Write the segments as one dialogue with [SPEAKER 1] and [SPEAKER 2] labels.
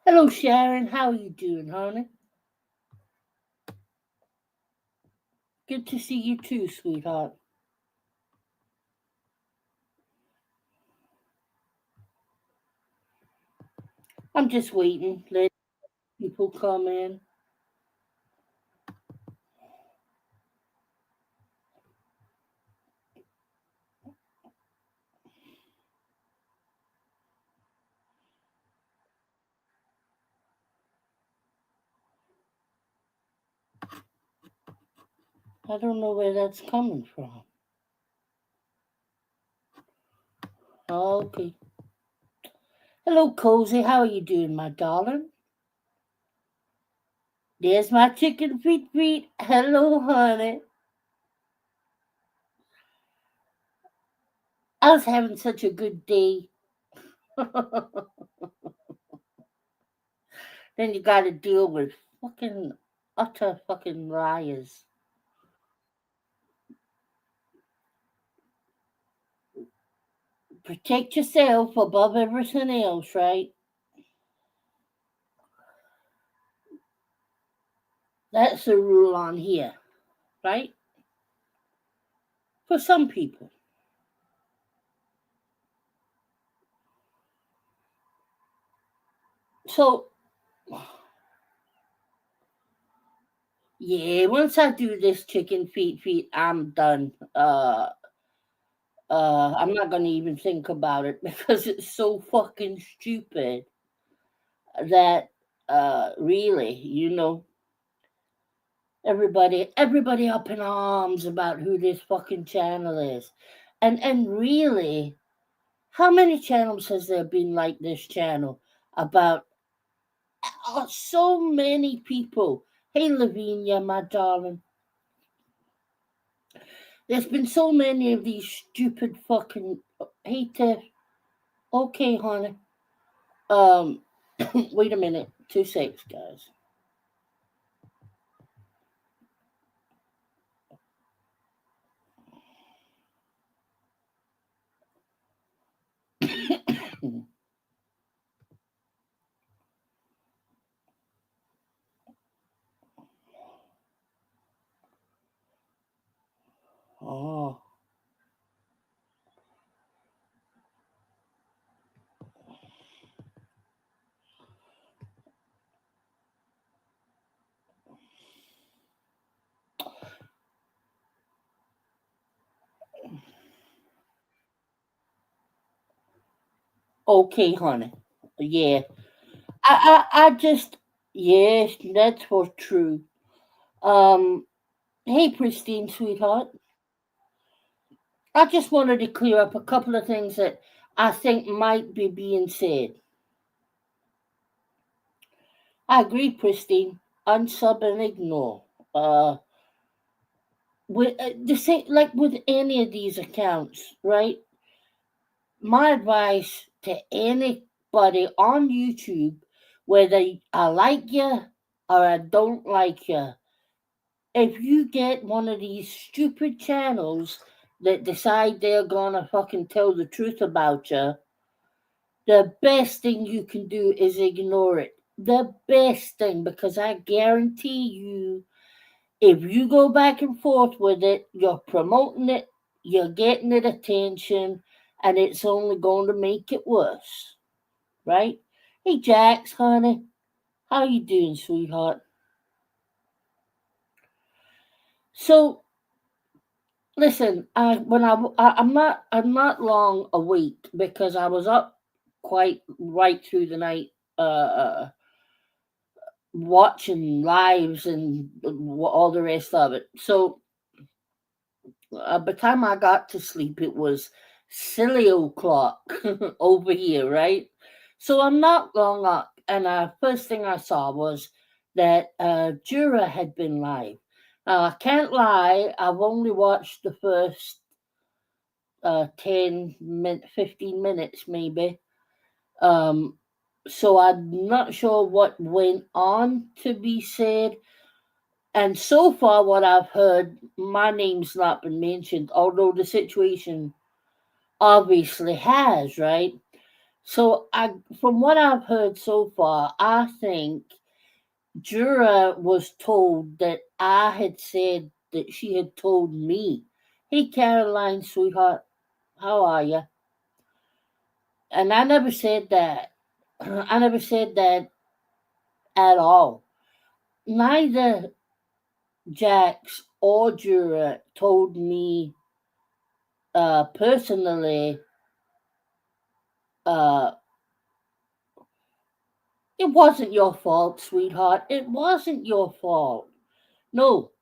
[SPEAKER 1] Hello, Sharon. How are you doing, honey? Good to see you too, sweetheart. I'm just waiting, let people come in. I don't know where that's coming from. Okay. Hello, Cozy. How are you doing, my darling? There's my chicken feet feet. Hello, honey. I was having such a good day. Then you gotta deal with fucking utter fucking liars. Protect yourself above everything else, right? That's the rule on here, right? For some people. So, yeah, once I do this chicken feet, I'm done. I'm not gonna even think about it because it's so fucking stupid that, really, everybody up in arms about who this fucking channel is, and really, how many channels has there been like this channel about so many people? Hey, Lavinia, my darling. There's been so many of these stupid fucking. Hey, Tiff. Okay, honey. Um, wait a minute. 2 seconds, guys. Oh, okay, honey. Yeah. I just. Yes, that's for true. Um, hey, Pristine, sweetheart. I just wanted to clear up a couple of things that I think might be being said. I agree, Pristine. Unsub and ignore. With the same, like with any of these accounts, right? My advice to anybody on YouTube, whether I like you or I don't like you, if you get one of these stupid channels that decide they're gonna fucking tell the truth about you, the best thing you can do is ignore it. The best thing, because I guarantee you, if you go back and forth with it, you're promoting it, you're getting it attention, and it's only going to make it worse, right? Hey, Jax, honey, how you doing, sweetheart? So, listen, I'm not long awake because I was up quite right through the night, watching lives and all the rest of it. So by the time I got to sleep, it was silly o'clock over here, right? So I'm not long up, and first thing I saw was that Jura had been live. Now I can't lie, I've only watched the first 15 minutes maybe. Um, so I'm not sure what went on to be said. And so far, what I've heard, my name's not been mentioned, although the situation obviously has, right? So from what I've heard so far, I think Jura was told that I had said that she had told me, "Hey, Caroline, sweetheart, how are you?" And I never said that. I never said that at all. Neither Jax or Jura told me personally. Uh, it wasn't your fault, sweetheart. It wasn't your fault. No.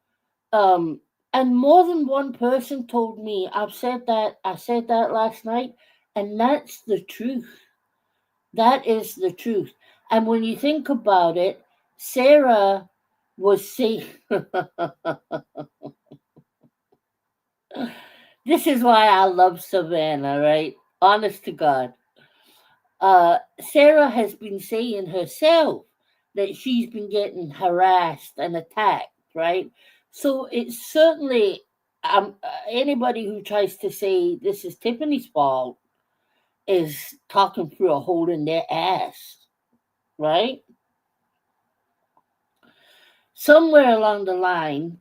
[SPEAKER 1] Um, and more than one person told me, I've said that, I said that last night, and that's the truth. That is the truth. And when you think about it, Sarah was saying, this is why I love Savannah, right? Honest to God. Sarah has been saying herself that she's been getting harassed and attacked, right? So it's certainly anybody who tries to say this is Tiffany's fault is talking through a hole in their ass, right? Somewhere along the line,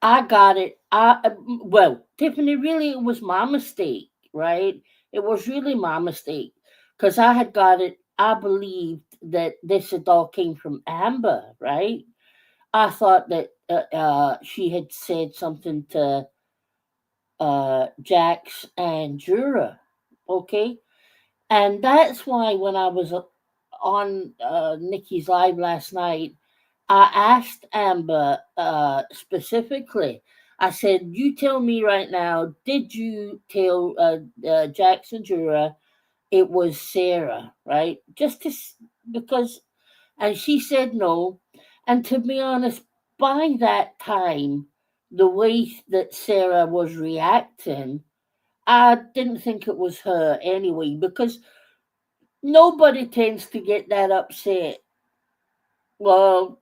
[SPEAKER 1] I got it. Well, Tiffany, really, it was my mistake, right? It was really my mistake because I had got it. I believed that this had all came from Amber, right? I thought that she had said something to Jax and Jura, okay? And that's why when I was on Nikki's live last night, I asked Amber specifically. I said, "You tell me right now. Did you tell Jackson Jura it was Sarah, right? Because?" And she said no. And to be honest, by that time, the way that Sarah was reacting, I didn't think it was her anyway. Because nobody tends to get that upset. Well,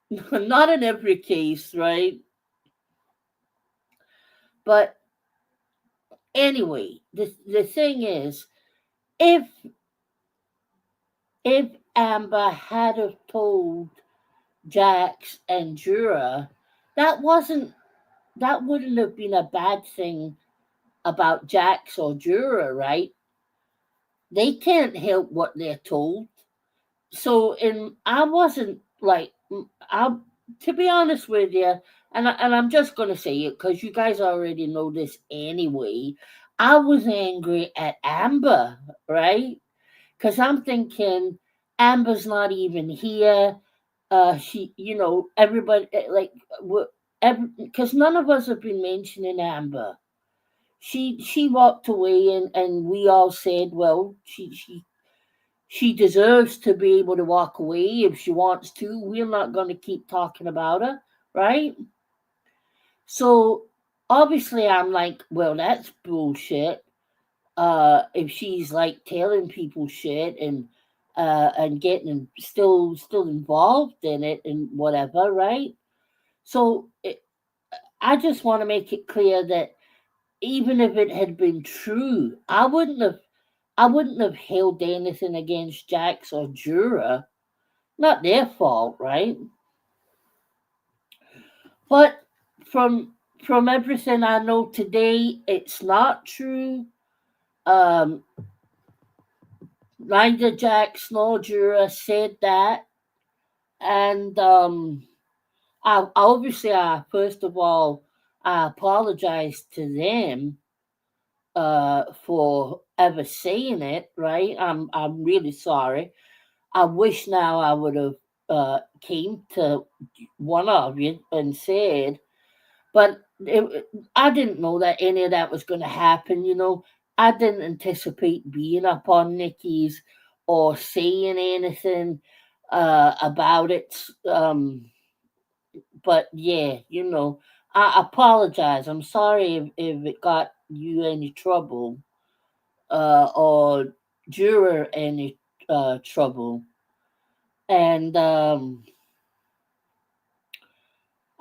[SPEAKER 1] not in every case, right? But anyway, the thing is, if if Amber had have told Jax and Jura, that wasn't that wouldn't have been a bad thing about Jax or Jura, right? They can't help what they're told. So in I wasn't like I to be honest with you, and I'm just gonna say it because you guys already know this anyway. I was angry at Amber, right? Because I'm thinking Amber's not even here. She, everybody like because none of us have been mentioning Amber. She walked away and we all said, well, she deserves to be able to walk away if she wants to. We're not going to keep talking about her, right? So obviously, I'm like, well, that's bullshit. If she's like telling people shit and getting still involved in it and whatever, right? So I just want to make it clear that even if it had been true, I wouldn't have held anything against Jax or Jura. Not their fault, right? But from everything I know today, it's not true. Um, Neither Jax nor Jura said that, and I first of all I apologize to them for ever saying it. Right? I'm really sorry. I wish now I would have came to one of you and said, but I didn't know that any of that was going to happen. I didn't anticipate being up on Nikki's or saying anything about it. But yeah, I apologize. I'm sorry if it got you any trouble or Juror any trouble. And I'm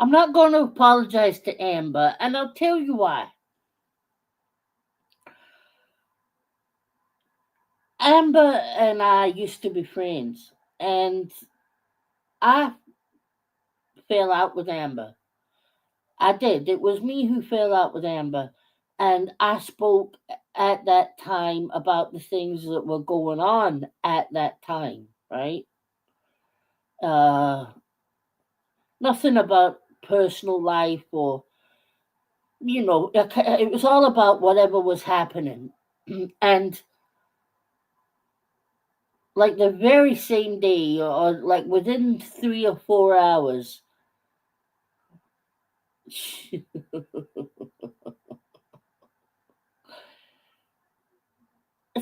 [SPEAKER 1] not going to apologize to Amber, and I'll tell you why. Amber and I used to be friends, and I fell out with Amber. I did. It was me who fell out with Amber. And I spoke at that time about the things that were going on at that time, right? Uh, Nothing about personal life or, it was all about whatever was happening. And like the very same day, or like within 3 or 4 hours,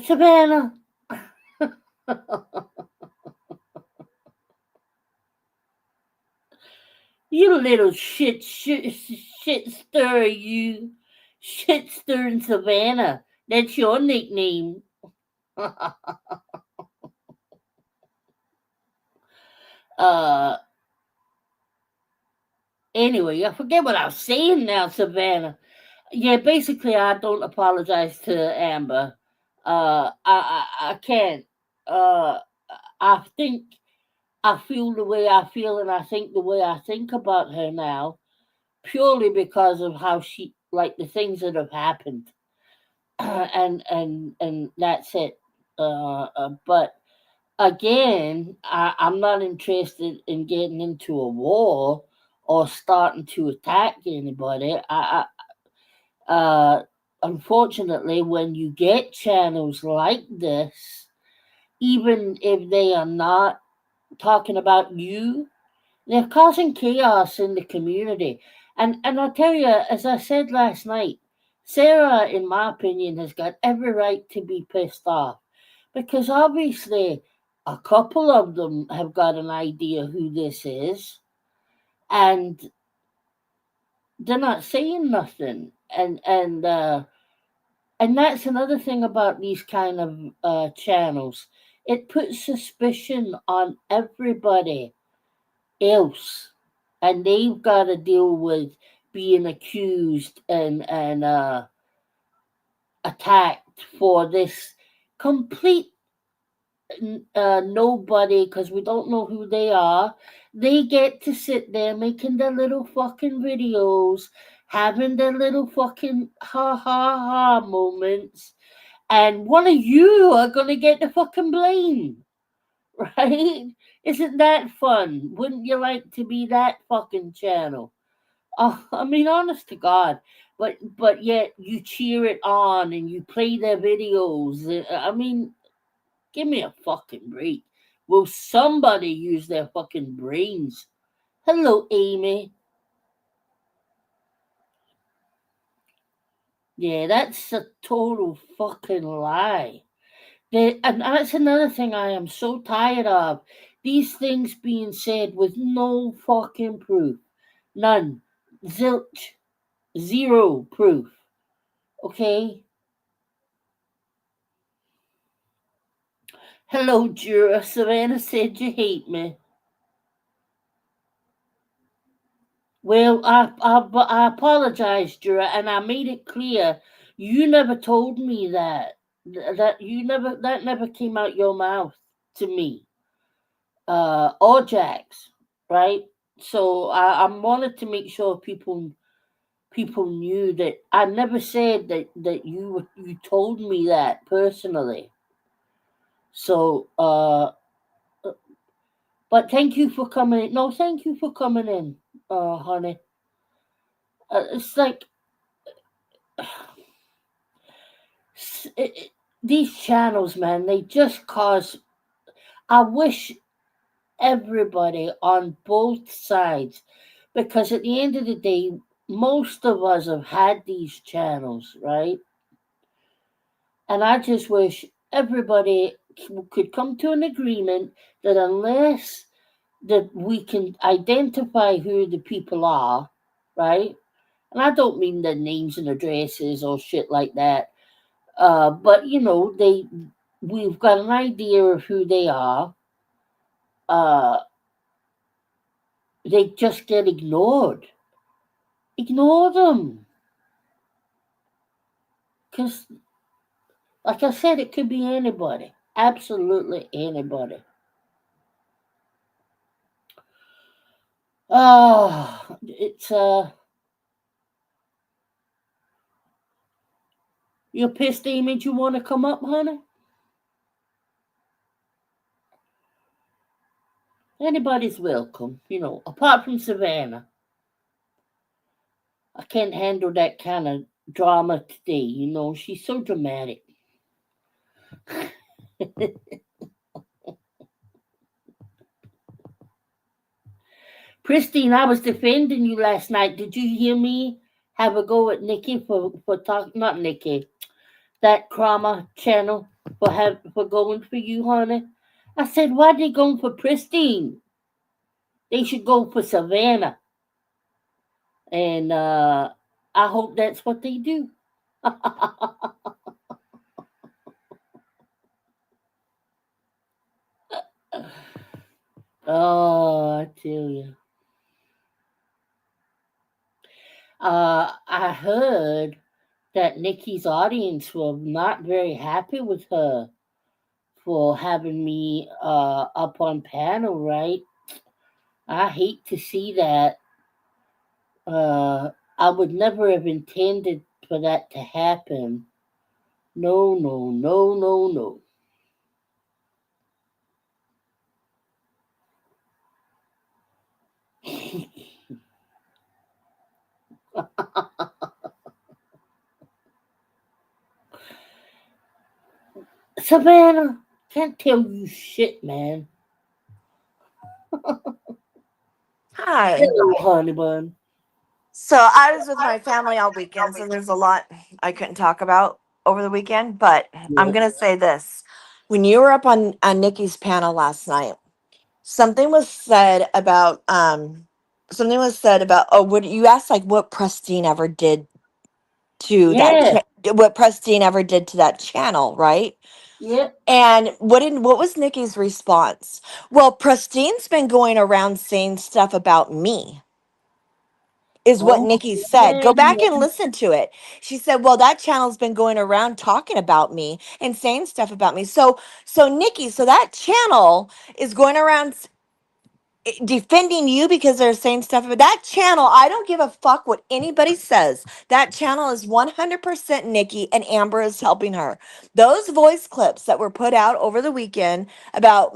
[SPEAKER 1] Savannah, you little shit stir, you shit stirring Savannah. That's your nickname. uh, anyway, I forget what I was saying now, Savannah. Yeah, basically, I don't apologize to Amber. I can't. Uh, I think I feel the way I feel, and I think the way I think about her now, purely because of how she, like the things that have happened. And that's it. But again, I'm not interested in getting into a war or starting to attack anybody. Unfortunately, when you get channels like this, even if they are not talking about you, they're causing chaos in the community. And I'll tell you, as I said last night, Sarah, in my opinion, has got every right to be pissed off because obviously a couple of them have got an idea who this is, and they're not saying nothing. And that's another thing about these kind of channels. It puts suspicion on everybody else, and they've got to deal with being accused and attacked for this complete nobody, because we don't know who they are. They get to sit there making their little fucking videos, having their little fucking ha ha ha moments, and one of you are gonna get the fucking blame, right? Isn't that fun? Wouldn't you like to be that fucking channel? Oh, I mean, honest to God, but yet you cheer it on and you play their videos. I mean, give me a fucking break. Will somebody use their fucking brains? Hello, Amy. Yeah, that's a total fucking lie. And that's another thing I am so tired of. These things being said with no fucking proof. None. Zilch. Zero proof. Okay? Hello, Jura. Savannah said you hate me. Well, I apologize, Jura, and I made it clear you never told me that. That never came out your mouth to me. Or Jack's, right? So I wanted to make sure people knew that I never said that you told me that personally. So but thank you for coming in. No, thank you for coming in, honey. It's like these channels, man. They just cause. I wish everybody on both sides, because at the end of the day, most of us have had these channels, right? And I just wish everybody could come to an agreement that unless that we can identify who the people are, right? And I don't mean their names and addresses or shit like that. But we've got an idea of who they are. Uh, they just get ignored. Ignore them, because, like I said, it could be anybody. Absolutely anybody. Oh, it's you're pissed, Image. You want to come up, honey? Anybody's welcome. Apart from Savannah, I can't handle that kind of drama today. She's so dramatic. Christine, I was defending you last night. Did you hear me have a go at Nikki for talk? Not Nikki, that Krama channel for going for you, honey. I said, why they going for Christine? They should go for Savannah, and I hope that's what they do. Oh, I tell you. I heard that Nikki's audience were not very happy with her for having me up on panel, right? I hate to see that. I would never have intended for that to happen. No, no, no, no, no. Savannah, can't tell you shit, man.
[SPEAKER 2] Hi.
[SPEAKER 1] Hello, honey bun.
[SPEAKER 2] So I was with my family all weekend, so there's a lot I couldn't talk about over the weekend, but I'm
[SPEAKER 1] Yeah.
[SPEAKER 2] gonna say this. When you were up on Nikki's panel last night, something was said about oh, what you asked, like what Prestine ever did to
[SPEAKER 1] Yeah.
[SPEAKER 2] what Prestine ever did to that channel, right?
[SPEAKER 1] Yep.
[SPEAKER 2] And what was Nikki's response? Well, Prestine's been going around saying stuff about me, is what
[SPEAKER 1] Oh,
[SPEAKER 2] Nikki said.
[SPEAKER 1] yeah.
[SPEAKER 2] Go back and listen to it. She said, "Well, that channel's been going around talking about me and saying stuff about me." So Nikki, so that channel is going around defending you because they're saying stuff about that channel. I don't give a fuck what anybody says. That channel is 100% Nikki, and Amber is helping her. Those voice clips that were put out over the weekend about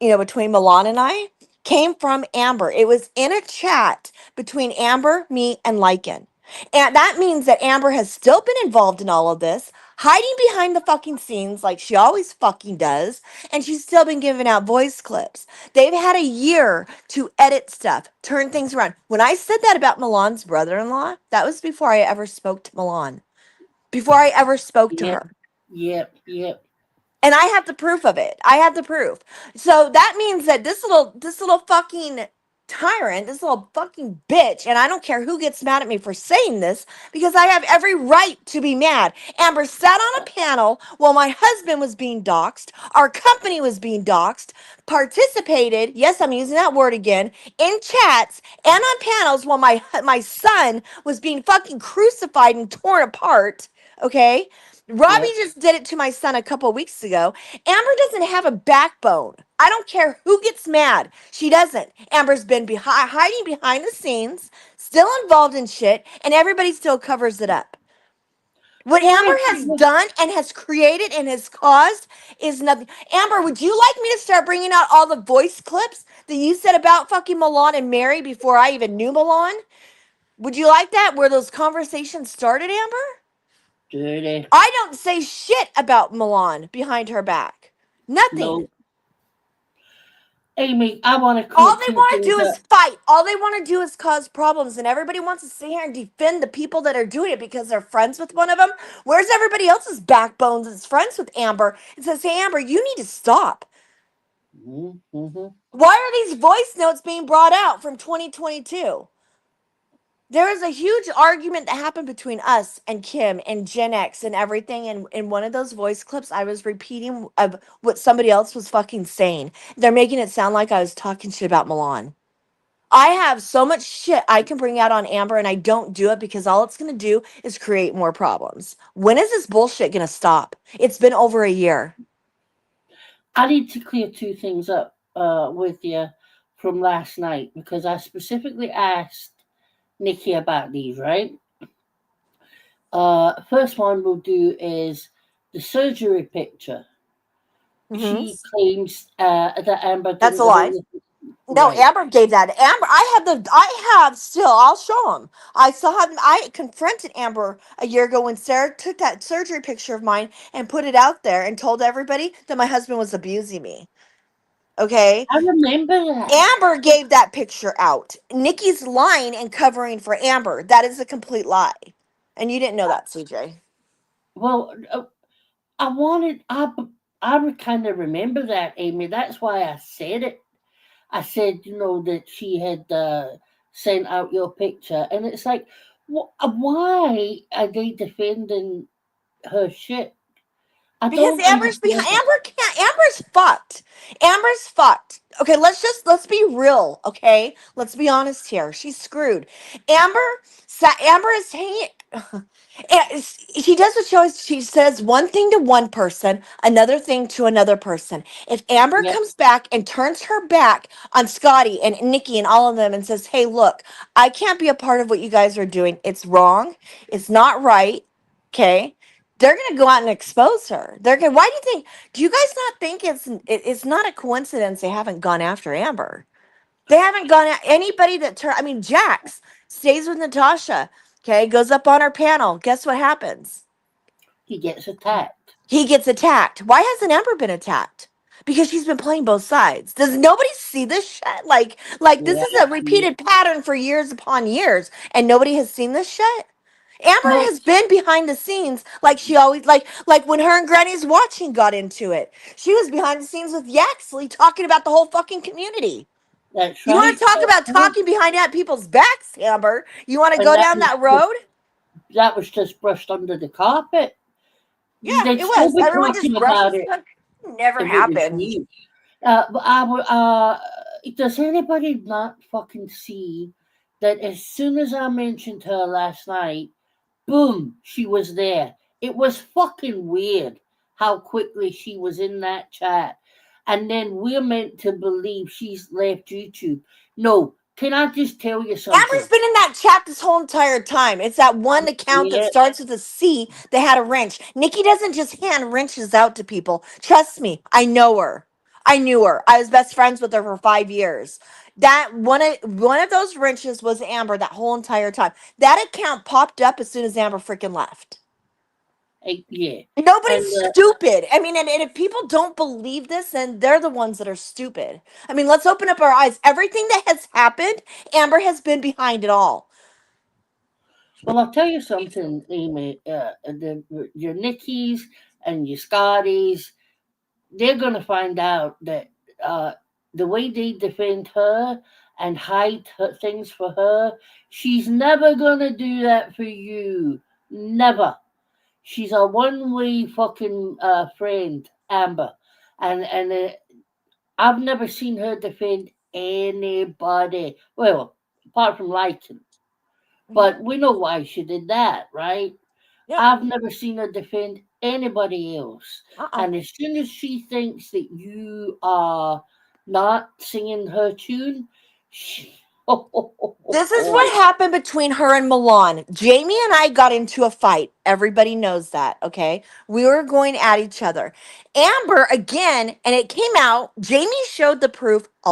[SPEAKER 2] between Milan and I came from Amber. It was in a chat between Amber, me, and Lycan. And that means that Amber has still been involved in all of this, hiding behind the fucking scenes like she always fucking does, and she's still been giving out voice clips. They've had a year to edit stuff, turn things around. When I said that about Milan's brother in law, that was before I ever spoke to Milan, before I ever spoke to
[SPEAKER 1] Yep.
[SPEAKER 2] her.
[SPEAKER 1] Yep. Yep.
[SPEAKER 2] And I have the proof of it. I have the proof. So that means that this little fucking tyrant, this little fucking bitch, and I don't care who gets mad at me for saying this because I have every right to be mad. Amber sat on a panel while my husband was being doxxed, our company was being doxxed, participated, yes, I'm using that word again, in chats and on panels while my son was being fucking crucified and torn apart, okay? Robbie
[SPEAKER 1] Yep.
[SPEAKER 2] just did it to my son a couple weeks ago. Amber doesn't have a backbone. I don't care who gets mad. She doesn't. Amber's been hiding behind the scenes, still involved in shit, and everybody still covers it up. What
[SPEAKER 1] Right.
[SPEAKER 2] Amber has done and has created and has caused is nothing. Amber, would you like me to start bringing out all the voice clips that you said about fucking Milan and Mary before I even knew Milan? Would you like that? Where those conversations started, Amber?
[SPEAKER 1] Dirty.
[SPEAKER 2] I don't say shit about Milan behind her back. Nothing.
[SPEAKER 1] No. Amy, I want to
[SPEAKER 2] All
[SPEAKER 1] quit
[SPEAKER 2] they want to
[SPEAKER 1] talking
[SPEAKER 2] do is
[SPEAKER 1] about.
[SPEAKER 2] fight. All they want to do is cause problems. And everybody wants to sit here and defend the people that are doing it because they're friends with one of them. Where's everybody else's backbones that's friends with Amber and says, hey, Amber, you need to stop.
[SPEAKER 1] Mm-hmm.
[SPEAKER 2] Why are these voice notes being brought out from 2022? There was a huge argument that happened between us and Kim and Gen X and everything. And in one of those voice clips, I was repeating of what somebody else was fucking saying. They're making it sound like I was talking shit about Milan. I have so much shit I can bring out on Amber, and I don't do it because all it's going to do is create more problems. When is this bullshit going to stop? It's been over a year.
[SPEAKER 1] I need to clear two things up with you from last night because I specifically asked Nikki about these, right? First one we'll do is the surgery picture.
[SPEAKER 2] Hmm.
[SPEAKER 1] She claims that Amber
[SPEAKER 2] That's a
[SPEAKER 1] didn't
[SPEAKER 2] lie.
[SPEAKER 1] hold it
[SPEAKER 2] No,
[SPEAKER 1] right.
[SPEAKER 2] Amber gave that. Amber, I have still. I'll show him. I still have. I confronted Amber a year ago when Sarah took that surgery picture of mine and put it out there and told everybody that my husband was abusing me. Okay,
[SPEAKER 1] I remember that.
[SPEAKER 2] Amber gave that picture out. Nikki's lying and covering for Amber. That is a complete lie, and you didn't know that, CJ.
[SPEAKER 1] Well, I wanted, I would kind of remember that, Amy. That's why I said it. I said, that she had sent out your picture, and it's like, why are they defending her shit? I
[SPEAKER 2] Because
[SPEAKER 1] don't
[SPEAKER 2] Amber's behind.
[SPEAKER 1] understand it.
[SPEAKER 2] Amber can't. Amber's fucked. Amber's fucked. Okay, let's be real. Okay, let's be honest here. She's screwed. Amber is hanging. She does what she always. She says one thing to one person, another thing to another person. If Amber
[SPEAKER 1] Yep,
[SPEAKER 2] comes back and turns her back on Scotty and Nikki and all of them and says, "Hey, look, I can't be a part of what you guys are doing. It's wrong. It's not right." Okay, they're gonna go out and expose her. They're gonna. Why do you think? Do you guys not think it's not a coincidence they haven't gone after Amber? They haven't gone at anybody that turn. I mean, Jax stays with Natasha. Okay, goes up on her panel. Guess what happens?
[SPEAKER 1] he gets attacked.
[SPEAKER 2] He gets attacked. Why hasn't Amber been attacked? Because she's been playing both sides. Does nobody see this shit? Like this
[SPEAKER 1] Yeah.
[SPEAKER 2] is a repeated pattern for years upon years, and nobody has seen this shit. Amber
[SPEAKER 1] Well,
[SPEAKER 2] has been behind the scenes like she always like when her and Granny's watching got into it. She was behind the scenes with Yaxley talking about the whole fucking community.
[SPEAKER 1] that's
[SPEAKER 2] You want
[SPEAKER 1] right.
[SPEAKER 2] to talk
[SPEAKER 1] That's
[SPEAKER 2] about
[SPEAKER 1] right.
[SPEAKER 2] talking behind at people's backs, Amber? You want to
[SPEAKER 1] And
[SPEAKER 2] go down that road?
[SPEAKER 1] that was just brushed under the carpet.
[SPEAKER 2] Yeah,
[SPEAKER 1] They'd
[SPEAKER 2] it
[SPEAKER 1] still
[SPEAKER 2] was.
[SPEAKER 1] be
[SPEAKER 2] Everyone just
[SPEAKER 1] talking about
[SPEAKER 2] brushes
[SPEAKER 1] it
[SPEAKER 2] it. Never
[SPEAKER 1] if it was
[SPEAKER 2] happened.
[SPEAKER 1] me. But does anybody not fucking see that as soon as I mentioned her last night, boom, she was there. It was fucking weird how quickly she was in that chat. And then we're meant to believe she's left YouTube. No, can I just tell you
[SPEAKER 2] Amber's
[SPEAKER 1] something?
[SPEAKER 2] been in that chat this whole entire time. It's that one account that
[SPEAKER 1] Yeah,
[SPEAKER 2] starts with a C that had a wrench. Nikki doesn't just hand wrenches out to people. Trust me, I know her. I knew her. I was best friends with her for 5 years. That one of those wrenches was Amber that whole entire time. That account popped up as soon as Amber freaking left.
[SPEAKER 1] yeah. And
[SPEAKER 2] Nobody's stupid. I mean, and if people don't believe this, then they're the ones that are stupid. I mean, let's open up our eyes. Everything that has happened, Amber has been behind it all.
[SPEAKER 1] well, I'll tell you something, Amy. Your Nickies and your Scotties, they're going to find out that uh, the way they defend her and hide things for her, she's never going to do that for you. Never. She's a one-way fucking friend, Amber, and I've never seen her defend anybody. Well, apart from liking,
[SPEAKER 2] Hmm.
[SPEAKER 1] but we know why she did that, right?
[SPEAKER 2] Yep.
[SPEAKER 1] I've never seen her defend anybody else.
[SPEAKER 2] Uh-uh.
[SPEAKER 1] And as soon as she thinks that you are not singing her tune, she,
[SPEAKER 2] This is what happened between her and Milan. Jamie and I got into a fight. Everybody knows that, okay? We were going at each other. Amber again, and it came out. Jamie showed the proof a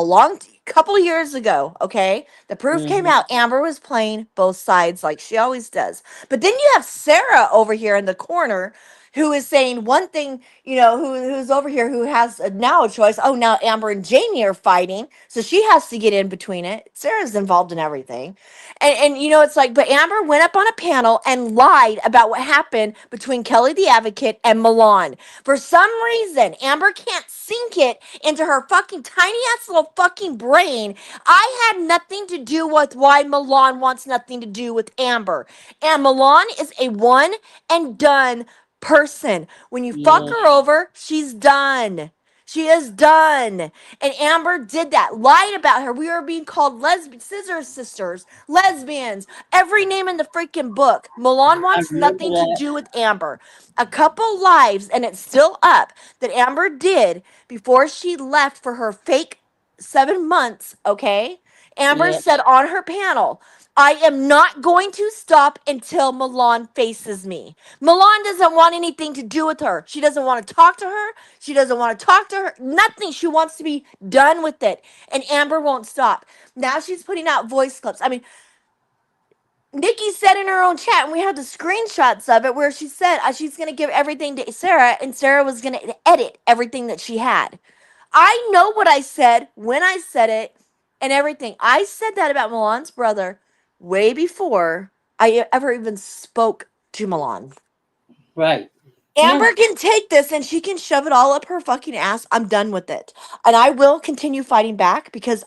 [SPEAKER 2] couple years ago, okay? The proof came
[SPEAKER 1] Mhm.
[SPEAKER 2] out. Amber was playing both sides like she always does. But then you have Sarah over here in the corner who is saying one thing, who's over here who has now a choice. Oh, now Amber and Jamie are fighting, so she has to get in between it. Sarah's involved in everything, and it's like, but Amber went up on a panel and lied about what happened between Kelly the Advocate and Milan. For some reason, Amber can't sink it into her fucking tiny ass little fucking brain. I had nothing to do with why Milan wants nothing to do with Amber, and Milan is a one and done person. When you fuck
[SPEAKER 1] Yes.
[SPEAKER 2] her over, she's done. She is done. And Amber did that, lied about her. We were being called scissor sisters, lesbians, every name in the freaking book. Milan
[SPEAKER 1] I
[SPEAKER 2] wants
[SPEAKER 1] remember
[SPEAKER 2] nothing to
[SPEAKER 1] that.
[SPEAKER 2] do with Amber. A couple lives, and it's still up, that Amber did before she left for her fake 7 months, okay? Amber
[SPEAKER 1] Yeah,
[SPEAKER 2] said on her panel, I am not going to stop until Milan faces me. Milan doesn't want anything to do with her. She doesn't want to talk to her. She doesn't want to talk to her. Nothing. She wants to be done with it. And Amber won't stop. Now she's putting out voice clips. I mean, Nikki said in her own chat, and we have the screenshots of it, where she said she's going to give everything to Sarah, and Sarah was going to edit everything that she had. I know what I said when I said it and everything. I said that about Milan's brother way before I ever even spoke to Milan.
[SPEAKER 1] right. Yeah.
[SPEAKER 2] Amber can take this and she can shove it all up her fucking ass. I'm done with it. And I will continue fighting back because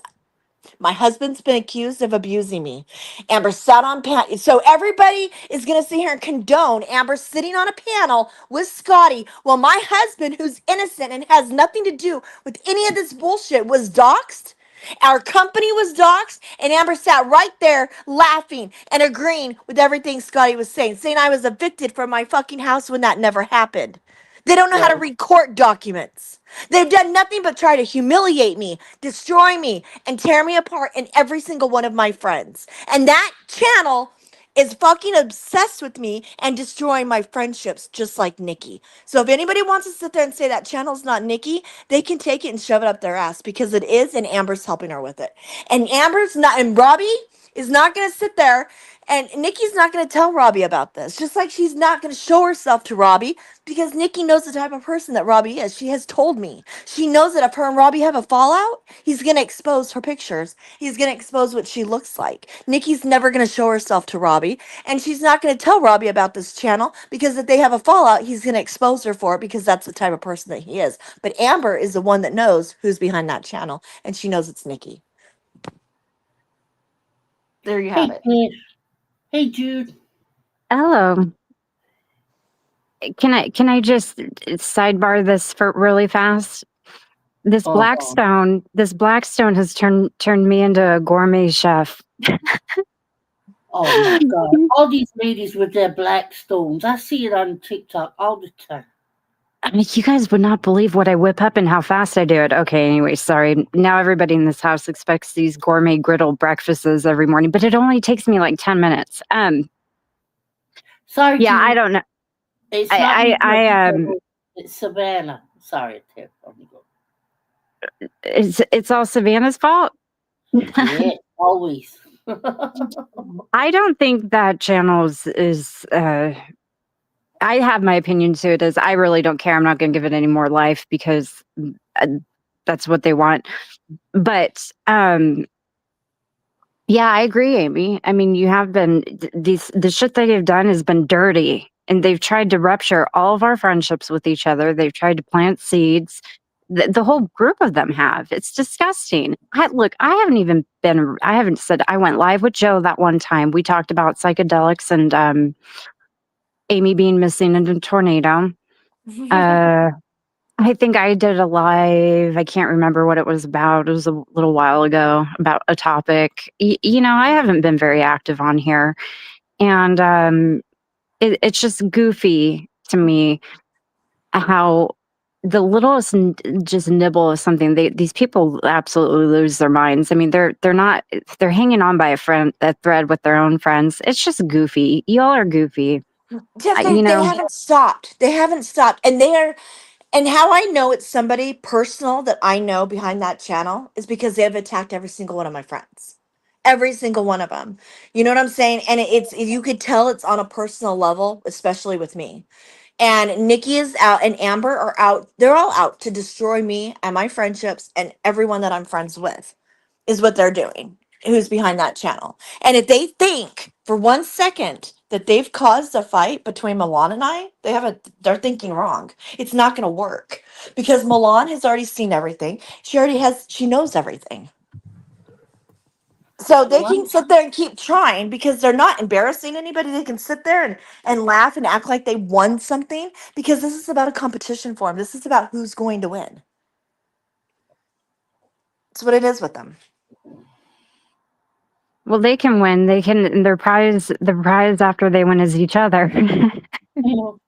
[SPEAKER 2] my husband's been accused of abusing me. Amber sat on so everybody is gonna sit here and condone Amber sitting on a panel with Scotty while my husband, who's innocent and has nothing to do with any of this bullshit, was doxxed. Our company was doxxed, and Amber sat right there laughing and agreeing with everything Scotty was saying I was evicted from my fucking house when that never happened. They don't know how to
[SPEAKER 1] Right.
[SPEAKER 2] read court documents. They've done nothing but try to humiliate me, destroy me, and tear me apart in every single one of my friends. And that channel is fucking obsessed with me and destroying my friendships just like Nikki. So if anybody wants to sit there and say that channel's not Nikki, they can take it and shove it up their ass because it is, and Amber's helping her with it. And Amber's not, and Robbie is not going to sit there, and Nikki's not going to tell Robbie about this. Just like she's not going to show herself to Robbie because Nikki knows the type of person that Robbie is. She has told me. She knows that if her and Robbie have a fallout, he's going to expose her pictures. He's going to expose what she looks like. Nikki's never going to show herself to Robbie, and she's not going to tell Robbie about this channel because if they have a fallout, he's going to expose her for it because that's the type of person that he is. But Amber is the one that knows who's behind that channel, and she knows it's Nikki. There you have
[SPEAKER 1] Hey,
[SPEAKER 2] it.
[SPEAKER 1] Chris. Hey, Jude.
[SPEAKER 3] Hello. Can I just sidebar this for really fast?
[SPEAKER 1] Uh-huh.
[SPEAKER 3] This Blackstone has turned me into a gourmet chef.
[SPEAKER 1] Oh my God. All these ladies with their black stones. I see it on TikTok all the time.
[SPEAKER 3] I mean, you guys would not believe what I whip up and how fast I do it. Okay, anyway, sorry. Now everybody in this house expects these gourmet griddle breakfasts every morning, but it only takes me like 10 minutes.
[SPEAKER 1] Sorry,
[SPEAKER 3] Yeah, I
[SPEAKER 1] Jude.
[SPEAKER 3] don't know.
[SPEAKER 1] It's not
[SPEAKER 3] I
[SPEAKER 1] me
[SPEAKER 3] I,
[SPEAKER 1] talking
[SPEAKER 3] I
[SPEAKER 1] to it's Savannah. Sorry, Tiff. Let me go.
[SPEAKER 3] it's all Savannah's fault.
[SPEAKER 1] Yeah, always.
[SPEAKER 3] I don't think that channel is I have my opinion to it as I really don't care. I'm not going to give it any more life because uh, that's what they want. But yeah, I agree, Amy. I mean, you have been these the shit that they've done has been dirty, and they've tried to rupture all of our friendships with each other. They've tried to plant seeds. The whole group of them have. It's disgusting. Look, I haven't even been. I haven't said I went live with Joe that one time. We talked about psychedelics and Amy being missing in a tornado. Uh, I think I did a live. I can't remember what it was about. It was a little while ago about a topic. I haven't been very active on here, and it's just goofy to me how the littlest just nibble of something these people absolutely lose their minds. I mean, they're not they're hanging on by a thread with their own friends. It's just goofy. Y'all are goofy.
[SPEAKER 2] Jeff,
[SPEAKER 3] You
[SPEAKER 2] they
[SPEAKER 3] know,
[SPEAKER 2] haven't stopped. They haven't stopped. And they are, and how I know it's somebody personal that I know behind that channel is because they have attacked every single one of my friends. Every single one of them. You know what I'm saying? And it's, you could tell it's on a personal level, especially with me. And Nikki is out and Amber are out. They're all out to destroy me and my friendships and everyone that I'm friends with is what they're doing, who's behind that channel. And if they think for 1 second that they've caused a fight between Milan and I, they're thinking wrong. It's not gonna work because Milan has already seen everything. She knows everything. So they
[SPEAKER 1] Well,
[SPEAKER 2] can sit there and keep trying because they're not embarrassing anybody. They can sit there and laugh and act like they won something because this is about a competition for them. This is about who's going to win. That's what it is with them.
[SPEAKER 3] Well, they can win. They can. The prize after they win is each other.
[SPEAKER 1] You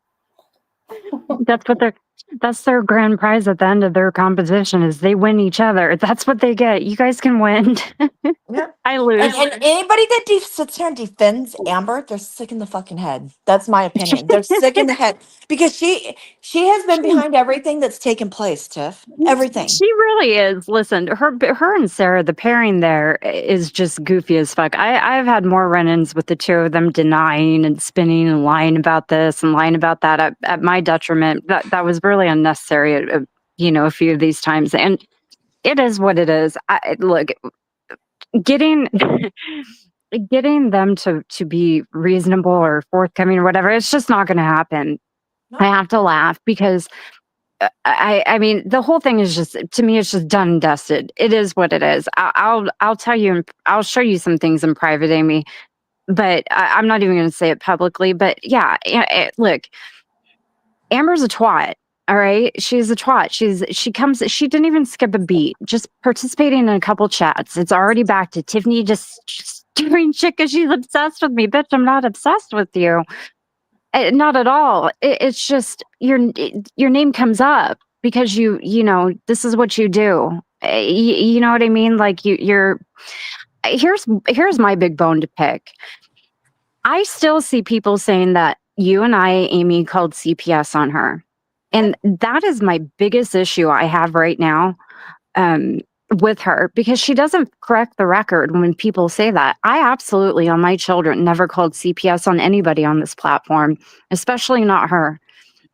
[SPEAKER 3] That's what their that's their grand prize at the end of their competition is they win each other. That's what they get. You guys can win.
[SPEAKER 2] Yeah.
[SPEAKER 3] I
[SPEAKER 2] And
[SPEAKER 3] lose.
[SPEAKER 2] anybody that sits here and defends Amber, they're sick in the fucking head. That's my opinion. They're sick in the head because she has been behind everything that's taken place, Tiff. Everything.
[SPEAKER 3] She really is. Listen, her and Sarah, the pairing there is just goofy as fuck. I've had more run-ins with the two of them denying and spinning and lying about this and lying about that at my detriment. That was really unnecessary. A few of these times, and it is what it is. Look, getting getting them to be reasonable or forthcoming or whatever. It's just not going to happen. I
[SPEAKER 2] No.
[SPEAKER 3] have to laugh because I mean, the whole thing is just to me, it's just done and dusted. It is what it is. I'll tell you, I'll show you some things in private, Amy. But I'm not even going to say it publicly. But yeah, look, Amber's a twat. All right, she's a twat. She didn't even skip a beat. Just participating in a couple chats. It's already back to Tiffany just doing shit because she's obsessed with me. Bitch, I'm not obsessed with you. Not at all. It's just your name comes up because this is what you do. You know what I mean? Like you're here's my big bone to pick. I still see people saying that you and I, Amy, called CPS on her, and that is my biggest issue I have right now. Um, with her because she doesn't correct the record when people say that. I absolutely, on my children, never called CPS on anybody on this platform, especially not her.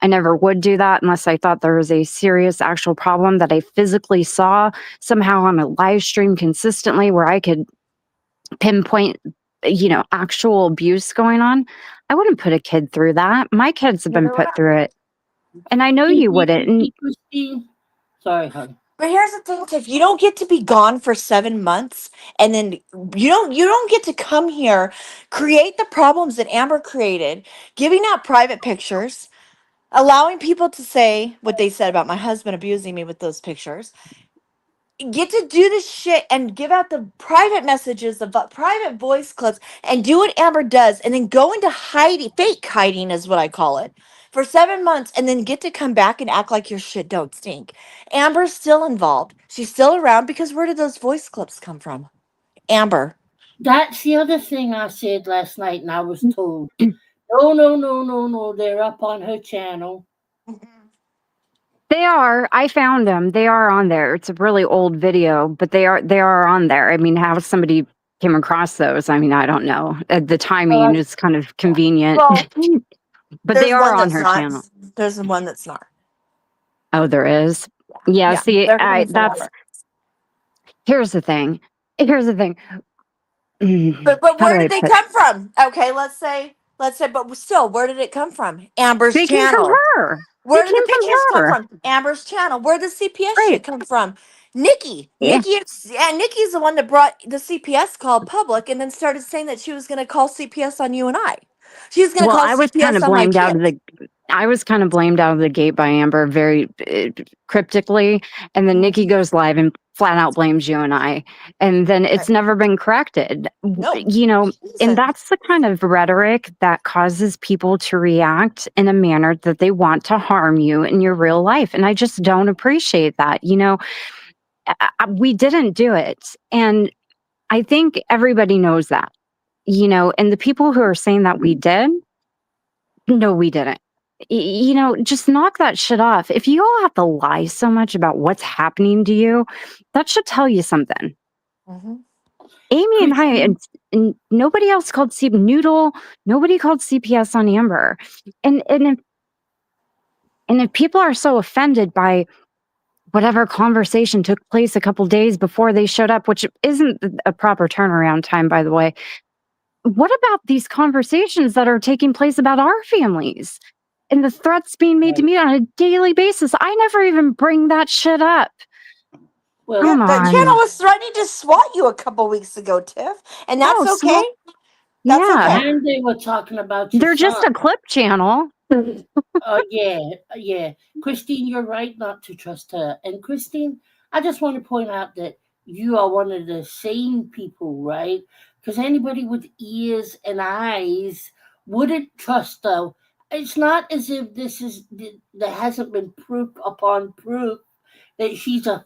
[SPEAKER 3] I never would do that unless I thought there was a serious actual problem that I physically saw somehow on a live stream consistently where I could pinpoint, actual abuse going on. I wouldn't put a kid through that. My kids have been
[SPEAKER 2] Neither would
[SPEAKER 3] put
[SPEAKER 2] I.
[SPEAKER 3] through it. And I know you wouldn't. And
[SPEAKER 1] see, Christine? Sorry, hon.
[SPEAKER 2] But here's the thing, Tiff. You don't get to be gone for 7 months, and then you don't get to come here, create the problems that Amber created, giving out private pictures, allowing people to say what they said about my husband abusing me with those pictures, get to do this shit and give out the private messages, the private voice clips, and do what Amber does, and then go into hiding, fake hiding is what I call it, for 7 months, and then get to come back and act like your shit don't stink. Amber's still involved. She's still around because where did those voice clips come from? Amber.
[SPEAKER 1] That's the other thing I said last night, and I was told, no, no, no, no, no, they're up on her channel.
[SPEAKER 3] they are. I found them. They are on there. It's a really old video, but they are on there. I mean, how somebody came across those, I mean, I don't know. The timing
[SPEAKER 1] Well,
[SPEAKER 3] is kind of convenient,
[SPEAKER 2] Well,
[SPEAKER 3] but they
[SPEAKER 2] there's
[SPEAKER 3] are
[SPEAKER 2] one
[SPEAKER 3] on
[SPEAKER 2] that's
[SPEAKER 3] her
[SPEAKER 2] not.
[SPEAKER 3] channel.
[SPEAKER 2] There's one that's not.
[SPEAKER 3] Oh, there is. Yeah,
[SPEAKER 2] Yeah,
[SPEAKER 3] see,
[SPEAKER 2] they're coming
[SPEAKER 3] I
[SPEAKER 2] from
[SPEAKER 3] that's
[SPEAKER 2] Amber.
[SPEAKER 3] here's the thing. Here's the thing.
[SPEAKER 2] But
[SPEAKER 3] How do
[SPEAKER 2] where
[SPEAKER 3] I
[SPEAKER 2] did they
[SPEAKER 3] put
[SPEAKER 2] come from? Okay, let's say, but still, where did it come from? Amber's
[SPEAKER 3] they came from
[SPEAKER 2] channel.
[SPEAKER 3] her. They
[SPEAKER 2] Where did the
[SPEAKER 3] came from
[SPEAKER 2] pictures come
[SPEAKER 3] her.
[SPEAKER 2] from? Amber's channel. Where did the CPS
[SPEAKER 3] Right.
[SPEAKER 2] shit come from? Nikki.
[SPEAKER 3] Yeah.
[SPEAKER 2] Nikki's the one that brought the CPS call public and then started saying that she was going to call CPS on you and I. She was going to
[SPEAKER 3] Well,
[SPEAKER 2] call CPS on my kids.
[SPEAKER 3] I was kind of blamed out of the gate by Amber very cryptically, and then Nikki
[SPEAKER 2] Mhm.
[SPEAKER 3] goes live and flat out blames you and I, and then it's
[SPEAKER 2] Right.
[SPEAKER 3] never been corrected.
[SPEAKER 2] No,
[SPEAKER 3] And
[SPEAKER 2] listen.
[SPEAKER 3] that's the kind of rhetoric that causes people to react in a manner that they want to harm you in your real life, and I just don't appreciate that. We didn't do it, and I think everybody knows that. And the people who are saying that we did, no, we didn't. Just knock that shit off. If you all have to lie so much about what's happening to you, that should tell you something.
[SPEAKER 2] Hmm.
[SPEAKER 3] Amy and I,
[SPEAKER 1] Christine,
[SPEAKER 3] and nobody else called Noodle, nobody called CPS on Amber. And if people are so offended by whatever conversation took place a couple days before they showed up, which isn't a proper turnaround time, by the way, what about these conversations that are taking place about our families and the threats being made to
[SPEAKER 1] right.
[SPEAKER 3] me on a daily basis? I never even bring that shit up.
[SPEAKER 2] Yeah,
[SPEAKER 1] Well,
[SPEAKER 3] Come
[SPEAKER 2] the channel
[SPEAKER 3] on.
[SPEAKER 2] was threatening to swat you a couple weeks ago, Tiff, and that's
[SPEAKER 3] Oh,
[SPEAKER 2] okay.
[SPEAKER 3] small.
[SPEAKER 2] That's
[SPEAKER 3] Yeah.
[SPEAKER 2] okay.
[SPEAKER 1] and they were talking about your
[SPEAKER 3] They're just
[SPEAKER 1] son.
[SPEAKER 3] a clip channel.
[SPEAKER 1] Yeah, yeah. Christine, you're right not to trust her. And Christine, I just want to point out that you are one of the sane people, right? Because anybody with ears and eyes wouldn't trust her. It's not as if there hasn't been proof upon proof that she's a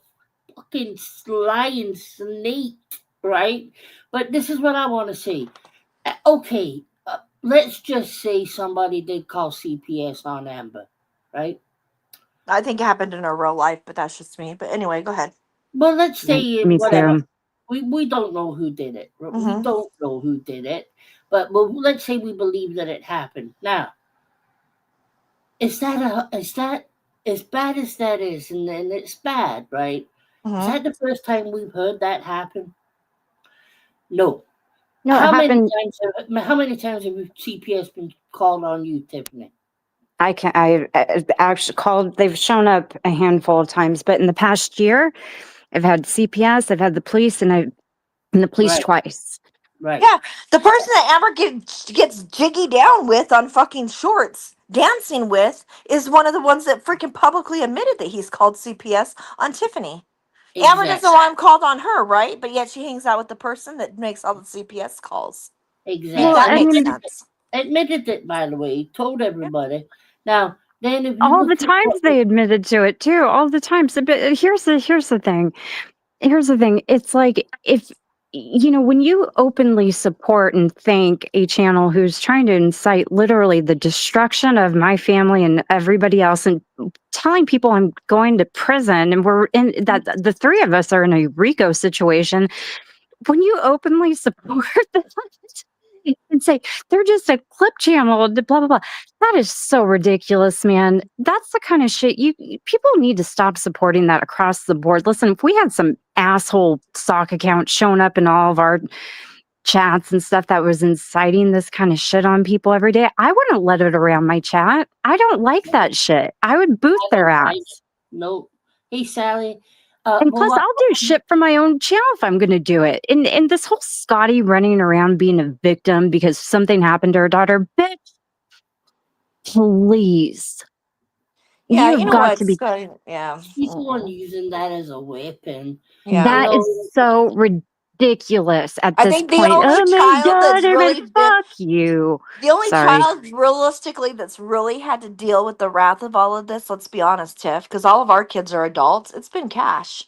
[SPEAKER 1] fucking lying snake, right? But this is what I want to say. Okay, let's just say somebody did call CPS on Amber, right?
[SPEAKER 2] I think it happened in her real life, but that's just me. But anyway, go ahead.
[SPEAKER 1] Well, let's say
[SPEAKER 3] Me
[SPEAKER 1] whatever.
[SPEAKER 3] too.
[SPEAKER 1] We don't know who did it. We
[SPEAKER 2] Mm-hmm.
[SPEAKER 1] don't know who did it, but let's say we believe that it happened. Now, is that as bad as that is, and it's bad, right? Is
[SPEAKER 2] Mm-hmm.
[SPEAKER 1] that the first time we've heard that happen? No.
[SPEAKER 3] No, it happened.
[SPEAKER 1] How many times have CPS been called on you, Tiffany?
[SPEAKER 3] I can I actually called. They've shown up a handful of times, but in the past year, I've had CPS, I've had the police, and the police
[SPEAKER 1] Right,
[SPEAKER 3] twice.
[SPEAKER 1] right.
[SPEAKER 2] Yeah, the person that Amber gets jiggy down with on fucking shorts, dancing with, is one of the ones that freaking publicly admitted that he's called CPS on Tiffany. Amber doesn't
[SPEAKER 1] Exactly.
[SPEAKER 2] want him called on her, right? But yet she hangs out with the person that makes all the CPS calls. Make
[SPEAKER 3] Well,
[SPEAKER 1] Exactly.
[SPEAKER 2] that
[SPEAKER 3] I
[SPEAKER 2] make
[SPEAKER 3] mean,
[SPEAKER 2] sense.
[SPEAKER 1] Admitted it, by the way. Told
[SPEAKER 2] Yeah.
[SPEAKER 1] everybody. Now, then, if you
[SPEAKER 3] all the
[SPEAKER 1] look at
[SPEAKER 3] times
[SPEAKER 1] what
[SPEAKER 3] they admitted to it too. All the times. But here's the thing. Here's the thing. It's like if when you openly support and thank a channel who's trying to incite literally the destruction of my family and everybody else and telling people I'm going to prison and we're in that the three of us are in a RICO situation, when you openly support that and say they're just a clip channel, blah blah blah, that is so ridiculous, man. That's the kind of shit people need to stop supporting that across the board. Listen, if we had some asshole sock account showing up in all of our chats and stuff that was inciting this kind of shit on people every day, I wouldn't let it around my chat. I don't like that shit. I would boot
[SPEAKER 1] I
[SPEAKER 3] their
[SPEAKER 1] don't like it.
[SPEAKER 3] ass.
[SPEAKER 1] No. Hey, Sally.
[SPEAKER 3] And
[SPEAKER 1] Well,
[SPEAKER 3] plus,
[SPEAKER 1] what,
[SPEAKER 3] I'll do shit for my own channel if I'm going to do it. And this whole Scotty running around being a victim because something happened to her daughter, bitch, please.
[SPEAKER 2] Yeah,
[SPEAKER 3] You
[SPEAKER 2] you
[SPEAKER 3] have
[SPEAKER 2] know
[SPEAKER 3] got
[SPEAKER 2] what?
[SPEAKER 3] to be.
[SPEAKER 2] Yeah.
[SPEAKER 1] she's the one
[SPEAKER 2] Mm-mm.
[SPEAKER 1] using that as a weapon.
[SPEAKER 2] Yeah.
[SPEAKER 1] You
[SPEAKER 3] That
[SPEAKER 1] know,
[SPEAKER 3] is so ridiculous at
[SPEAKER 2] I
[SPEAKER 3] this
[SPEAKER 2] think the
[SPEAKER 3] point.
[SPEAKER 2] only
[SPEAKER 3] Oh my
[SPEAKER 2] child
[SPEAKER 3] God,
[SPEAKER 2] that's
[SPEAKER 3] everybody,
[SPEAKER 2] really been
[SPEAKER 3] fuck you.
[SPEAKER 2] the only
[SPEAKER 3] Sorry.
[SPEAKER 2] child realistically that's really had to deal with the wrath of all of this, let's be honest, Tiff, because all of our kids are adults, it's been Cash.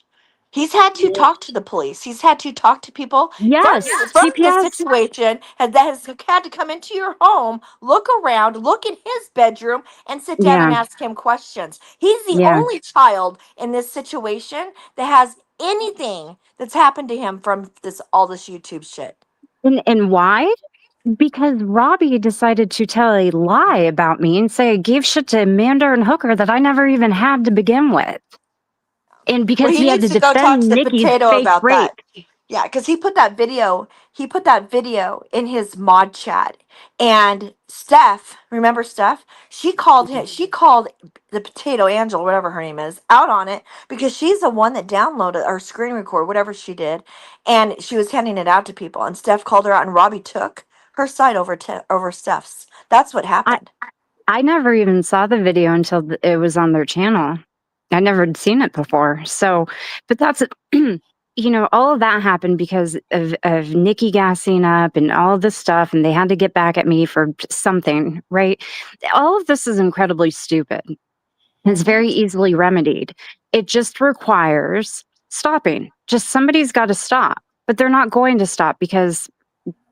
[SPEAKER 2] He's had to
[SPEAKER 1] yeah,
[SPEAKER 2] talk to the police. He's had to talk to people
[SPEAKER 3] Yes,
[SPEAKER 2] from the
[SPEAKER 3] CPS.
[SPEAKER 2] situation that has had to come into your home, look around, look in his bedroom, and sit down and
[SPEAKER 3] Yeah,
[SPEAKER 2] ask him questions. He's the
[SPEAKER 3] yeah.
[SPEAKER 2] only child in this situation that has anything that's happened to him from this all this YouTube shit.
[SPEAKER 3] And why? Because Robbie decided to tell a lie about me and say I gave shit to Amanda and Hooker that I never even had to begin with. And
[SPEAKER 2] Well,
[SPEAKER 3] because
[SPEAKER 2] he
[SPEAKER 3] he had
[SPEAKER 2] needs
[SPEAKER 3] to
[SPEAKER 2] to go talk to
[SPEAKER 3] defend
[SPEAKER 2] the
[SPEAKER 3] Nikki's
[SPEAKER 2] potato
[SPEAKER 3] fake
[SPEAKER 2] about
[SPEAKER 3] rape.
[SPEAKER 2] that. Yeah, because he put that video. He put that video in his mod chat, and Steph, remember Steph? She called him. She called the potato Angel, whatever her name is, out on it because she's the one that downloaded or screen record, whatever she did, and she was handing it out to people. And Steph called her out, and Robbie took her side over Steph's. That's what
[SPEAKER 3] I,
[SPEAKER 2] happened.
[SPEAKER 3] I never even saw the video until it was on their channel. I never had seen it before. So, but that's, all of that happened because of Nikki gassing up and all of this stuff. And they had to get back at me for something, right? All of this is incredibly stupid. It's
[SPEAKER 2] Hmm.
[SPEAKER 3] very easily remedied. It just requires stopping. Just somebody's got to stop, but they're not going to stop because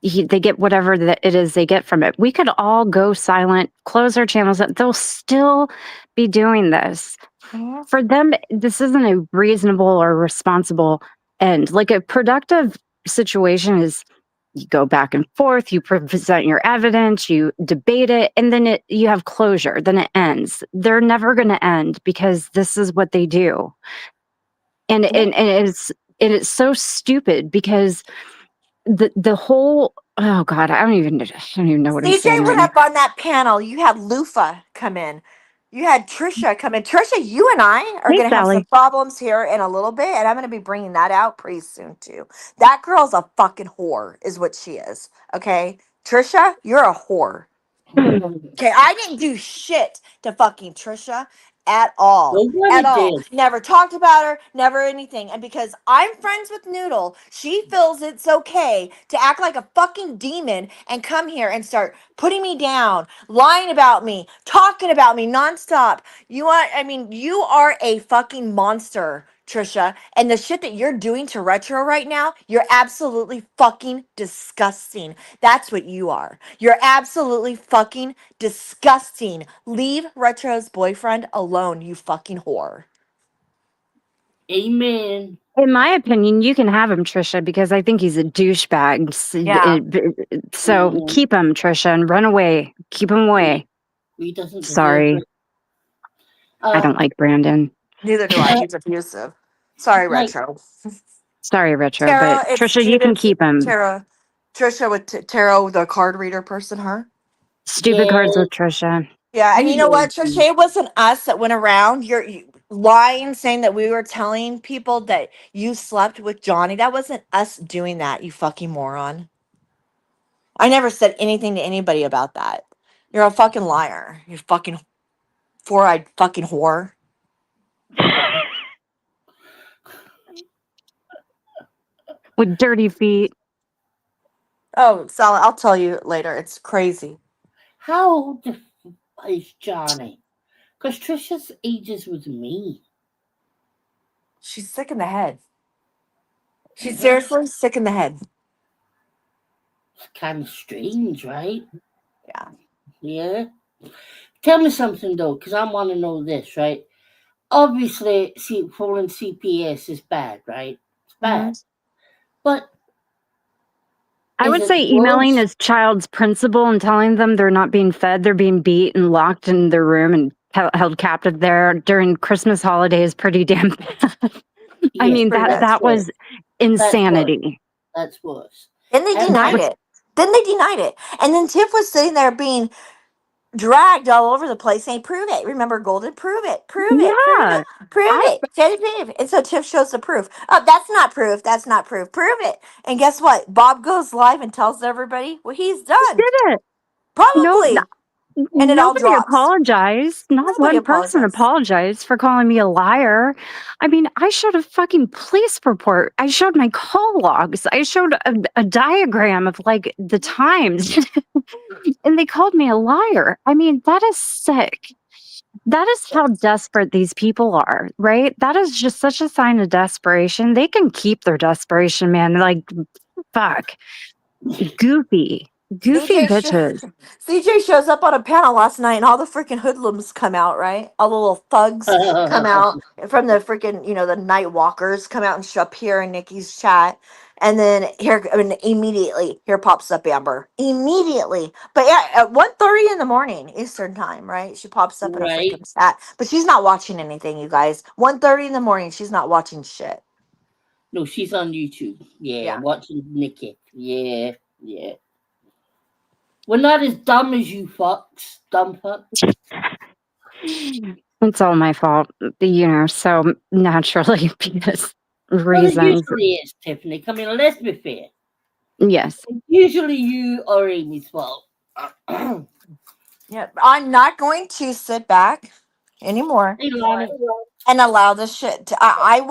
[SPEAKER 3] they get whatever that it is they get from it. We could all go silent, close our channels, they'll still be doing this.
[SPEAKER 2] Hmm.
[SPEAKER 3] For them, this isn't a reasonable or responsible end. Like a productive situation is you go back and forth, you present your evidence, you debate it, and then you have closure, then it ends. They're never going to end because this is what they do. And,
[SPEAKER 2] Yeah.
[SPEAKER 3] and, and it's and it's so stupid because the whole oh god, I don't even know what I'm
[SPEAKER 2] CJ
[SPEAKER 3] saying right
[SPEAKER 2] went
[SPEAKER 3] now.
[SPEAKER 2] up on that panel. You had Lufa come in. You had Trisha come in. Trisha, you and I are
[SPEAKER 3] Hey
[SPEAKER 2] going to have some
[SPEAKER 3] Sally.
[SPEAKER 2] problems here in a little bit, and I'm going to be bringing that out pretty soon too. That girl's a fucking whore, is what she is. Okay, Trisha, you're a whore. Okay, I didn't do shit to fucking Trisha at all. At
[SPEAKER 1] Nobody
[SPEAKER 2] all.
[SPEAKER 1] did.
[SPEAKER 2] Never talked about her, never anything. And because I'm friends with Noodle, she feels it's okay to act like a fucking demon and come here and start putting me down, lying about me, talking about me nonstop. You are a fucking monster, Trisha. And the shit that you're doing to Retro right now, you're absolutely fucking disgusting. That's what you are. You're absolutely fucking disgusting. Leave Retro's boyfriend alone, you fucking whore.
[SPEAKER 1] Amen.
[SPEAKER 3] In my opinion, you can have him, Trisha, because I think he's a douchebag.
[SPEAKER 2] Yeah.
[SPEAKER 3] So
[SPEAKER 1] Mm-mm.
[SPEAKER 3] keep him, Trisha, and run away. Keep him
[SPEAKER 1] He,
[SPEAKER 3] away.
[SPEAKER 1] he doesn't deserve
[SPEAKER 3] Sorry,
[SPEAKER 1] it.
[SPEAKER 3] I
[SPEAKER 1] Uh,
[SPEAKER 3] don't like Brandon.
[SPEAKER 2] Neither do I.
[SPEAKER 1] uh
[SPEAKER 2] He's abusive. Sorry,
[SPEAKER 1] like
[SPEAKER 2] Retro.
[SPEAKER 3] Sorry, Retro, but
[SPEAKER 2] Tara, it's
[SPEAKER 3] Trisha, you can
[SPEAKER 2] Judith.
[SPEAKER 3] keep him.
[SPEAKER 2] Tara. Trisha with Tarot, the card reader person, her.
[SPEAKER 3] Stupid cards with
[SPEAKER 1] yes,
[SPEAKER 3] Trisha.
[SPEAKER 2] Yeah, and
[SPEAKER 1] you
[SPEAKER 2] you know
[SPEAKER 1] know
[SPEAKER 2] what, Trisha?
[SPEAKER 1] he-
[SPEAKER 2] It wasn't us that went around. You're lying, saying that we were telling people that you slept with Johnny. That wasn't us doing that, you fucking moron. I never said anything to anybody about that. You're a fucking liar. You fucking four-eyed fucking whore.
[SPEAKER 3] With dirty feet.
[SPEAKER 2] Oh, Sally, I'll tell you later. It's crazy.
[SPEAKER 1] how old the is Johnny? Because Trisha's ages with me.
[SPEAKER 2] She's sick in the head. She's
[SPEAKER 1] That's
[SPEAKER 2] seriously sick in the head.
[SPEAKER 1] kind of strange, right?
[SPEAKER 2] Yeah.
[SPEAKER 1] Yeah. Tell me something though, because I want to know this, right? Obviously, foreign CPS is bad, right? It's
[SPEAKER 2] Hmm.
[SPEAKER 1] bad. But
[SPEAKER 3] I
[SPEAKER 1] is
[SPEAKER 3] would
[SPEAKER 1] it
[SPEAKER 3] say emailing
[SPEAKER 1] worse?
[SPEAKER 3] his child's principal and telling them they're not being fed, they're being beat and locked in their room and held captive there during Christmas holiday is pretty damn bad. I
[SPEAKER 1] Yeah,
[SPEAKER 3] mean,
[SPEAKER 2] Pretty
[SPEAKER 3] that
[SPEAKER 2] bad.
[SPEAKER 1] that's
[SPEAKER 3] that
[SPEAKER 1] worse.
[SPEAKER 3] was
[SPEAKER 1] That's worse.
[SPEAKER 3] insanity.
[SPEAKER 1] That's worse.
[SPEAKER 2] And they
[SPEAKER 1] And
[SPEAKER 2] denied
[SPEAKER 3] That
[SPEAKER 2] it. Then they denied it. And then Tiff was sitting there being dragged all over the place saying, prove it. Remember, Golden? Prove it. Prove it. Prove
[SPEAKER 3] yeah,
[SPEAKER 2] it. Prove
[SPEAKER 3] I
[SPEAKER 2] it. Say the proof. And so Tiff shows the proof. Oh, that's not proof. That's not proof. Prove it. And guess what? Bob goes live and tells everybody what he's done.
[SPEAKER 3] did it. No,
[SPEAKER 2] Probably. And it all
[SPEAKER 3] nobody
[SPEAKER 2] drops.
[SPEAKER 3] apologized. Not
[SPEAKER 2] Nobody
[SPEAKER 3] one person
[SPEAKER 2] apologized.
[SPEAKER 3] apologized for calling me a liar. I mean, I showed a fucking police report. I showed my call logs. I showed a diagram of like the times, and they called me a liar. I mean, that is sick. That is how desperate these people are, right? That is just such a sign of desperation. They can keep their desperation, man. Like, fuck. Goofy. Goofy
[SPEAKER 2] CJ
[SPEAKER 3] bitches.
[SPEAKER 2] CJ shows up on a panel last night, and all the freaking hoodlums come out. Right, all the little thugs come out from the freaking, the night walkers come out and show up here in Nikki's chat, and then here, I mean, immediately here pops up Amber immediately. But yeah, at 1:30 in the morning Eastern time, right? She pops up in a
[SPEAKER 1] right?
[SPEAKER 2] freaking chat, but she's not watching anything, you guys. 1:30 in the morning, she's not watching shit.
[SPEAKER 1] No, she's on YouTube. Yeah,
[SPEAKER 2] Yeah.
[SPEAKER 1] watching Nikki. Yeah, yeah. We're not as dumb as you fucks. Dumb fuck.
[SPEAKER 3] It's all my fault, so naturally, because
[SPEAKER 1] Well, it
[SPEAKER 3] reasons.
[SPEAKER 1] usually is, Tiffany. Come in, let's be fair.
[SPEAKER 3] Yes.
[SPEAKER 1] It's usually you or Amy's fault. Hey,
[SPEAKER 2] Yeah, I'm not going to sit back anymore
[SPEAKER 1] Lonnie.
[SPEAKER 2] and allow this shit to, I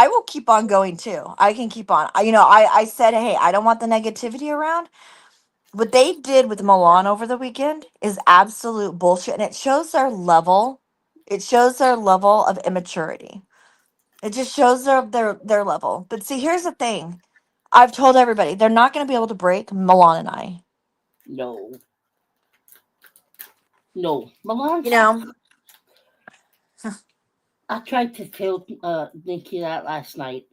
[SPEAKER 2] will keep on going too. I can keep on. I said, hey, I don't want the negativity around. What they did with Milan over the weekend is absolute bullshit, and it shows their level. It shows their level of immaturity. It just shows their level. But see, here's the thing. I've told everybody they're not going to be able to break Milan and I.
[SPEAKER 1] No, no. Milan's.
[SPEAKER 2] You know,
[SPEAKER 1] I tried to tell Nikki that last night.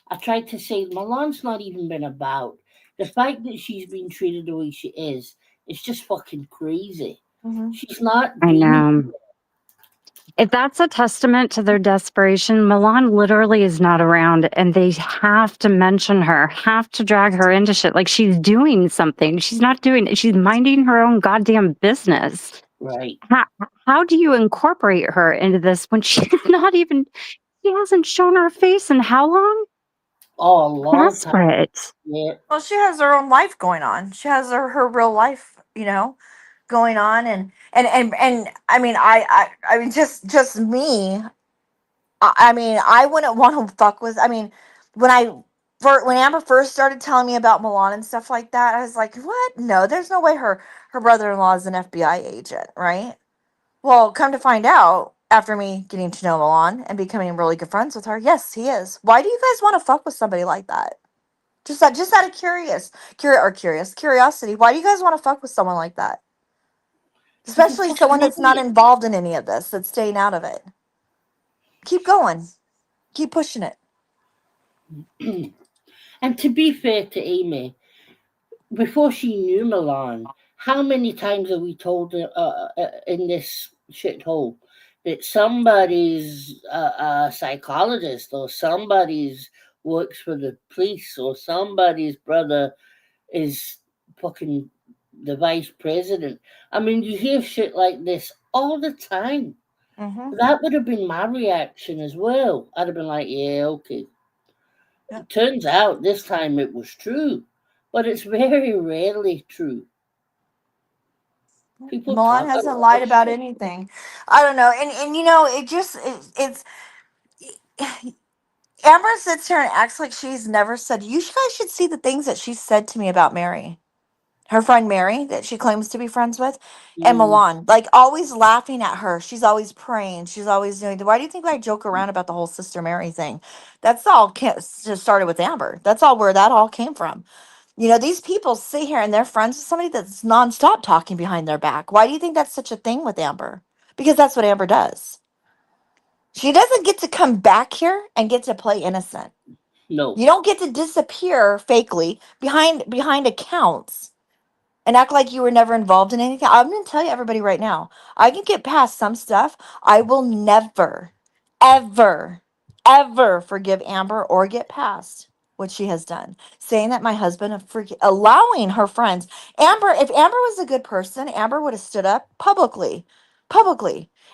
[SPEAKER 1] I tried to say Milan's not even been about. The fact that she's been treated the way she is, it's just fucking crazy.
[SPEAKER 2] Mhm.
[SPEAKER 1] She's not
[SPEAKER 3] I
[SPEAKER 1] dreaming.
[SPEAKER 3] know. If that's a testament to their desperation, Milan literally is not around and they have to mention her, have to drag her into shit like she's doing something. She's not doing it. She's minding her own goddamn business.
[SPEAKER 1] Right.
[SPEAKER 3] How, how do you incorporate her into this when she's not even, she hasn't shown her face in how long?
[SPEAKER 1] Oh, a long time.
[SPEAKER 3] Desperate.
[SPEAKER 1] Yeah.
[SPEAKER 2] Well, she has her own life going on. She has her real life, going on, and I mean, I mean, just me. I mean, I wouldn't want to fuck with. I mean, when I when Amber first started telling me about Milan and stuff like that, I was like, what? No, there's no way her brother in law is an FBI agent, right? Well, come to find out, after me getting to know Milan and becoming really good friends with her, yes, he is. Why do you guys want to fuck with somebody like that? Just out of curiosity. Why do you guys want to fuck with someone like that?
[SPEAKER 1] He's a
[SPEAKER 2] Especially someone
[SPEAKER 1] fucking
[SPEAKER 2] that's not
[SPEAKER 1] idiot.
[SPEAKER 2] involved in any of this, that's staying out of it. Keep going. Keep pushing it.
[SPEAKER 1] And to be fair to Amy, before she knew Milan, how many times have we told her in this shithole that somebody's a psychologist or somebody's works for the police or somebody's brother is fucking the vice president? I mean, you hear shit like this all the time.
[SPEAKER 2] Mm-hmm.
[SPEAKER 1] That would have been my reaction as well. I'd have been like, yeah, okay.
[SPEAKER 2] Yep.
[SPEAKER 1] It turns out this time it was true, but it's very rarely true. People
[SPEAKER 2] Milan
[SPEAKER 1] talk a
[SPEAKER 2] hasn't
[SPEAKER 1] lot
[SPEAKER 2] lied
[SPEAKER 1] of
[SPEAKER 2] about
[SPEAKER 1] shit.
[SPEAKER 2] anything. I don't know, and you know, it's Amber sits here and acts like she's never said. You guys should see the things that she said to me about Mary, her friend Mary, that she claims to be friends with, and
[SPEAKER 1] Mm,
[SPEAKER 2] Milan. Like always laughing at her. She's always praying. She's always doing. Why do you think I joke around about the whole Sister Mary thing? That's all just started with Amber. That's all where that all came from. You know, these people sit here and they're friends with somebody that's nonstop talking behind their back. Why do you think that's such a thing with Amber? Because that's what Amber does. She doesn't get to come back here and get to play innocent.
[SPEAKER 1] no.
[SPEAKER 2] You don't get to disappear fakely behind accounts and act like you were never involved in anything. I'm going to tell you, everybody, right now, I can get past some stuff. I will never, ever, ever forgive Amber or get past what she has done. Saying that my husband, allowing her friends, Amber, if Amber was a good person, Amber would have stood up publicly,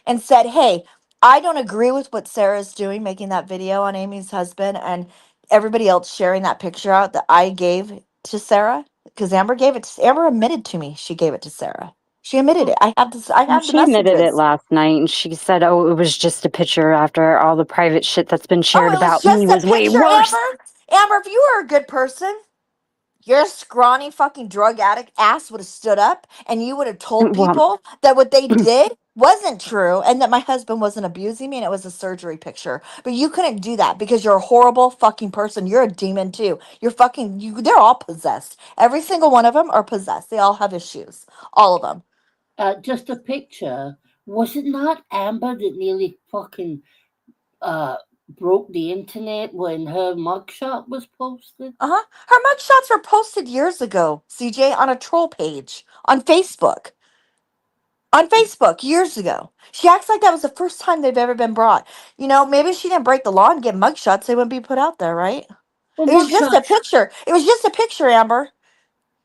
[SPEAKER 2] and said, hey, I don't agree with what Sarah's doing, making that video on Amy's husband and everybody else sharing that picture out that I gave to Sarah, because Amber gave it to, Amber admitted to me she gave it to Sarah. She admitted it. I have this. I
[SPEAKER 3] Well,
[SPEAKER 2] have the
[SPEAKER 3] she admitted it
[SPEAKER 2] messages.
[SPEAKER 3] last night, and she said, "Oh, it was just a picture." After all the private shit that's been
[SPEAKER 2] Oh,
[SPEAKER 3] shared
[SPEAKER 2] it was
[SPEAKER 3] about me
[SPEAKER 2] just a
[SPEAKER 3] was way
[SPEAKER 2] picture,
[SPEAKER 3] worse.
[SPEAKER 2] Amber. Amber, if you were a good person, your scrawny fucking drug addict ass would have stood up and you would have told
[SPEAKER 3] Well,
[SPEAKER 2] people that what they did wasn't true and that my husband wasn't abusing me and it was a surgery picture. But you couldn't do that because you're a horrible fucking person. You're a demon too. You're fucking you. They're all possessed. Every single one of them are possessed. They all have issues. All of them.
[SPEAKER 1] Just a picture. Was it not Amber that nearly fucking uh, broke the internet when her mugshot was posted?
[SPEAKER 2] Uh-huh. Her mugshots were posted years ago, CJ, on a troll page on Facebook. On Facebook years ago. She acts like that was the first time they've ever been brought. You know, maybe if she didn't break the law and get mugshots, they wouldn't be put out there, right?
[SPEAKER 1] Well,
[SPEAKER 2] It was just a
[SPEAKER 1] mugshots,
[SPEAKER 2] picture. It was just a picture, Amber.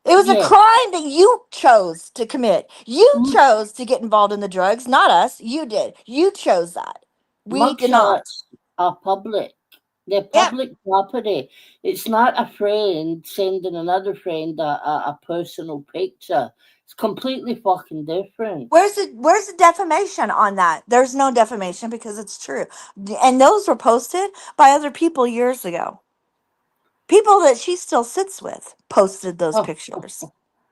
[SPEAKER 2] It was a
[SPEAKER 1] yeah.
[SPEAKER 2] crime that you chose to commit. You
[SPEAKER 1] M-
[SPEAKER 2] chose to get involved in the drugs, not us. You did. You chose that. We did not.
[SPEAKER 1] mugshots are public. They're
[SPEAKER 2] Yeah.
[SPEAKER 1] public property. It's not a friend sending another friend a personal picture. It's completely fucking different.
[SPEAKER 2] Where's the defamation on that? There's no defamation because it's true. And those were posted by other people years ago. People that she still sits with posted those
[SPEAKER 1] Oh,
[SPEAKER 2] pictures.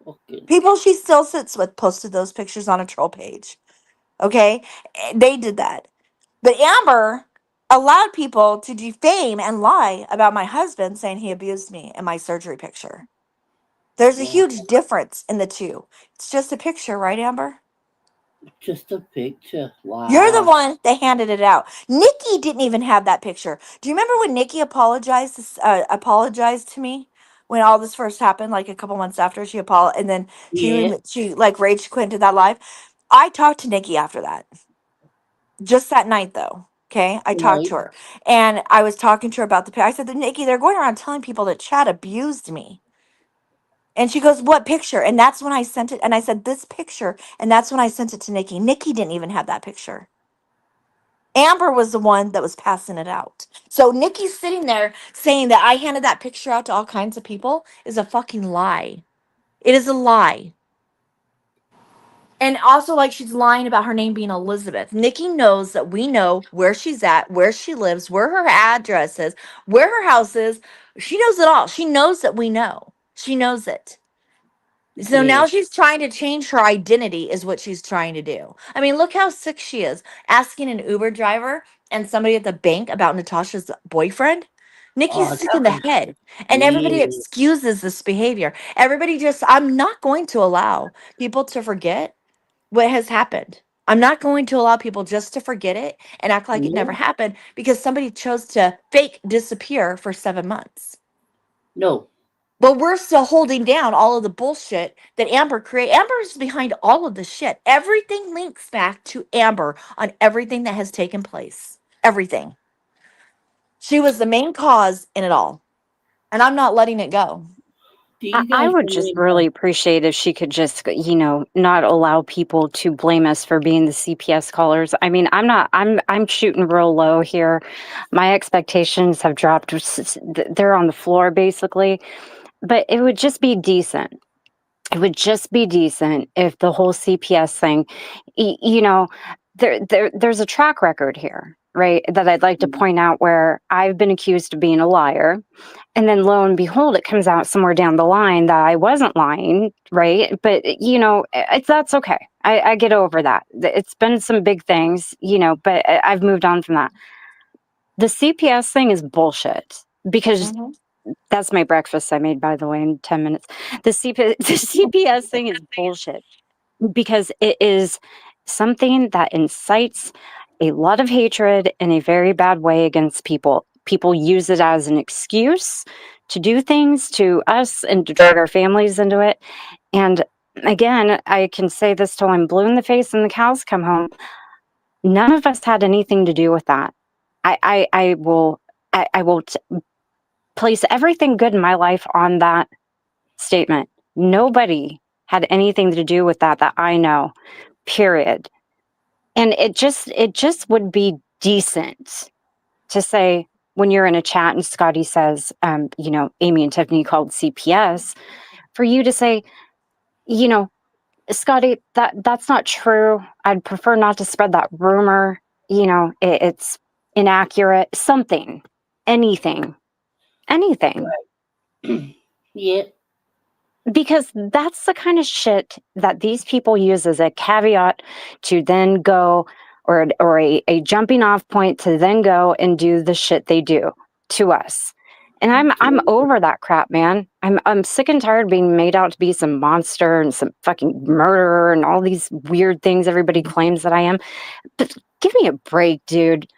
[SPEAKER 1] fucking.
[SPEAKER 2] People she still sits with posted those pictures on a troll page. Okay? They did that. But Amber allowed people to defame and lie about my husband saying he abused me in my surgery picture. There's a
[SPEAKER 1] Wow.
[SPEAKER 2] huge difference in the two. It's just a picture, right, Amber?
[SPEAKER 1] Just a picture.
[SPEAKER 2] You're the
[SPEAKER 1] Wow.
[SPEAKER 2] one that handed it out. Nikki didn't even have that picture. Do you remember when Nikki apologized to me when all this first happened, like a couple months after she apologized, and then
[SPEAKER 1] Yeah,
[SPEAKER 2] she like rage quit into that live. I talked to Nikki after that, just that night though. Okay, I talked
[SPEAKER 1] right.
[SPEAKER 2] to her, and I was talking to her about I said, Nikki, they're going around telling people that Chad abused me. And she goes, what picture? And that's when I sent it. And I said, this picture. And that's when I sent it to Nikki. Nikki didn't even have that picture. Amber was the one that was passing it out. So Nikki sitting there saying that I handed that picture out to all kinds of people is a fucking lie. It is a lie. And also, like, she's lying about her name being Elizabeth. Nikki knows that we know where she's at, where she lives, where her address is, where her house is. She knows it all. She knows that we know. She knows it. So
[SPEAKER 1] Yeah.
[SPEAKER 2] now she's trying to change her identity, is what she's trying to do. I mean, look how sick she is. Asking an Uber driver and somebody at the bank about Natasha's boyfriend. Nikki's
[SPEAKER 1] Oh,
[SPEAKER 2] sick in
[SPEAKER 1] that
[SPEAKER 2] the
[SPEAKER 1] was
[SPEAKER 2] head. And everybody
[SPEAKER 1] weird.
[SPEAKER 2] excuses this behavior. Everybody just, I'm not going to allow people to forget what has happened. I'm not going to allow people just to forget it and act like it never
[SPEAKER 1] No,
[SPEAKER 2] happened because somebody chose to fake disappear for 7 months.
[SPEAKER 1] no.
[SPEAKER 2] But we're still holding down all of the bullshit that Amber created. Amber is behind all of the shit. Everything links back to Amber on everything that has taken place. Everything. She was the main cause in it all. And I'm not letting it go.
[SPEAKER 1] Do
[SPEAKER 3] I
[SPEAKER 1] you
[SPEAKER 3] I
[SPEAKER 1] guys
[SPEAKER 3] would just
[SPEAKER 1] remember?
[SPEAKER 3] really appreciate if she could just, not allow people to blame us for being the CPS callers. I mean, I'm shooting real low here. My expectations have dropped. They're on the floor basically, but it would just be decent. It would just be decent if the whole CPS thing, you know, there's a track record here, right? That I'd like to point out where I've been accused of being a liar. And then lo and behold, it comes out somewhere down the line that I wasn't lying, right? But, that's okay. I get over that. It's been some big things, but I've moved on from that. The CPS thing is bullshit because
[SPEAKER 2] Mhm.
[SPEAKER 3] that's my breakfast I made, by the way, in 10 minutes. The CPS thing is bullshit because it is something that incites a lot of hatred in a very bad way against people. People use it as an excuse to do things to us and to drag our families into it. And again, I can say this till I'm blue in the face and the cows come home. None of us had anything to do with that. I will place everything good in my life on that statement. Nobody had anything to do with that I know. Period. And it just would be decent to say when you're in a chat and Scotty says, Amy and Tiffany called CPS, for you to say, you know, Scotty, that's not true. I'd prefer not to spread that rumor. It's inaccurate. Something, anything, anything.
[SPEAKER 1] Yeah.
[SPEAKER 3] Because that's the kind of shit that these people use as a caveat to then go, or a jumping off point to then go and do the shit they do to us. And I'm over that crap, man. I'm sick and tired of being made out to be some monster and some fucking murderer and all these weird things everybody claims that I am. But give me a break, dude.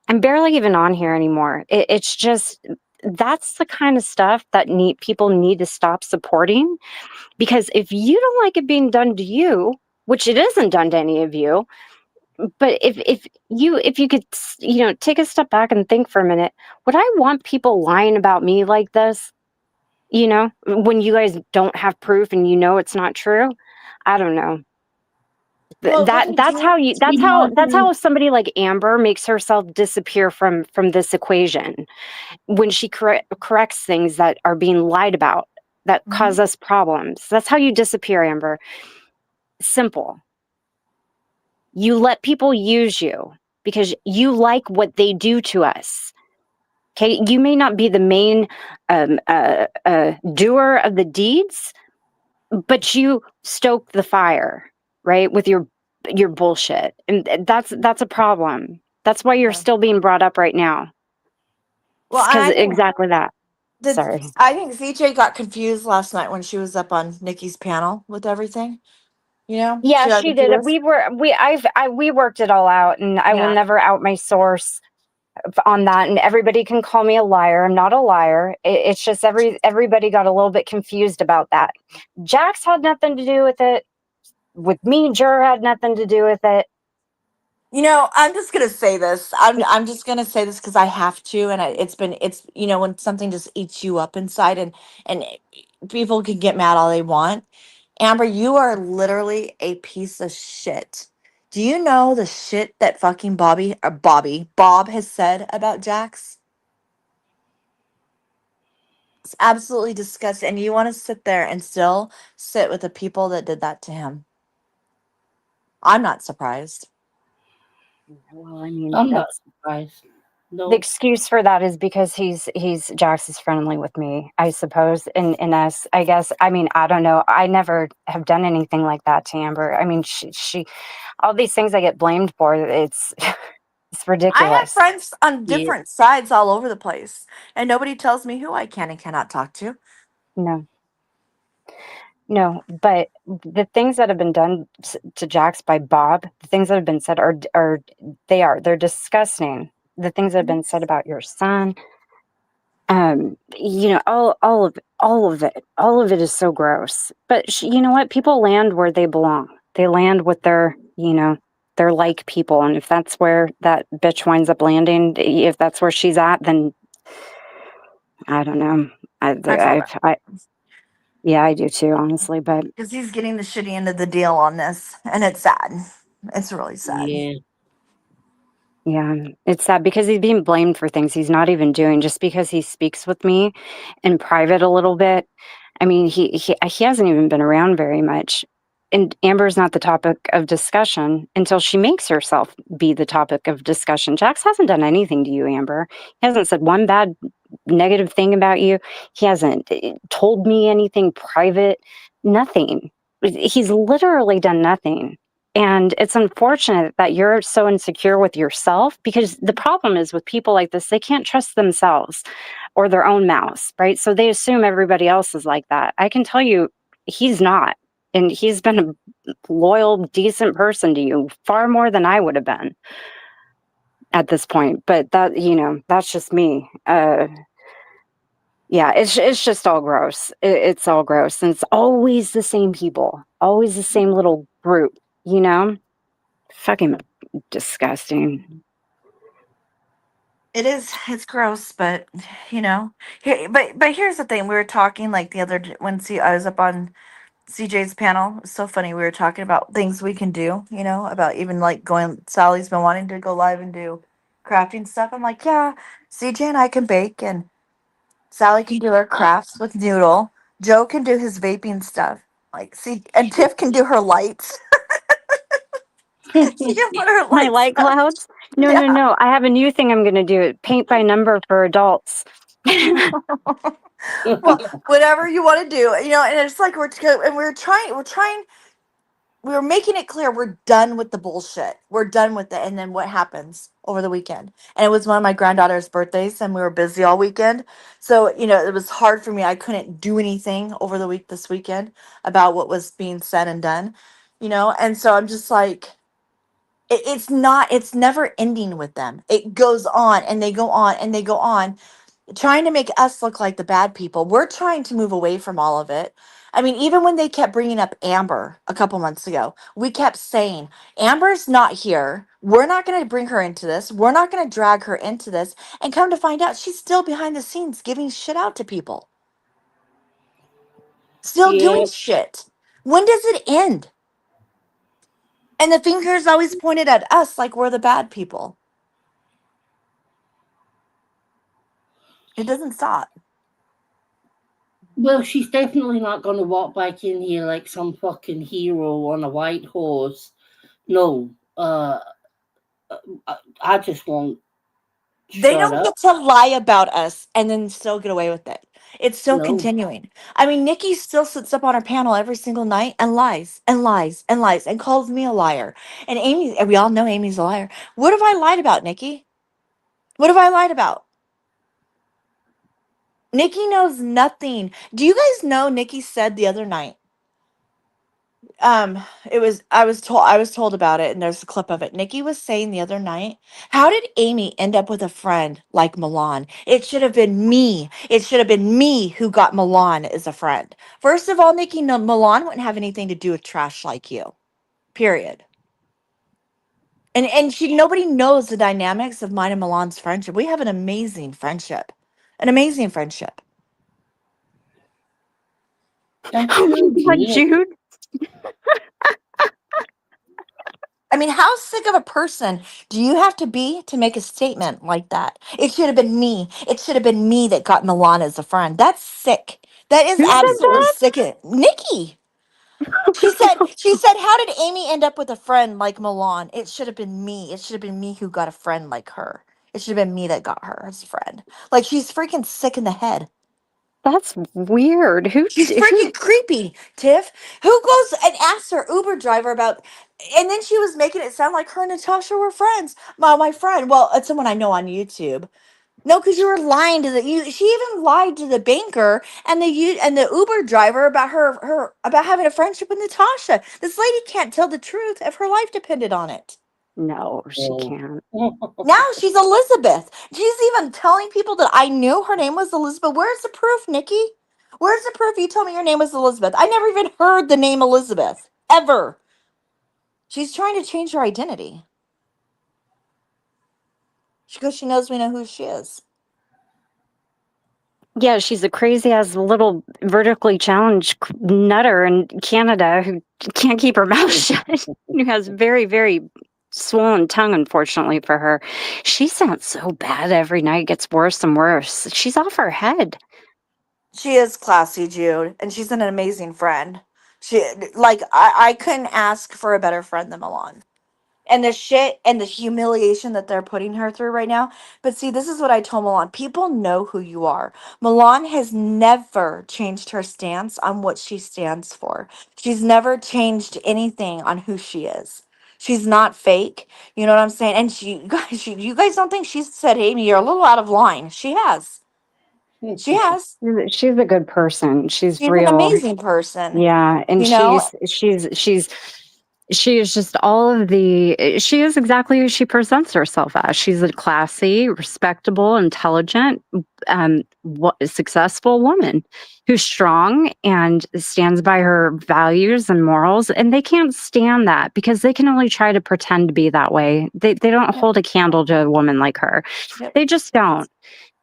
[SPEAKER 3] I'm barely even on here anymore. It's just that's the kind of stuff that people need to stop supporting, because if you don't like it being done to you, which it isn't done to any of you, but if you could, take a step back and think for a minute, would I want people lying about me like this? When you guys don't have proof and it's not true. I don't know.
[SPEAKER 2] Well, what
[SPEAKER 3] That
[SPEAKER 2] they
[SPEAKER 3] that's how
[SPEAKER 2] do,
[SPEAKER 3] you that's
[SPEAKER 1] You
[SPEAKER 3] how
[SPEAKER 1] want
[SPEAKER 3] that's
[SPEAKER 1] to?
[SPEAKER 3] how somebody like Amber makes herself disappear from this equation, when she corrects things that are being lied about that cause
[SPEAKER 2] Mhm.
[SPEAKER 3] us problems. That's how you disappear, Amber. Simple. You let people use you because you like what they do to us. Okay, you may not be the main doer of the deeds, but you stoke the fire, right, with your bullshit, and that's a problem. That's why you're
[SPEAKER 2] Yeah.
[SPEAKER 3] still being brought up right now.
[SPEAKER 2] Well,
[SPEAKER 3] Because
[SPEAKER 2] I think
[SPEAKER 3] exactly that.
[SPEAKER 2] that
[SPEAKER 3] Sorry.
[SPEAKER 2] I think CJ got confused last night when she was up on Nikki's panel with everything.
[SPEAKER 3] Yeah,
[SPEAKER 2] She got
[SPEAKER 3] she did it.
[SPEAKER 2] confused.
[SPEAKER 3] We worked it all out, and I will
[SPEAKER 2] Yeah.
[SPEAKER 3] never out my source on that. And everybody can call me a liar. I'm not a liar. It's just everybody got a little bit confused about that. Jax had nothing to do with it. With me, Jur had nothing to do with it.
[SPEAKER 2] I'm just gonna say this. I'm just gonna say this because I have to, and it's when something just eats you up inside, and people can get mad all they want. Amber, you are literally a piece of shit. Do you know the shit that fucking Bob has said about Jax? It's absolutely disgusting. And you want to sit there and still sit with the people that did that to him. I'm not surprised.
[SPEAKER 3] Well, I mean,
[SPEAKER 1] I'm not
[SPEAKER 3] that's
[SPEAKER 1] surprised.
[SPEAKER 3] the
[SPEAKER 1] No.
[SPEAKER 3] excuse for that is because he's Jax is friendly with me, I suppose. And us, I guess. I mean, I don't know. I never have done anything like that to Amber. I mean, she all these things I get blamed for. It's it's
[SPEAKER 2] I have
[SPEAKER 3] ridiculous.
[SPEAKER 2] friends on
[SPEAKER 1] Yeah.
[SPEAKER 2] different sides all over the place, and nobody tells me who I can and cannot talk to.
[SPEAKER 3] No, no. But the things that have been done to Jax by Bob, the things that have been said are they're disgusting. The things that have been said about your son, all of it is so gross. But you know what, people land where they belong. They land with their like people, and if that's where that bitch winds up landing, if that's where she's at, then I don't know.
[SPEAKER 2] I feel bad
[SPEAKER 3] Yeah, I do too, honestly. But
[SPEAKER 2] because he's getting the shitty end of the deal on this, and it's sad. It's really sad.
[SPEAKER 1] Yeah.
[SPEAKER 3] yeah, it's sad because he's being blamed for things he's not even doing just because he speaks with me in private a little bit. I mean, he hasn't even been around very much. And Amber's not the topic of discussion until she makes herself be the topic of discussion. Jax hasn't done anything to you, Amber. He hasn't said one bad negative thing about you. He hasn't told me anything private, nothing. He's literally done nothing. And it's unfortunate that you're so insecure with yourself because the problem is with people like this, they can't trust themselves or their own mouse, right? So they assume everybody else is like that. I can tell you, he's not. And he's been a loyal, decent person to you far more than I would have been at this point. But that's just me. Yeah, it's just all gross. It's all gross, and it's always the same people, always the same little group. You know, fucking disgusting.
[SPEAKER 2] It is. It's gross, but you know. But here's the thing. We were talking like the other when I was up on CJ's panel. It's so funny. We were talking about things we can do. You know, about even like going. Sally's been wanting to go live and do crafting stuff. I'm like, yeah, CJ and I can bake, and Sally can do her crafts with Noodle. Joe can do his vaping stuff. Like, see, and Tiff can do her lights. She can put her
[SPEAKER 3] My
[SPEAKER 2] lights
[SPEAKER 3] light
[SPEAKER 2] up.
[SPEAKER 3] clouds? No, no,
[SPEAKER 2] Yeah.
[SPEAKER 3] no. I have a new thing I'm gonna do. Paint by number for adults.
[SPEAKER 2] Well, whatever you want to do, you know, and it's like and we were making it clear we're done with the bullshit. We're done with it. And then what happens over the weekend? And it was one of my granddaughter's birthdays, and we were busy all weekend. So, you know, it was hard for me. I couldn't do anything over the week this weekend about what was being said and done, you know? And so I'm just like, it's never ending with them. It goes on and they go on and they go on trying to make us look like the bad people. We're trying to move away from all of it. I mean, even when they kept bringing up Amber a couple months ago, we kept saying, Amber's not here. We're not going to bring her into this. We're not going to drag her into this. And come to find out, she's still behind the scenes giving shit out to people, still
[SPEAKER 1] Yeah.
[SPEAKER 2] doing shit. When does it end? And the finger's always pointed at us like we're the bad people. It doesn't stop.
[SPEAKER 1] Well, she's definitely not going to walk back in here like some fucking hero on a white horse. No. I just won't
[SPEAKER 2] They
[SPEAKER 1] shut
[SPEAKER 2] don't
[SPEAKER 1] up.
[SPEAKER 2] get to lie about us and then still get away with it. It's still
[SPEAKER 1] No.
[SPEAKER 2] continuing. I mean, Nikki still sits up on her panel every single night and lies and lies and lies and calls me a liar. And Amy, and we all know Amy's a liar. What have I lied about, Nikki? What have I lied about? Nikki knows nothing. Do you guys know Nikki said the other night? It was I was told about it, and there's a clip of it. Nikki was saying the other night, how did Amy end up with a friend like Milan? It should have been me. It should have been me who got Milan as a friend. First of all, Nikki, no, Milan wouldn't have anything to do with trash like you. Period. And she nobody knows the dynamics of mine and Milan's friendship. We have an amazing friendship. An amazing friendship.
[SPEAKER 1] I'm
[SPEAKER 3] Oh
[SPEAKER 1] sure
[SPEAKER 3] my God,
[SPEAKER 1] you
[SPEAKER 3] Jude.
[SPEAKER 2] I mean, how sick of a person do you have to be to make a statement like that? It should have been me. It should have been me that got Milan as a friend. That's sick. That is
[SPEAKER 3] Who said
[SPEAKER 2] absolutely
[SPEAKER 3] that?
[SPEAKER 2] sick. Nikki. She said, how did Amy end up with a friend like Milan? It should have been me. It should have been me who got a friend like her. It should have been me that got her as a friend. Like she's freaking sick in the head.
[SPEAKER 3] That's weird.
[SPEAKER 2] She's
[SPEAKER 3] Who
[SPEAKER 2] freaking creepy, Tiff. Who goes and asks her Uber driver about? And then she was making it sound like her and Natasha were friends. My friend. Well, it's someone I know on YouTube. No, because you were lying to the you. She even lied to the banker and the Uber driver about her about having a friendship with Natasha. This lady can't tell the truth if her life depended on it.
[SPEAKER 3] No, she
[SPEAKER 1] Oh.
[SPEAKER 3] can't.
[SPEAKER 2] Now she's Elizabeth. She's even telling people that I knew her name was Elizabeth. Where's the proof, Nikki? Where's the proof you told me your name was Elizabeth? I never even heard the name Elizabeth. Ever. She's trying to change her identity. Because she knows we know who she is.
[SPEAKER 3] Yeah, she's a crazy ass little vertically challenged nutter in Canada who can't keep her mouth shut. Who has very, very swollen tongue, unfortunately for her. She sounds so bad every night, it gets worse and worse. She's off her head.
[SPEAKER 2] She is classy, Jude, and she's an amazing friend. She I couldn't ask for a better friend than Milan. And the shit and the humiliation that they're putting her through right now. But see, this is what I told Milan. People know who you are. Milan has never changed her stance on what she stands for. She's never changed anything on who she is. She's not fake. You know what I'm saying? And you guys don't think she's said, Amy, you're a little out of line. She has. She has.
[SPEAKER 3] She's a good person. She's
[SPEAKER 2] She's an
[SPEAKER 3] real.
[SPEAKER 2] amazing person.
[SPEAKER 3] Yeah, and
[SPEAKER 2] You know,
[SPEAKER 3] she is just all of she is exactly who she presents herself as. She's a classy, respectable, intelligent, successful woman who's strong and stands by her values and morals. And they can't stand that because they can only try to pretend to be that way. They don't
[SPEAKER 2] Yep.
[SPEAKER 3] hold a candle to a woman like her.
[SPEAKER 2] Yep.
[SPEAKER 3] They just don't.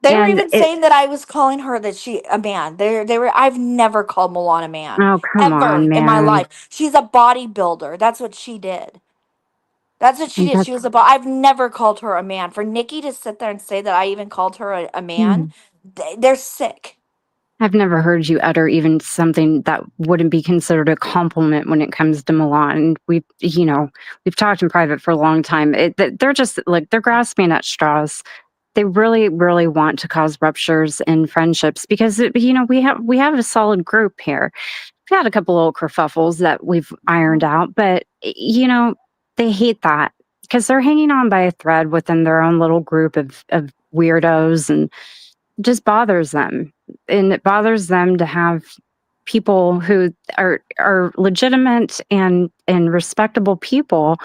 [SPEAKER 2] They were
[SPEAKER 3] And
[SPEAKER 2] even saying that I was calling her that she a man. They were. I've never called Milan a man
[SPEAKER 3] oh, come on,
[SPEAKER 2] ever in my
[SPEAKER 3] man.
[SPEAKER 2] life. She's a bodybuilder. That's what she did. That's what she did.
[SPEAKER 3] That's
[SPEAKER 2] She was a. I've never called her a man. For Nikki to sit there and say that I even called her a man, they're sick.
[SPEAKER 3] I've never heard you utter even something that wouldn't be considered a compliment when it comes to Milan. We've talked in private for a long time. They're just like they're grasping at straws. They really, really want to cause ruptures in friendships because we have a solid group here. We've had a couple old kerfuffles that we've ironed out, but they hate that because they're hanging on by a thread within their own little group of weirdos and just bothers them. And it bothers them to have people who are legitimate and respectable people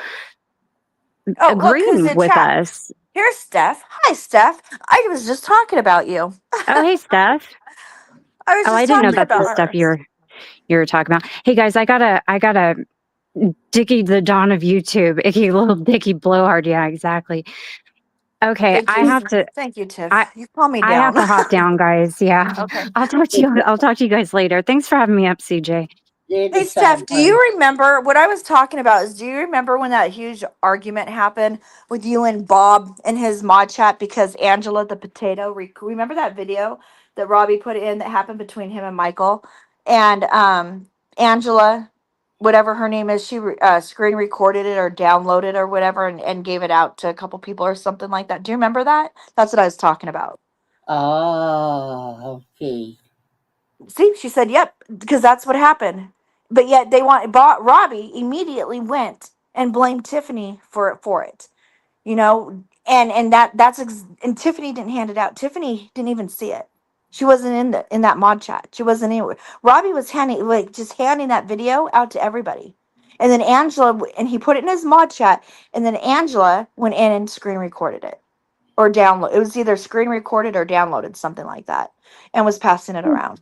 [SPEAKER 2] Oh, look who's
[SPEAKER 3] agreeing
[SPEAKER 2] in
[SPEAKER 3] with
[SPEAKER 2] chat.
[SPEAKER 3] us.
[SPEAKER 2] Here's Steph. Hi, Steph. I was just talking about you.
[SPEAKER 3] Oh, hey, Steph.
[SPEAKER 2] I was
[SPEAKER 3] Oh, I
[SPEAKER 2] just
[SPEAKER 3] didn't know
[SPEAKER 2] talking
[SPEAKER 3] that's
[SPEAKER 2] about
[SPEAKER 3] the stuff
[SPEAKER 2] her.
[SPEAKER 3] you're talking about. Hey guys, I gotta Dickie the dawn of YouTube. Icky little Dickie blowhard. Yeah, exactly. Okay,
[SPEAKER 2] Thank you. Thank you,
[SPEAKER 3] I
[SPEAKER 2] Tiff. You calm me
[SPEAKER 3] I have
[SPEAKER 2] down.
[SPEAKER 3] to hop down, guys. Yeah.
[SPEAKER 2] Okay.
[SPEAKER 3] I'll talk to you guys later. Thanks for having me up, CJ.
[SPEAKER 2] Hey
[SPEAKER 1] Anytime,
[SPEAKER 2] Steph, do
[SPEAKER 1] honey.
[SPEAKER 2] you remember what I was talking about? Is do you remember when that huge argument happened with you and Bob in his mod chat because Angela the potato? Remember that video that Robbie put in that happened between him and Michael and Angela, whatever her name is, she screen recorded it or downloaded or whatever and gave it out to a couple people or something like that. Do you remember that? That's what I was talking about.
[SPEAKER 1] Ah, okay.
[SPEAKER 2] See, she said, "Yep," because that's what happened. But yet they bought Robbie immediately went and blamed Tiffany for it. You know, and and Tiffany didn't hand it out. Tiffany didn't even see it. She wasn't in that mod chat. She wasn't anywhere. Robbie was just handing that video out to everybody. And then and he put it in his mod chat, and then Angela went in and screen recorded it or download. It was either screen recorded or downloaded, something like that, and was passing it around.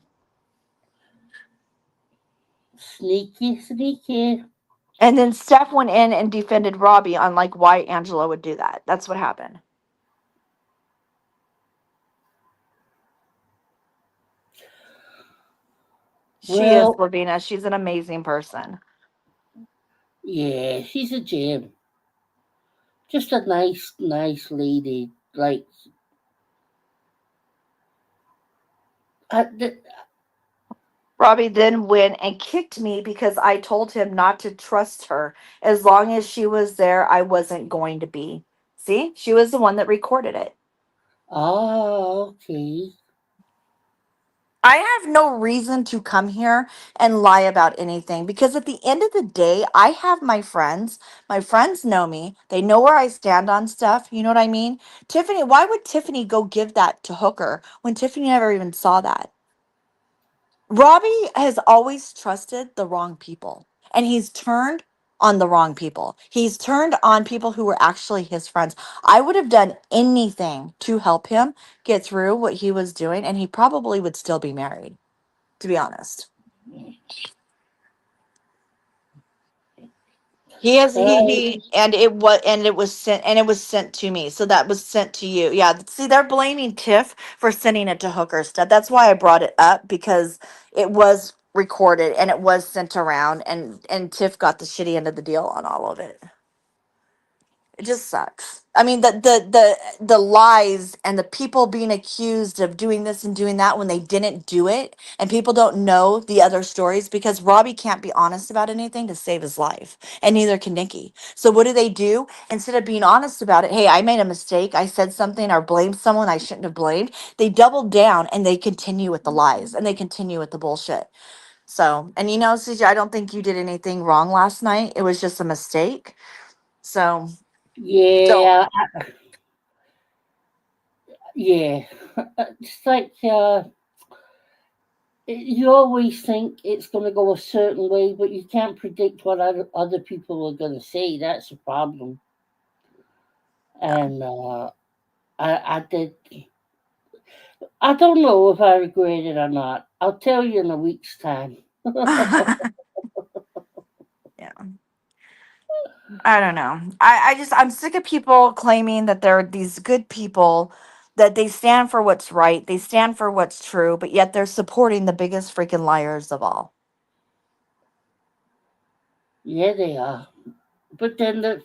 [SPEAKER 1] Sneaky, sneaky.
[SPEAKER 2] And then Steph went in and defended Robbie on like why Angela would do that. That's what happened. She is
[SPEAKER 1] Well,
[SPEAKER 2] Lavina. She's an amazing person.
[SPEAKER 1] yeah, she's a gem. Just a nice, nice lady. Like, I, th-
[SPEAKER 2] Robbie then went and kicked me because I told him not to trust her. As long as she was there, I wasn't going to be. See, she was the one that recorded it.
[SPEAKER 1] Oh, okay.
[SPEAKER 2] I have no reason to come here and lie about anything because at the end of the day, I have my friends. My friends know me. They know where I stand on stuff. You know what I mean? Tiffany, why would Tiffany go give that to Hooker when Tiffany never even saw that? Robbie has always trusted the wrong people and he's turned on the wrong people. He's turned on people who were actually his friends. I would have done anything to help him get through what he was doing, and he probably would still be married, to be honest. He has he and it was sent to me. So that was sent to you. Yeah, see they're blaming Tiff for sending it to Hooker stuff. That's why I brought it up because it was recorded and it was sent around and Tiff got the shitty end of the deal on all of it. It just sucks. I mean, the lies and the people being accused of doing this and doing that when they didn't do it, and people don't know the other stories because Robbie can't be honest about anything to save his life, and neither can Nikki. So what do? Instead of being honest about it, hey, I made a mistake, I said something or blamed someone I shouldn't have blamed. They double down and they continue with the lies and they continue with the bullshit. So, and you know, CJ, I don't think you did anything wrong last night. It was just a mistake. So don't.
[SPEAKER 1] Yeah, yeah. It's like you always think it's going to go a certain way, but you can't predict what other people are going to say. That's the problem. And I did. I don't know if I regret it or not. I'll tell you in a week's time.
[SPEAKER 2] Yeah. I don't know. I'm sick of people claiming that they're these good people, that they stand for what's right, they stand for what's true, but yet they're supporting the biggest freaking liars of all.
[SPEAKER 1] Yeah, they are. But then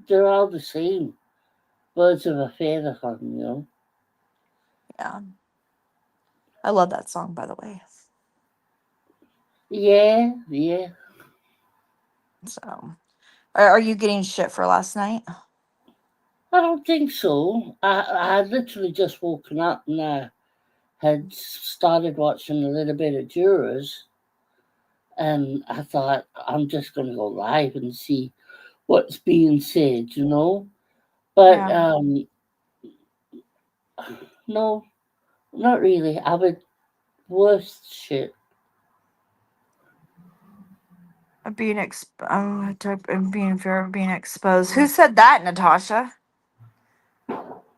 [SPEAKER 1] they're all the same. Birds of a feather, hon.
[SPEAKER 2] Yeah. I love that song, by the way.
[SPEAKER 1] Yeah, yeah.
[SPEAKER 2] So, are you getting shit for last night?
[SPEAKER 1] I don't think so. I had literally just woken up and I had started watching a little bit of Jurors, and I thought I'm just going to go live and see what's being said. But
[SPEAKER 2] Yeah.
[SPEAKER 1] no, not really. I would worst shit.
[SPEAKER 2] I'm being fear of being exposed. Who said that, Natasha?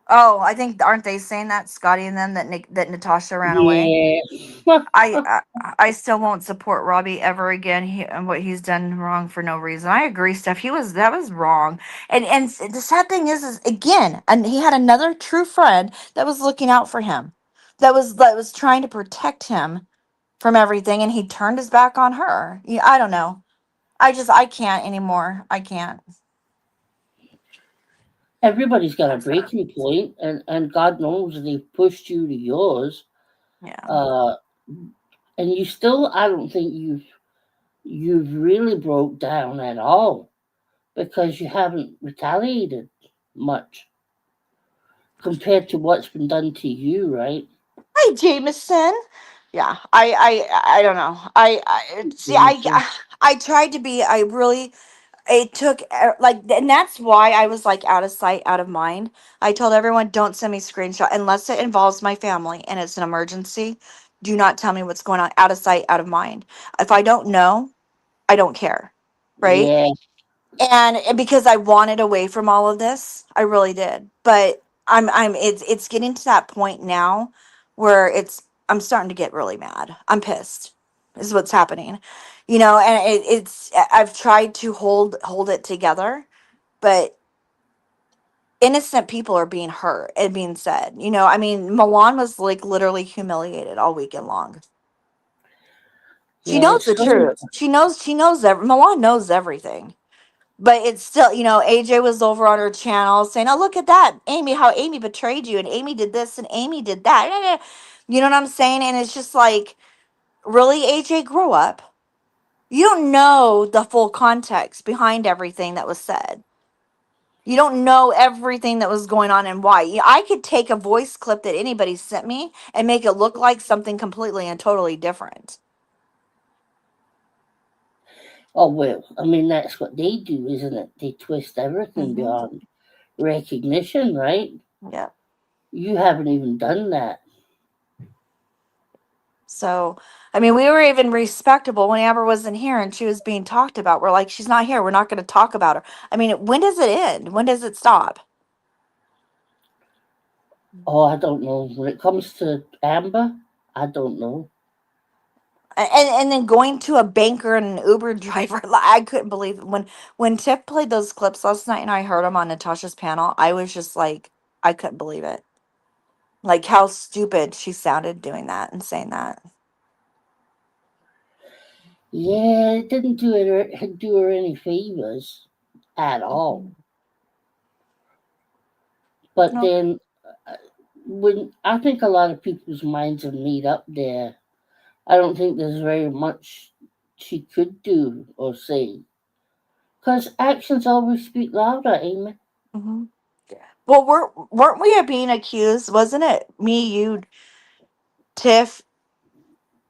[SPEAKER 2] Oh, I think aren't they saying that Scotty and them that that Natasha ran away?
[SPEAKER 1] Yeah.
[SPEAKER 2] I still won't support Robbie ever again. And what he's done wrong for no reason. I agree, Steph. That was wrong. And the sad thing is again, and he had another true friend that was looking out for him, that was trying to protect him from everything, and he turned his back on her. Yeah, I don't know. I can't anymore. I can't.
[SPEAKER 1] Everybody's got a
[SPEAKER 2] That's sad.
[SPEAKER 1] breaking point, and God knows they've pushed you to yours.
[SPEAKER 2] Yeah.
[SPEAKER 1] Uh, and you still, I don't think you've really broke down at all because you haven't retaliated much compared to what's been done to you, right?
[SPEAKER 2] Hi, Jameson. Yeah, I don't know. See.
[SPEAKER 1] Jameson.
[SPEAKER 2] I tried to be. I really. It took like, and that's why I was like out of sight, out of mind. I told everyone, don't send me screenshot unless it involves my family and it's an emergency. Do not tell me what's going on. Out of sight, out of mind. If I don't know, I don't care, right?
[SPEAKER 1] Yeah,
[SPEAKER 2] And because I wanted away from all of this, I really did. But it's getting to that point now where I'm starting to get really mad. I'm pissed. Is what's happening, and I've tried to hold it together, but innocent people are being hurt and being said. I mean, Milan was like literally humiliated all weekend long. She
[SPEAKER 1] yeah.
[SPEAKER 2] knows the
[SPEAKER 1] So
[SPEAKER 2] truth. She knows Milan knows everything. But it's still, AJ was over on her channel saying, "Oh, look at that, Amy, how Amy betrayed you, and Amy did this, and Amy did that." You know what I'm saying? And it's just like, Really, AJ, grow up. You don't know the full context behind everything that was said. You don't know everything that was going on and why. I could take a voice clip that anybody sent me and make it look like something completely and totally different.
[SPEAKER 1] Oh well, I mean that's what they do, isn't it? They twist everything
[SPEAKER 2] Hmm.
[SPEAKER 1] beyond recognition, right?
[SPEAKER 2] Yeah.
[SPEAKER 1] You haven't even done that.
[SPEAKER 2] So, I mean, we were even respectable when Amber wasn't here and she was being talked about. We're like, she's not here. We're not going to talk about her. I mean, when does it end? When does it stop?
[SPEAKER 1] Oh, I don't know. When it comes to Amber, I don't know.
[SPEAKER 2] And then going to a banker and an Uber driver, like, I couldn't believe it. When Tiff played those clips last night and I heard them on Natasha's panel, I was just like, I couldn't believe it. Like how stupid she sounded doing that and saying that.
[SPEAKER 1] Yeah, it didn't do her any favors at all.
[SPEAKER 2] Mhm.
[SPEAKER 1] But
[SPEAKER 2] No.
[SPEAKER 1] then, uh, when I think a lot of people's minds are made up there, I don't think there's very much she could do or say. Because actions always speak louder, Amy.
[SPEAKER 2] Hmm. Well, weren't we being accused? Wasn't it me, you, Tiff,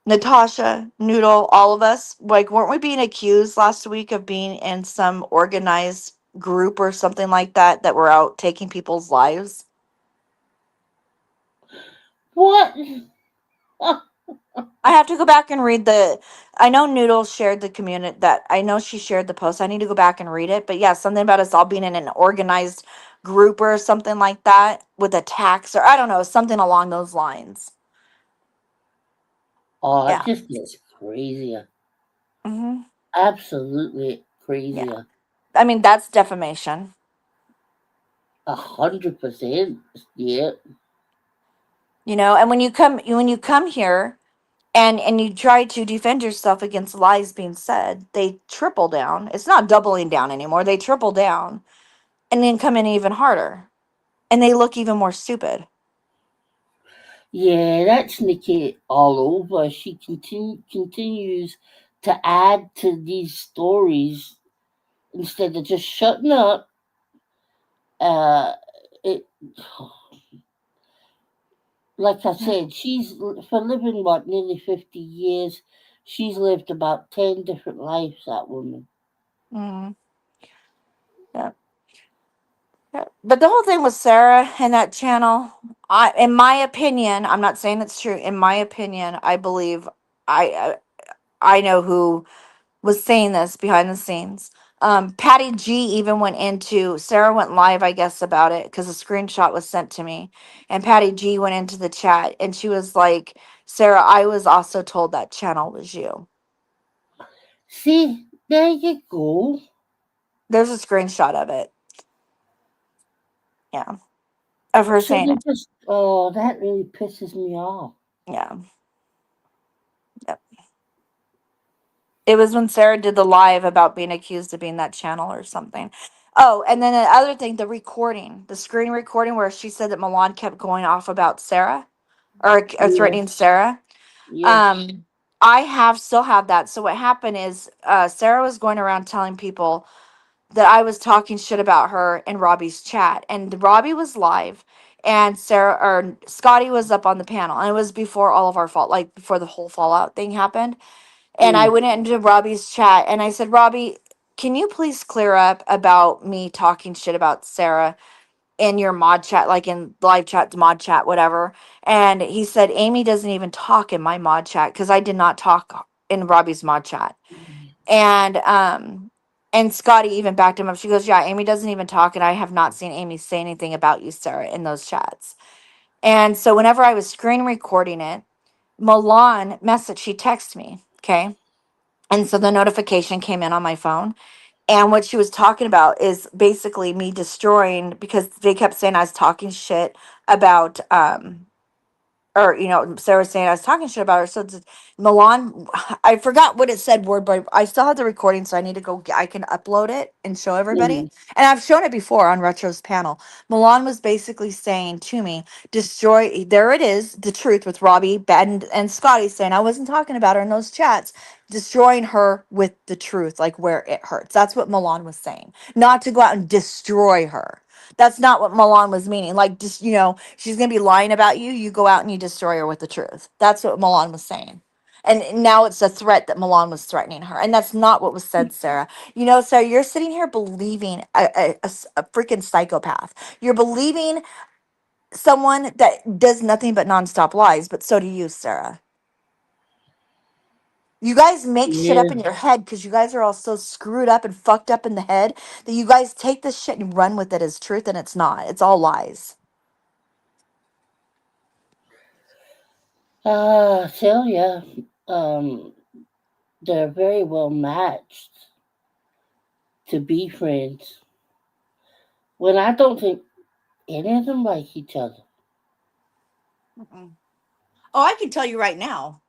[SPEAKER 2] Natasha, Noodle, all of us? Like, weren't we being accused last week of being in some organized group or something like that that were out taking people's lives?
[SPEAKER 1] What?
[SPEAKER 2] I have to go back and read the. I know Noodle shared the community that I know she shared the post. I need to go back and read it. But yeah, something about us all being in an organized group or something like that with attacks or I don't know, something along those lines.
[SPEAKER 1] Oh, it
[SPEAKER 2] Yeah.
[SPEAKER 1] just gets crazier.
[SPEAKER 2] Hmm.
[SPEAKER 1] Absolutely
[SPEAKER 2] Yeah.
[SPEAKER 1] crazier.
[SPEAKER 2] I mean, that's defamation.
[SPEAKER 1] 100%. Yeah.
[SPEAKER 2] And when you come here and you try to defend yourself against lies being said, they triple down. It's not doubling down anymore. They triple down and then come in even harder. And they look even more stupid.
[SPEAKER 1] Yeah, that's Nikki all over. She continues to add to these stories instead of just shutting up. Uh, it, like I said, she's for living what nearly 50 years. She's lived about 10 different lives. That woman.
[SPEAKER 2] Mm, yeah, yeah. But the whole thing with Sarah and that channel, in my opinion, I'm not saying it's true. In my opinion, I believe I I know who was saying this behind the scenes. Patty G even went into Sarah went live, I guess, about it because a screenshot was sent to me, and Patty G went into the chat and she was like, "Sarah, I was also told that channel was you."
[SPEAKER 1] See, there you go.
[SPEAKER 2] There's a screenshot of it. Yeah, of her
[SPEAKER 1] So
[SPEAKER 2] saying
[SPEAKER 1] they
[SPEAKER 2] it.
[SPEAKER 1] just, oh, that really pisses me off.
[SPEAKER 2] Yeah. Yep. It was when Sarah did the live about being accused of being that channel or something. Oh, and then the other thing, the recording, the screen recording where she said that Milan kept going off about Sarah or threatening
[SPEAKER 1] Yes,
[SPEAKER 2] Sarah.
[SPEAKER 1] yes.
[SPEAKER 2] Um, I have still have that. So what happened is Sarah was going around telling people that I was talking shit about her in Robbie's chat. And Robbie was live and Sarah or Scotty was up on the panel. And it was before all of our fault, like before the whole Fallout thing happened. And I
[SPEAKER 1] Mm.
[SPEAKER 2] went into Robbie's chat and I said, Robbie, can you please clear up about me talking shit about Sarah in your mod chat, like in live chat, mod chat, whatever? And he said, Amy doesn't even talk in my mod chat because I did not talk in Robbie's mod chat. And Scotty even backed him up. She goes, yeah, Amy doesn't even talk, and I have not seen Amy say anything about you, Sarah, in those chats. And so whenever I was screen recording it, Milan message, she texted me, okay? And so the notification came in on my phone. And what she was talking about is basically me destroying because they kept saying I was talking shit about or Sarah was saying I was talking shit about her. So Milan, I forgot what it said word, but I still have the recording, so I need to go. I can upload it and show everybody.
[SPEAKER 1] Mm,
[SPEAKER 2] And I've shown it before on Retro's panel. Milan was basically saying to me, "Destroy." There it is, the truth with Robbie, Bad, and Scotty saying I wasn't talking about her in those chats. Destroying her with the truth, like where it hurts. That's what Milan was saying. Not to go out and destroy her. That's not what Milan was meaning. Like, just, she's going to be lying about you. You go out and you destroy her with the truth. That's what Milan was saying. And now it's a threat that Milan was threatening her. And that's not what was said, Sarah. Sarah, you're sitting here believing a freaking psychopath. You're believing someone that does nothing but nonstop lies, but so do you, Sarah. You guys make shit up in
[SPEAKER 1] yeah.
[SPEAKER 2] your head because you guys are all so screwed up and fucked up in the head that you guys take this shit and run with it as truth, and it's not. It's all lies.
[SPEAKER 1] Tell ya, um, they're very well matched to be friends. When I don't think any of them like each other.
[SPEAKER 2] Mm-mm. Oh, I can tell you right now,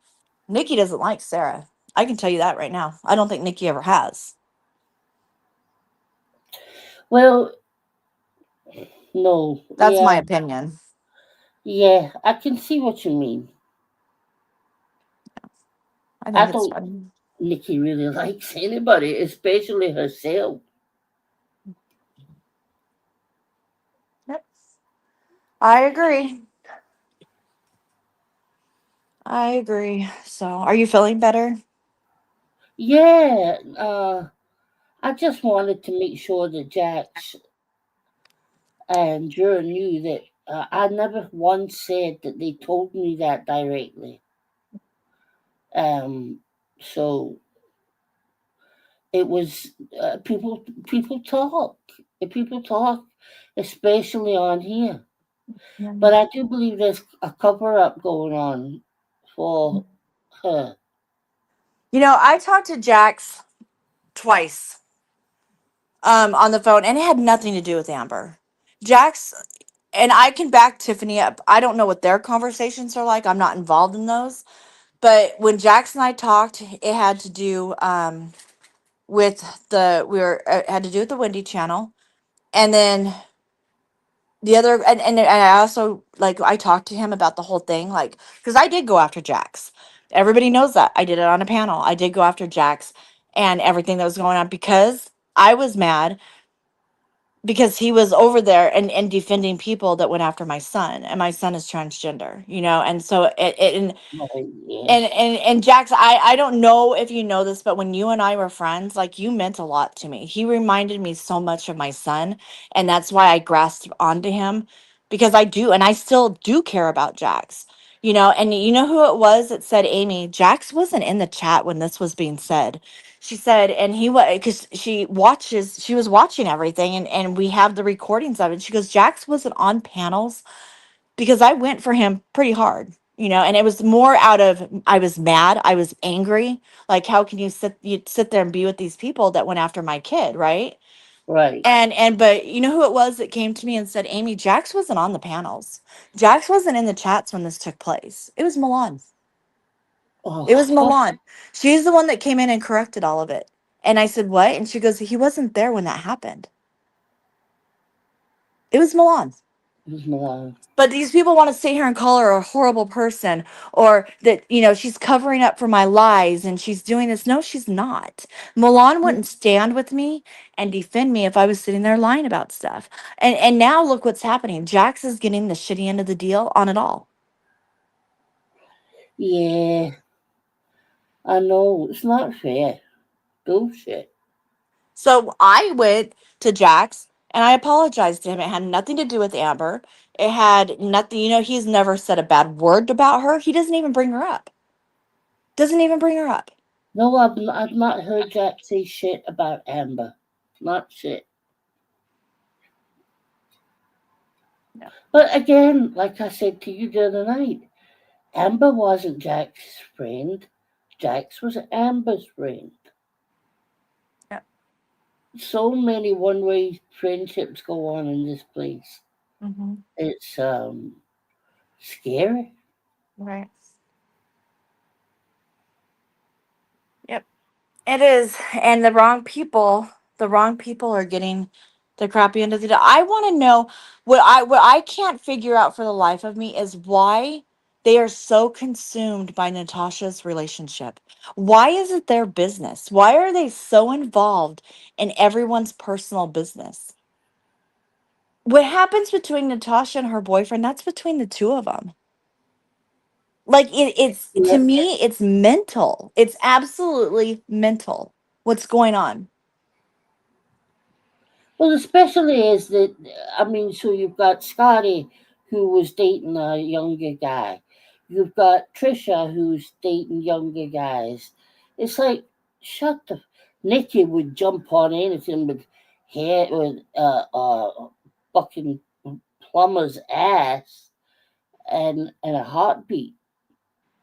[SPEAKER 2] Nikki doesn't like Sarah. I can tell you that right now. I don't think Nikki ever has.
[SPEAKER 1] Well, no,
[SPEAKER 2] That's my
[SPEAKER 1] yeah,
[SPEAKER 2] opinion.
[SPEAKER 1] yeah, I can see what you mean.
[SPEAKER 2] I
[SPEAKER 1] I
[SPEAKER 2] think it's
[SPEAKER 1] don't.
[SPEAKER 2] funny.
[SPEAKER 1] Nikki really likes anybody, especially herself.
[SPEAKER 2] Yep. I agree. I agree. So, are you feeling better?
[SPEAKER 1] Yeah, I just wanted to make sure that Jax and Jura knew that I never once said that they told me that directly. Um, so it was people talk, people talk, especially on here.
[SPEAKER 2] Yeah.
[SPEAKER 1] But I do believe there's a cover up going on for her.
[SPEAKER 2] I talked to Jax twice on the phone, and it had nothing to do with Amber. Jax, and I can back Tiffany up. I don't know what their conversations are like. I'm not involved in those. But when Jax and I talked, it had to do with we were had to do with the Wendy channel, and then the other, and I also, like, I talked to him about the whole thing, like, because I did go after Jax. Everybody knows that I did it on a panel. I did go after Jax and everything that was going on because I was mad because he was over there and defending people that went after my son, and my son is transgender, and so and
[SPEAKER 1] Right, yeah,
[SPEAKER 2] and Jax, I don't know if you know this, but when you and I were friends, like, you meant a lot to me. He reminded me so much of my son, and that's why I grasped onto him, because I do, and I still do care about Jax. And you know who it was that said, Amy, Jax wasn't in the chat when this was being said. She said, and he was, because she was watching everything, and we have the recordings of it. She goes, Jax wasn't on panels because I went for him pretty hard, and it was more out of, I was mad, I was angry. Like, how can you sit there and be with these people that went after my kid, right?
[SPEAKER 1] right.
[SPEAKER 2] And but you know who it was that came to me and said, Amy, Jax wasn't on the panels. Jax wasn't in the chats when this took place. It was Milan. It was
[SPEAKER 1] Oh,
[SPEAKER 2] Milan. She's the one that came in and corrected all of it. And I said, what? And she goes, he wasn't there when that happened. It was Milan.
[SPEAKER 1] here's Milan.
[SPEAKER 2] But these people want to sit here and call her a horrible person, or that, she's covering up for my lies and she's doing this. No, she's not. Milan wouldn't stand with me and defend me if I was sitting there lying about stuff. And now look what's happening. Jax is getting the shitty end of the deal on it all.
[SPEAKER 1] Yeah, I know it's not fair. Bullshit.
[SPEAKER 2] So I went to Jax and I apologized to him. It had nothing to do with Amber. It had nothing, he's never said a bad word about her. He doesn't even bring her up. Doesn't even bring her up.
[SPEAKER 1] No, I've not heard Jack say shit about Amber. Not shit.
[SPEAKER 2] No.
[SPEAKER 1] But again, like I said to you the other night, Amber wasn't Jack's friend. Jax was Amber's friend.
[SPEAKER 2] Yeah.
[SPEAKER 1] So many one-way friendships go on in this place.
[SPEAKER 2] Hmm.
[SPEAKER 1] It's scary.
[SPEAKER 2] Right. Yep. It is. And the wrong people are getting the crappy end of the deal. I want to know what I can't figure out for the life of me is why they are so consumed by Natasha's relationship. Why is it their business? Why are they so involved in everyone's personal business? What happens between Natasha and her boyfriend, that's between the two of them. Like it's to
[SPEAKER 1] Yeah.
[SPEAKER 2] me, it's mental. It's absolutely mental. What's going on?
[SPEAKER 1] Well, especially is that, I mean, so you've got Scotty, who was dating a younger guy. You've got Trisha, who's dating younger guys. It's like, shut the. Nikki would jump on anything with hair, with fucking plumber's ass and a heartbeat.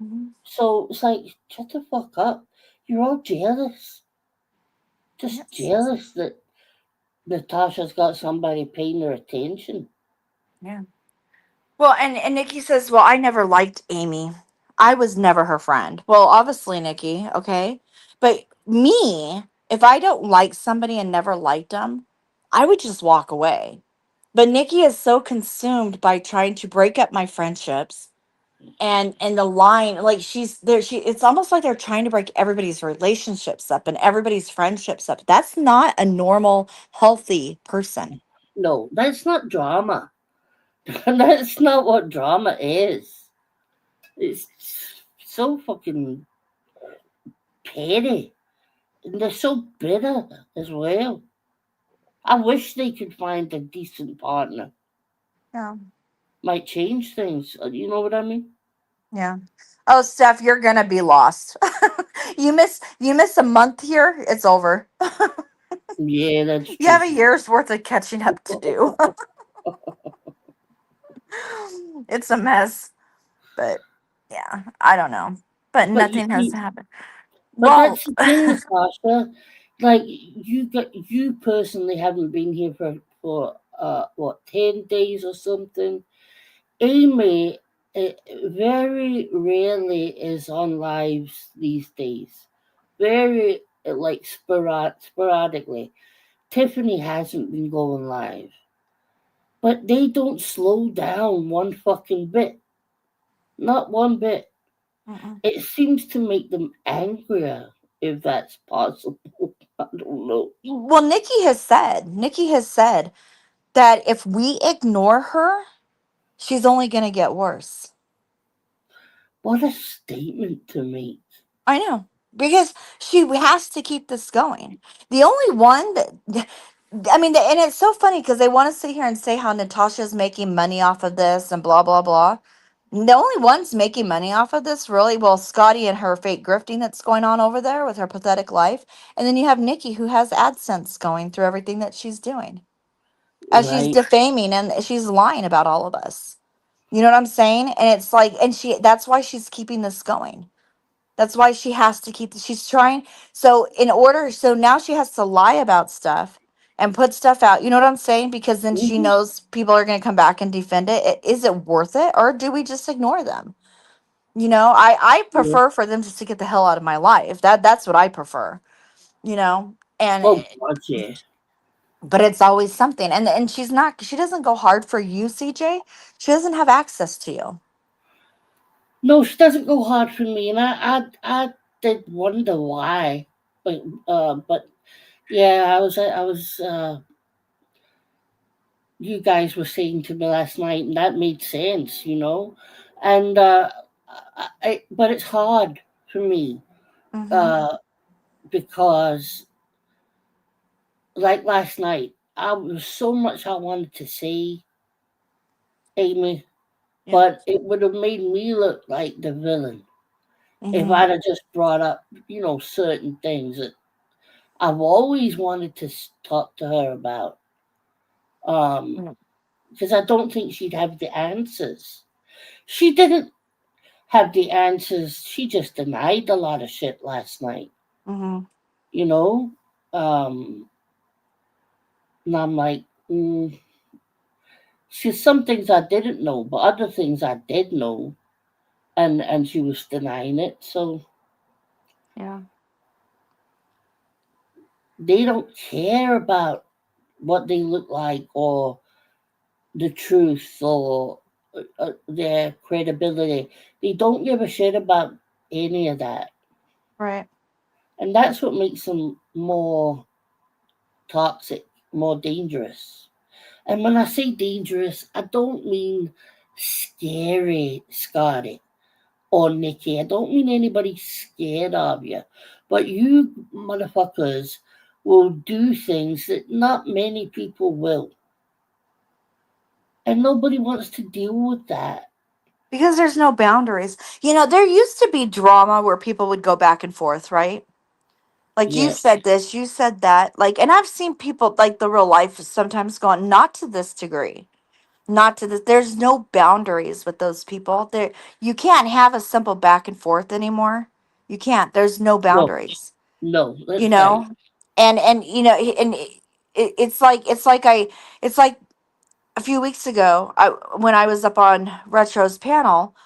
[SPEAKER 2] Mhm.
[SPEAKER 1] So it's like, shut the fuck up. You're all jealous. Just
[SPEAKER 2] Yes.
[SPEAKER 1] jealous that Natasha's got somebody paying her attention.
[SPEAKER 2] Yeah. Well, and Nikki says, "Well, I never liked Amy. I was never her friend." Well, obviously, Nikki, okay, but me, if I don't like somebody and never liked them, I would just walk away. But Nikki is so consumed by trying to break up my friendships and the line, like she's there, she it's almost like they're trying to break everybody's relationships up and everybody's friendships up. That's not a normal, healthy person.
[SPEAKER 1] No, that's not drama. That's not what drama is. It's so fucking petty. And they're so bitter as well. I wish they could find a decent partner.
[SPEAKER 2] Yeah.
[SPEAKER 1] Might change things. You know what I mean?
[SPEAKER 2] Yeah. Oh, Steph, you're gonna be lost. You miss a month here, it's over.
[SPEAKER 1] Yeah, that's
[SPEAKER 2] You have
[SPEAKER 1] true
[SPEAKER 2] a
[SPEAKER 1] too.
[SPEAKER 2] year's worth of catching up to do. It's a mess, but yeah, I don't know. But
[SPEAKER 1] But you
[SPEAKER 2] nothing has
[SPEAKER 1] see,
[SPEAKER 2] happened.
[SPEAKER 1] but
[SPEAKER 2] Well,
[SPEAKER 1] that's the thing, Natasha. Like you personally haven't been here for what 10 days or something. Amy very rarely is on lives these days. Very like sporadically. Tiffany hasn't been going live, but they don't slow down one fucking bit. Not one bit.
[SPEAKER 2] mm-mm.
[SPEAKER 1] It seems to make them angrier, if that's possible. I don't know.
[SPEAKER 2] Well, Nikki has said that if we ignore her, she's only going to get worse.
[SPEAKER 1] What a statement to make.
[SPEAKER 2] I know, because she has to keep this going. The only one that, I mean, and it's so funny because they want to sit here and say how Natasha's making money off of this and blah blah blah. The only ones making money off of this, really, well, Scotty and her fake grifting that's going on over there with her pathetic life, and then you have Nikki who has AdSense going through everything that she's doing, as she's
[SPEAKER 1] Right,
[SPEAKER 2] defaming and she's lying about all of us. You know what I'm saying? And it's like, and that's why she's keeping this going. That's why she has to keep, she's trying. So, in order, so now she has to lie about stuff and put stuff out. You know what I'm saying? Because then she
[SPEAKER 1] hmm,
[SPEAKER 2] knows people are going to come back and defend it. Is it worth it? Or do we just ignore them? I
[SPEAKER 1] yeah.
[SPEAKER 2] prefer for them just to get the hell out of my life. That's what I prefer, you know? And,
[SPEAKER 1] Oh God, yeah.
[SPEAKER 2] but it's always something. And she doesn't go hard for you, CJ. She doesn't have access to you.
[SPEAKER 1] No, she doesn't go hard for me, and I did wonder why, but yeah, you guys were saying to me last night, and that made sense, and but it's hard for me,
[SPEAKER 2] Mm-hmm.
[SPEAKER 1] uh, because like last night, I was so much I wanted to say, Amy,
[SPEAKER 2] Yeah.
[SPEAKER 1] but it would have made me look like the villain if
[SPEAKER 2] Mm-hmm.
[SPEAKER 1] I'd have just brought up, certain things that I've always wanted to talk to her about. Um, because I don't think she'd have the answers. She didn't have the answers. She just denied a lot of shit last night.
[SPEAKER 2] Mm-hmm.
[SPEAKER 1] You know, um, and I'm like, see, some things I didn't know, but other things I did know. and she was denying it. So
[SPEAKER 2] Yeah.
[SPEAKER 1] they don't care about what they look like or the truth or their credibility. They don't give a shit about any of that,
[SPEAKER 2] Right.
[SPEAKER 1] and that's what makes them more toxic, more dangerous. And when I say dangerous, I don't mean scary, Scotty or Nikki. I don't mean anybody scared of you. But you motherfuckers will do things that not many people will. And nobody wants to deal with that.
[SPEAKER 2] Because there's no boundaries. There used to be drama where people would go back and forth, right? Like you
[SPEAKER 1] Yeah.
[SPEAKER 2] said this, you said that. Like, and I've seen people like the real life sometimes going, not to this degree. Not to this. There's no boundaries with those people. There, you can't have a simple back and forth anymore. You can't. There's no
[SPEAKER 1] No,
[SPEAKER 2] boundaries.
[SPEAKER 1] no,
[SPEAKER 2] You
[SPEAKER 1] that's right.
[SPEAKER 2] know, and it's like a few weeks ago, when I was up on Retro's panel,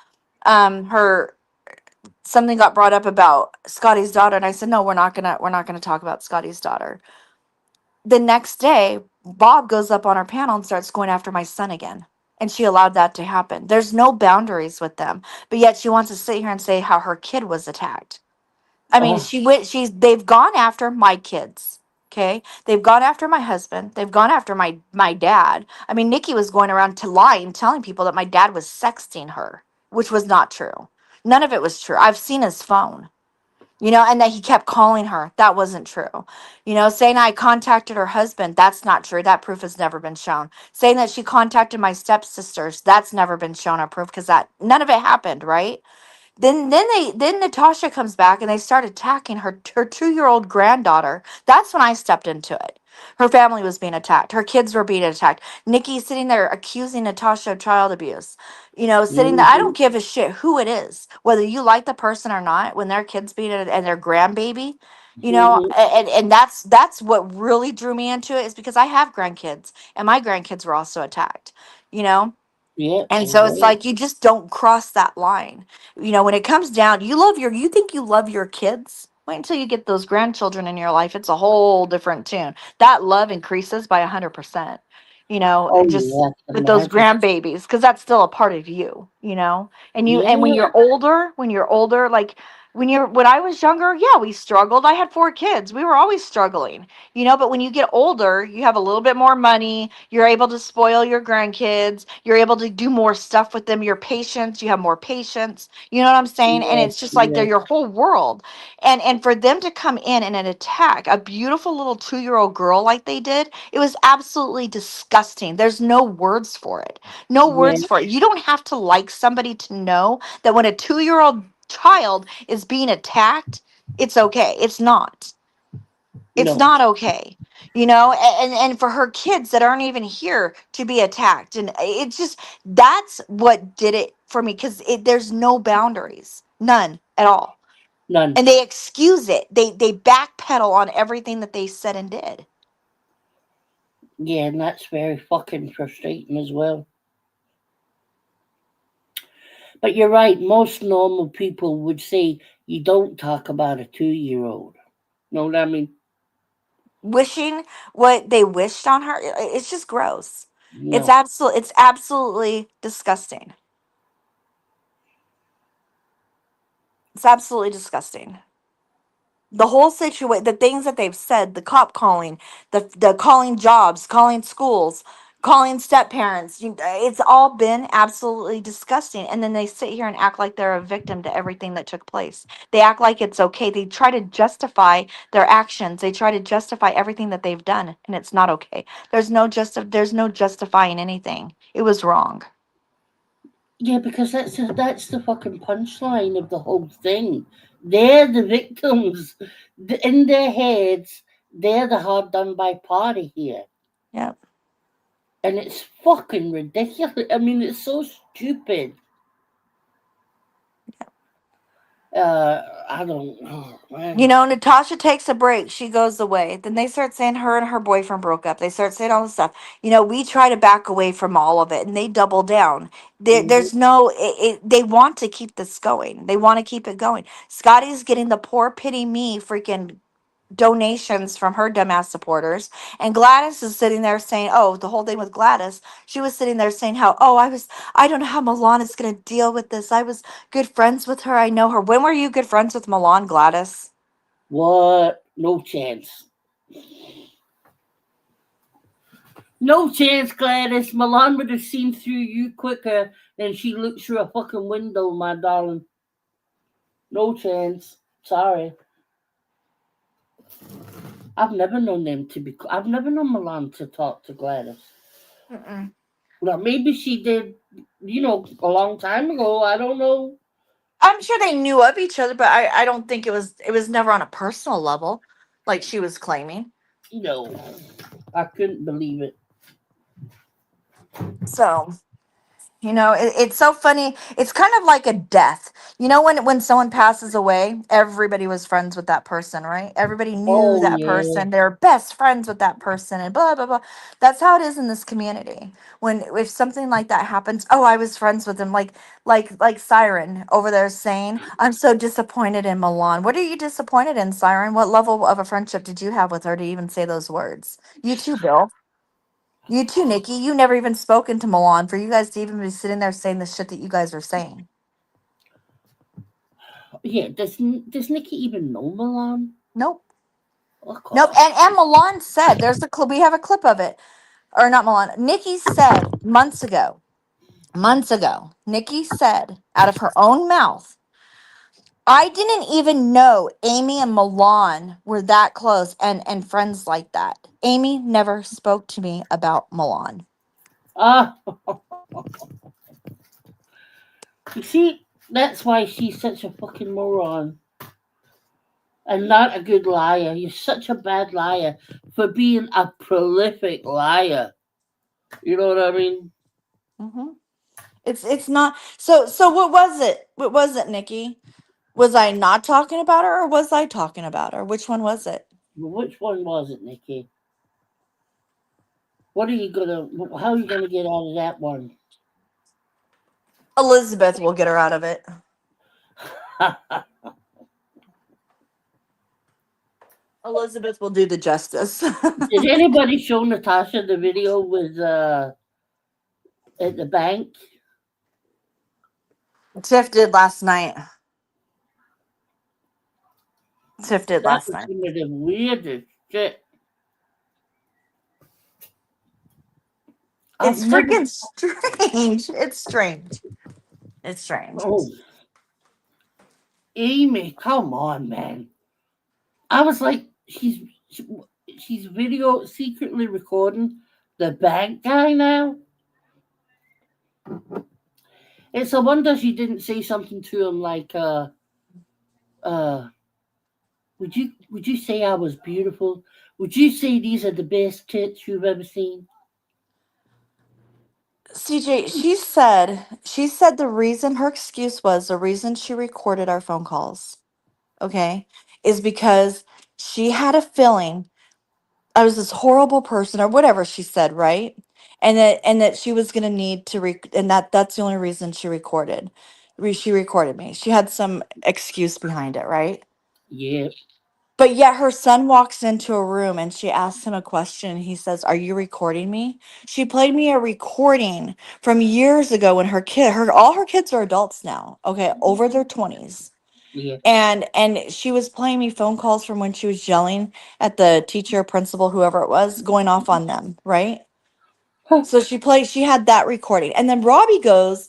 [SPEAKER 2] her something got brought up about Scotty's daughter, and I said, no, we're not gonna talk about Scotty's daughter. The next day, Bob goes up on our panel and starts going after my son again. And she allowed that to happen. There's no boundaries with them. But yet she wants to sit here and say how her kid was attacked. I mean,
[SPEAKER 1] Oh,
[SPEAKER 2] they've gone after my kids. Okay? They've gone after my husband. They've gone after my dad. I mean, Nikki was going around to lie and telling people that my dad was sexting her, which was not true. None of it was true. I've seen his phone, and that he kept calling her. That wasn't true. Saying I contacted her husband. That's not true. That proof has never been shown. Saying that she contacted my stepsisters. That's never been shown or proof because that none of it happened, right? Then Natasha comes back and they start attacking her 2-year-old granddaughter. That's when I stepped into it. Her family was being attacked. Her kids were being attacked. Nikki sitting there accusing Natasha of child abuse. Sitting there. I
[SPEAKER 1] hmm
[SPEAKER 2] don't give a shit who it is, whether you like the person or not. When their kids being and their grandbaby,
[SPEAKER 1] hmm
[SPEAKER 2] and that's what really drew me into it is because I have grandkids and my grandkids were also attacked. You know,
[SPEAKER 1] yeah,
[SPEAKER 2] and
[SPEAKER 1] I
[SPEAKER 2] so it's
[SPEAKER 1] know.
[SPEAKER 2] like you just don't cross that line. When it comes down, you think you love your kids. Wait until you get those grandchildren in your life. It's a whole different tune. That love increases by 100%.
[SPEAKER 1] Oh,
[SPEAKER 2] Just
[SPEAKER 1] yeah, I can
[SPEAKER 2] with those
[SPEAKER 1] imagine.
[SPEAKER 2] grandbabies, because that's still a part of you. And
[SPEAKER 1] Yeah,
[SPEAKER 2] when you're older, like when I was younger, yeah, we struggled. I had 4 kids. We were always struggling. But when you get older, you have a little bit more money. You're able to spoil your grandkids. You're able to do more stuff with them. Your patience, you have more patience. You know what I'm saying? And
[SPEAKER 1] yeah,
[SPEAKER 2] it's just like they're
[SPEAKER 1] yeah.
[SPEAKER 2] your whole world. And for them to come in and an attack a beautiful little 2-year-old girl like they did, it was absolutely disgusting. There's no words for it. No
[SPEAKER 1] Yeah,
[SPEAKER 2] words for it. You don't have to like somebody to know that when a 2-year-old child is being attacked, it's okay. It's not. It's
[SPEAKER 1] no,
[SPEAKER 2] not okay. And for her kids that aren't even here to be attacked, and it's just that's what did it for me because there's no boundaries, none at all,
[SPEAKER 1] none.
[SPEAKER 2] and they excuse it. They backpedal on everything that they said and did.
[SPEAKER 1] Yeah, and that's very fucking frustrating as well. But you're right, most normal people would say you don't talk about a 2-year-old. Know what I mean?
[SPEAKER 2] Wishing what they wished on her, it's just gross.
[SPEAKER 1] No,
[SPEAKER 2] It's absolutely disgusting. It's absolutely disgusting. The whole situation, the things that they've said, the cop calling, the calling jobs, calling schools, calling step parents, it's all been absolutely disgusting. And then they sit here and act like they're a victim to everything that took place. They act like it's okay. They try to justify their actions. They try to justify everything that they've done, and it's not okay. There's no justifying anything. It was wrong.
[SPEAKER 1] yeah, because that's the fucking punchline of the whole thing. They're the victims. In their heads, they're the hard done by party here,
[SPEAKER 2] Yep.
[SPEAKER 1] and it's fucking ridiculous. I mean, it's so stupid. I don't. Oh,
[SPEAKER 2] You
[SPEAKER 1] man.
[SPEAKER 2] know, Natasha takes a break. She goes away. Then they start saying her and her boyfriend broke up. They start saying all this stuff. You know, we try to back away from all of it, and they double down.
[SPEAKER 1] Mhm.
[SPEAKER 2] There's no. They want to keep this going. They want to keep it going. Scotty's getting the poor pity me freaking donations from her dumbass supporters, and Gladys is sitting there saying, "Oh, the whole thing with Gladys." She was sitting there saying how, "Oh, I don't know how Milan is going to deal with this. I was good friends with her. I know her. When were you good friends with Milan, Gladys?"
[SPEAKER 1] What? No chance. No chance, Gladys. Milan would have seen through you quicker than she looked through a fucking window, my darling. No chance. Sorry. I've never known them to be. I've never known Milan to talk to Gladys.
[SPEAKER 2] Mm-mm.
[SPEAKER 1] Well, maybe she did, a long time ago. I don't know.
[SPEAKER 2] I'm sure they knew of each other, but I don't think it was never on a personal level, like she was claiming.
[SPEAKER 1] No, I couldn't believe it.
[SPEAKER 2] So it's so funny. It's kind of like a death. You know, when someone passes away, everybody was friends with that person, right? Everybody knew
[SPEAKER 1] Oh
[SPEAKER 2] that
[SPEAKER 1] yeah.
[SPEAKER 2] person. They're best friends with that person, and blah blah blah. That's how it is in this community. When if something like that happens, oh, I was friends with him, like Siren over there saying, "I'm so disappointed in Milan." What are you disappointed in, Siren? What level of a friendship did you have with her to even say those words? You too, Bill. You too, Nikki. You never even spoken to Milan for you guys to even be sitting there saying the shit that you guys are saying.
[SPEAKER 1] Yeah. Does Nikki even know Milan?
[SPEAKER 2] Nope.
[SPEAKER 1] Fuck
[SPEAKER 2] Nope.
[SPEAKER 1] off.
[SPEAKER 2] And Milan said, there's a clip, we have a clip of it. Or not Milan. Nikki said months ago, Nikki said out of her own mouth, I didn't even know Amy and Milan were that close and friends like that. Amy never spoke to me about Milan.
[SPEAKER 1] Ah, you see, that's why she's such a fucking moron and not a good liar. You're such a bad liar for being a prolific liar. You know what I mean?
[SPEAKER 2] Hmm. It's not so what was it? What was it, Nikki? Was I not talking about her or was I talking about her? Which one was it?
[SPEAKER 1] But which one was it, Nikki? What are you gonna? How are you gonna get out of that one?
[SPEAKER 2] Elizabeth will get her out of it. Elizabeth will do the justice.
[SPEAKER 1] Did anybody show Natasha the video with at the bank?
[SPEAKER 2] Tiff did last night. Tiff did
[SPEAKER 1] That
[SPEAKER 2] last
[SPEAKER 1] was
[SPEAKER 2] night.
[SPEAKER 1] some of the weirdest shit. I've
[SPEAKER 2] It's
[SPEAKER 1] never.
[SPEAKER 2] freaking strange. It's strange. It's strange.
[SPEAKER 1] Oh, Amy, come on, man. I was like, she's video secretly recording the bank guy now. It's a wonder she didn't say something to him like, uh, would you say I was beautiful? Would you say these are the best tits you've ever seen?
[SPEAKER 2] CJ, she said the reason her excuse was the reason she recorded our phone calls, okay, is because she had a feeling I was this horrible person or whatever she said, right? And that she was gonna need to and that's the only reason she recorded. She recorded me. She had some excuse behind it, right?
[SPEAKER 1] Yeah,
[SPEAKER 2] But yet her son walks into a room and she asks him a question and he says, "Are you recording me?" She played me a recording from years ago when her all her kids are adults now, okay, over their 20s.
[SPEAKER 1] yeah.
[SPEAKER 2] And she was playing me phone calls from when she was yelling at the teacher, principal, whoever it was, going off on them, right? So she had that recording. And then Robbie goes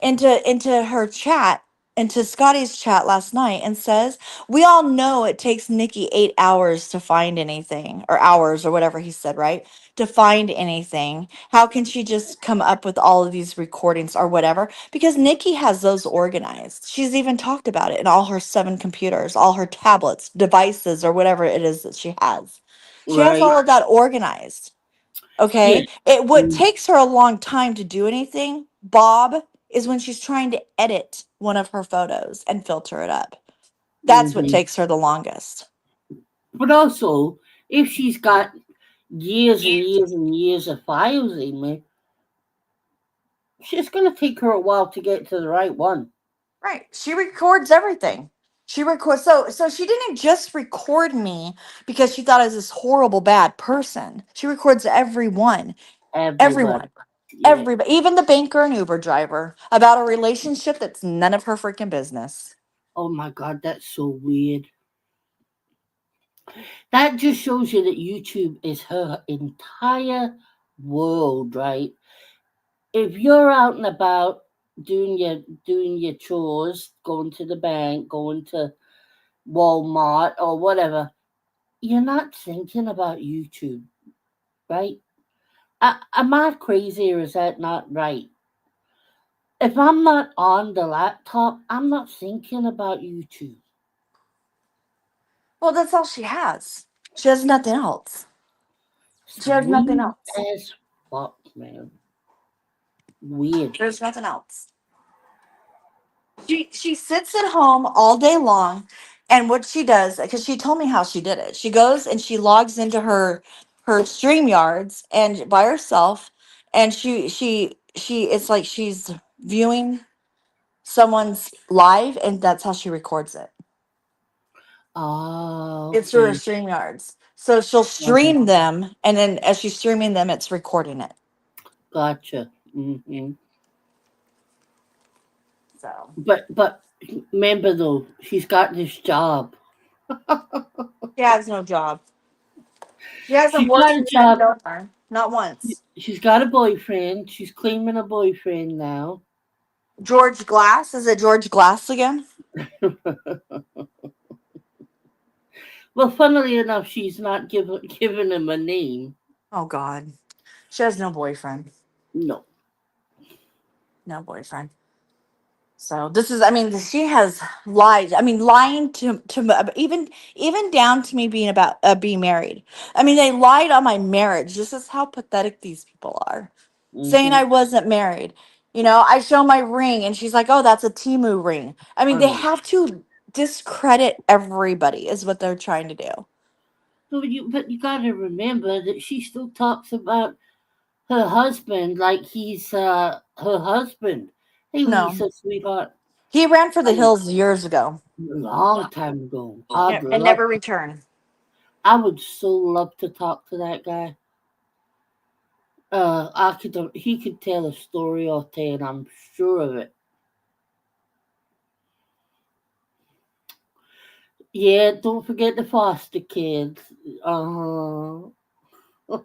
[SPEAKER 2] into her chat, into Scotty's chat last night and says, "We all know it takes Nikki 8 hours to find anything, or hours, or whatever he said, right? To find anything. How can she just come up with all of these recordings or whatever? Because Nikki has those organized. She's even talked about it in all her 7 computers, all her tablets, devices, or whatever it is that she has. She has
[SPEAKER 1] Right.
[SPEAKER 2] all of that organized.
[SPEAKER 1] Yeah.
[SPEAKER 2] Okay. What
[SPEAKER 1] Mm.
[SPEAKER 2] takes her a long time to do anything, Bob, is when she's trying to edit one of her photos and filter it up. That's what
[SPEAKER 1] Hmm.
[SPEAKER 2] takes her the longest.
[SPEAKER 1] But also, if she's got years and years and years of files, Amy, it's going to take her a while to get to the right one.
[SPEAKER 2] Right. She records everything. She records so she didn't just record me because she thought I was this horrible bad person. She records everyone.
[SPEAKER 1] Everybody.
[SPEAKER 2] Everyone.
[SPEAKER 1] Yeah.
[SPEAKER 2] Everybody. Even the banker and Uber driver about a relationship that's none of her freaking business.
[SPEAKER 1] Oh my God, that's so weird. That just shows you that YouTube is her entire world, right? If you're out and about doing your chores, going to the bank, going to Walmart or whatever, you're not thinking about YouTube, right? Am I crazy or is that not right? If I'm not on the laptop, I'm not thinking about YouTube.
[SPEAKER 2] Well, that's all she has. She has nothing else.
[SPEAKER 1] It's
[SPEAKER 2] She has nothing
[SPEAKER 1] weird
[SPEAKER 2] else.
[SPEAKER 1] as fuck, man. Weird.
[SPEAKER 2] There's nothing else. She sits at home all day long, and what she does, because she told me how she did it. She goes and she logs into her StreamYards and by herself, and she it's like she's viewing someone's live, and that's how she records it.
[SPEAKER 1] Ah,
[SPEAKER 2] It's through her
[SPEAKER 1] okay.
[SPEAKER 2] StreamYards. So she'll
[SPEAKER 1] Uh-huh.
[SPEAKER 2] stream them, and then as she's streaming them, it's recording it.
[SPEAKER 1] Gotcha. Hmm.
[SPEAKER 2] So
[SPEAKER 1] But remember though, she's got this job.
[SPEAKER 2] she has no job. She hasn't
[SPEAKER 1] She's
[SPEAKER 2] worked
[SPEAKER 1] got a
[SPEAKER 2] since I've
[SPEAKER 1] job.
[SPEAKER 2] known her. Not once.
[SPEAKER 1] She's got a boyfriend. She's claiming a boyfriend now.
[SPEAKER 2] George Glass? Is it George Glass again?
[SPEAKER 1] Well, funnily enough, she's not giving him a name.
[SPEAKER 2] Oh God. She has no boyfriend.
[SPEAKER 1] No.
[SPEAKER 2] No boyfriend. So this is, I mean, she has lied. I mean, lying even down to me being about being married. I mean, they lied on my marriage. This is how pathetic these people are. Saying
[SPEAKER 1] Hmm.
[SPEAKER 2] I wasn't married. You know, I show my ring, and she's like, "Oh, that's a Timu ring." I mean, they
[SPEAKER 1] Oh.
[SPEAKER 2] have to discredit everybody. Is what they're trying to do.
[SPEAKER 1] But you got to remember that she still talks about her husband like he's her husband. Hey,
[SPEAKER 2] No,
[SPEAKER 1] Lisa, sweetheart.
[SPEAKER 2] he ran for the
[SPEAKER 1] Um,
[SPEAKER 2] hills years ago.
[SPEAKER 1] a long time ago. I'd
[SPEAKER 2] Yeah, and
[SPEAKER 1] love.
[SPEAKER 2] never returned.
[SPEAKER 1] I would so love to talk to that guy. I could. He could tell a story or ten. I'm sure of it. Yeah, don't forget the foster kids. Uh huh.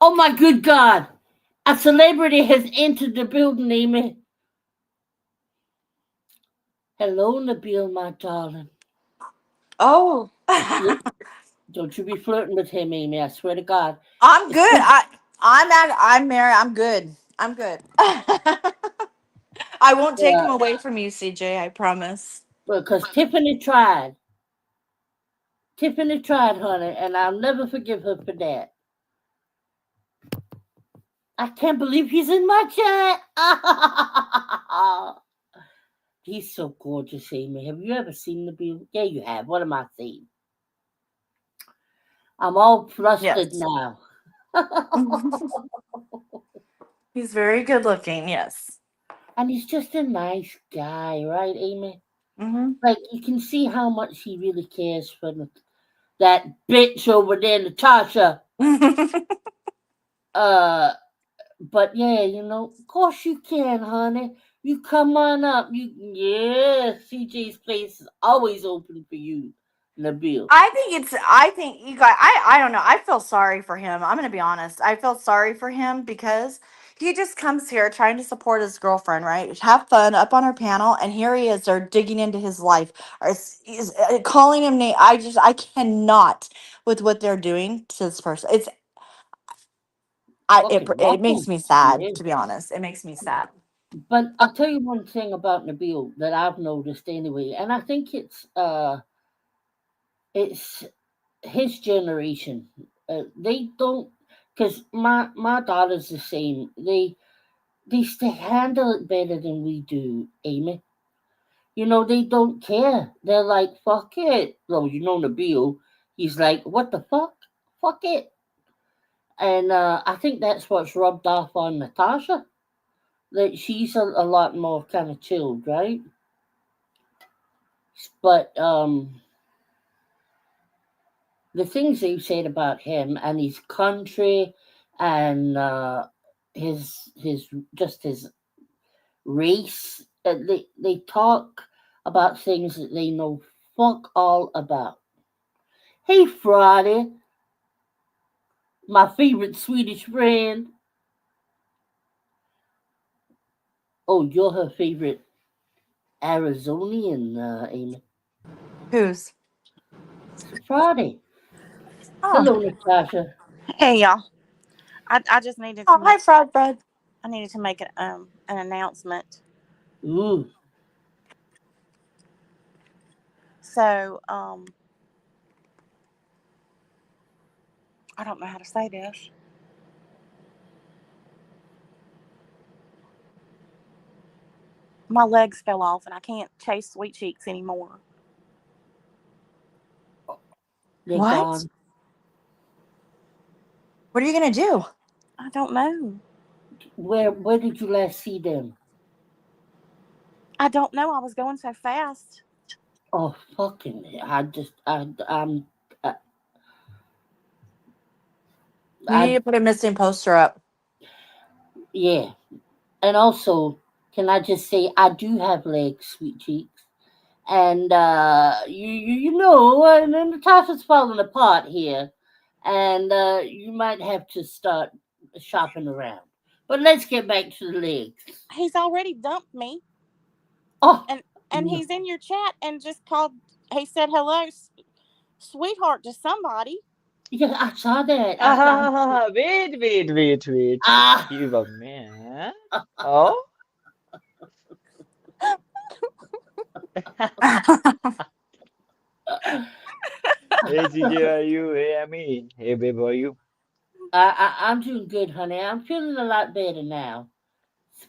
[SPEAKER 1] Oh my good God! A celebrity has entered the building, Amy. Hello, Nabil, my darling.
[SPEAKER 2] Oh,
[SPEAKER 1] Look, don't you be flirting with him, Amy. I swear to God.
[SPEAKER 2] I'm good. I'm married. I'm good. I'm good. I won't take him
[SPEAKER 1] Yeah,
[SPEAKER 2] away from you, CJ. I promise.
[SPEAKER 1] because Tiffany tried. Tiffany tried, honey, and I'll never forgive her for that. I can't believe he's in my chat. He's so gorgeous, Amy. Have you ever seen the beauty? Yeah, you have. What am I saying? I'm all flustered
[SPEAKER 2] Yes.
[SPEAKER 1] now.
[SPEAKER 2] He's very good looking. Yes.
[SPEAKER 1] And he's just a nice guy, right, Amy?
[SPEAKER 2] Hmm.
[SPEAKER 1] Like, you can see how much he really cares for that bitch over there, Natasha. Uh, but yeah, of course you can, honey. You come on up. Yeah, CJ's place is always open for you, Nabil.
[SPEAKER 2] I think you guys, I don't know. I feel sorry for him. I'm going to be honest. I feel sorry for him because he just comes here trying to support his girlfriend, right? Have fun up on her panel. And here he is. They're digging into his life or calling him name. I cannot with what they're doing to this person.
[SPEAKER 1] Fucking
[SPEAKER 2] It makes
[SPEAKER 1] awful.
[SPEAKER 2] me sad,
[SPEAKER 1] Yeah.
[SPEAKER 2] to be honest. It makes me sad.
[SPEAKER 1] But I'll tell you one thing about Nabil that I've noticed anyway, and I think it's his generation. They don't, because my daughter's the same. They handle it better than we do, Amy. They don't care. They're like, fuck it. Well, Nabil, he's like, what the fuck? Fuck it. And I think that's what's rubbed off on Natasha. That she's a lot more kind of chilled, right? But the things they said about him and his country and his race, they talk about things that they know fuck all about. Hey, Friday, my favorite Swedish friend. Oh, you're her favorite Arizonian, Amy.
[SPEAKER 2] Who's?
[SPEAKER 1] Friday.
[SPEAKER 2] Oh,
[SPEAKER 1] Hello, Natasha.
[SPEAKER 4] Hey y'all. I just needed
[SPEAKER 2] oh,
[SPEAKER 4] to
[SPEAKER 2] hi,
[SPEAKER 4] make
[SPEAKER 2] Frog Bread.
[SPEAKER 4] an announcement.
[SPEAKER 1] Ooh,
[SPEAKER 4] So I don't know how to say this. My legs fell off and I can't chase sweet cheeks anymore.
[SPEAKER 1] they're
[SPEAKER 2] What?
[SPEAKER 1] gone.
[SPEAKER 2] What are you gonna do?
[SPEAKER 4] I don't know.
[SPEAKER 1] Where did you last see them?
[SPEAKER 4] I don't know. I was going so fast.
[SPEAKER 1] Oh, fucking! I,
[SPEAKER 2] You need
[SPEAKER 1] I,
[SPEAKER 2] to put a missing poster up.
[SPEAKER 1] yeah. And also, can I just say I do have legs, sweet cheeks, and and then Natasha's falling apart here, and you might have to start shopping around. But let's get back to the legs.
[SPEAKER 4] He's already dumped me,
[SPEAKER 1] Oh
[SPEAKER 4] and
[SPEAKER 1] no,
[SPEAKER 4] he's in your chat and just called. He said hello, sweetheart, to somebody.
[SPEAKER 1] yeah, I saw that.
[SPEAKER 5] Wait.
[SPEAKER 1] Ah.
[SPEAKER 5] Give a man. Oh, hey CJ, are you? Hey, Amy. Hey, babe, how are you?
[SPEAKER 1] I'm doing good, honey. I'm feeling a lot better now.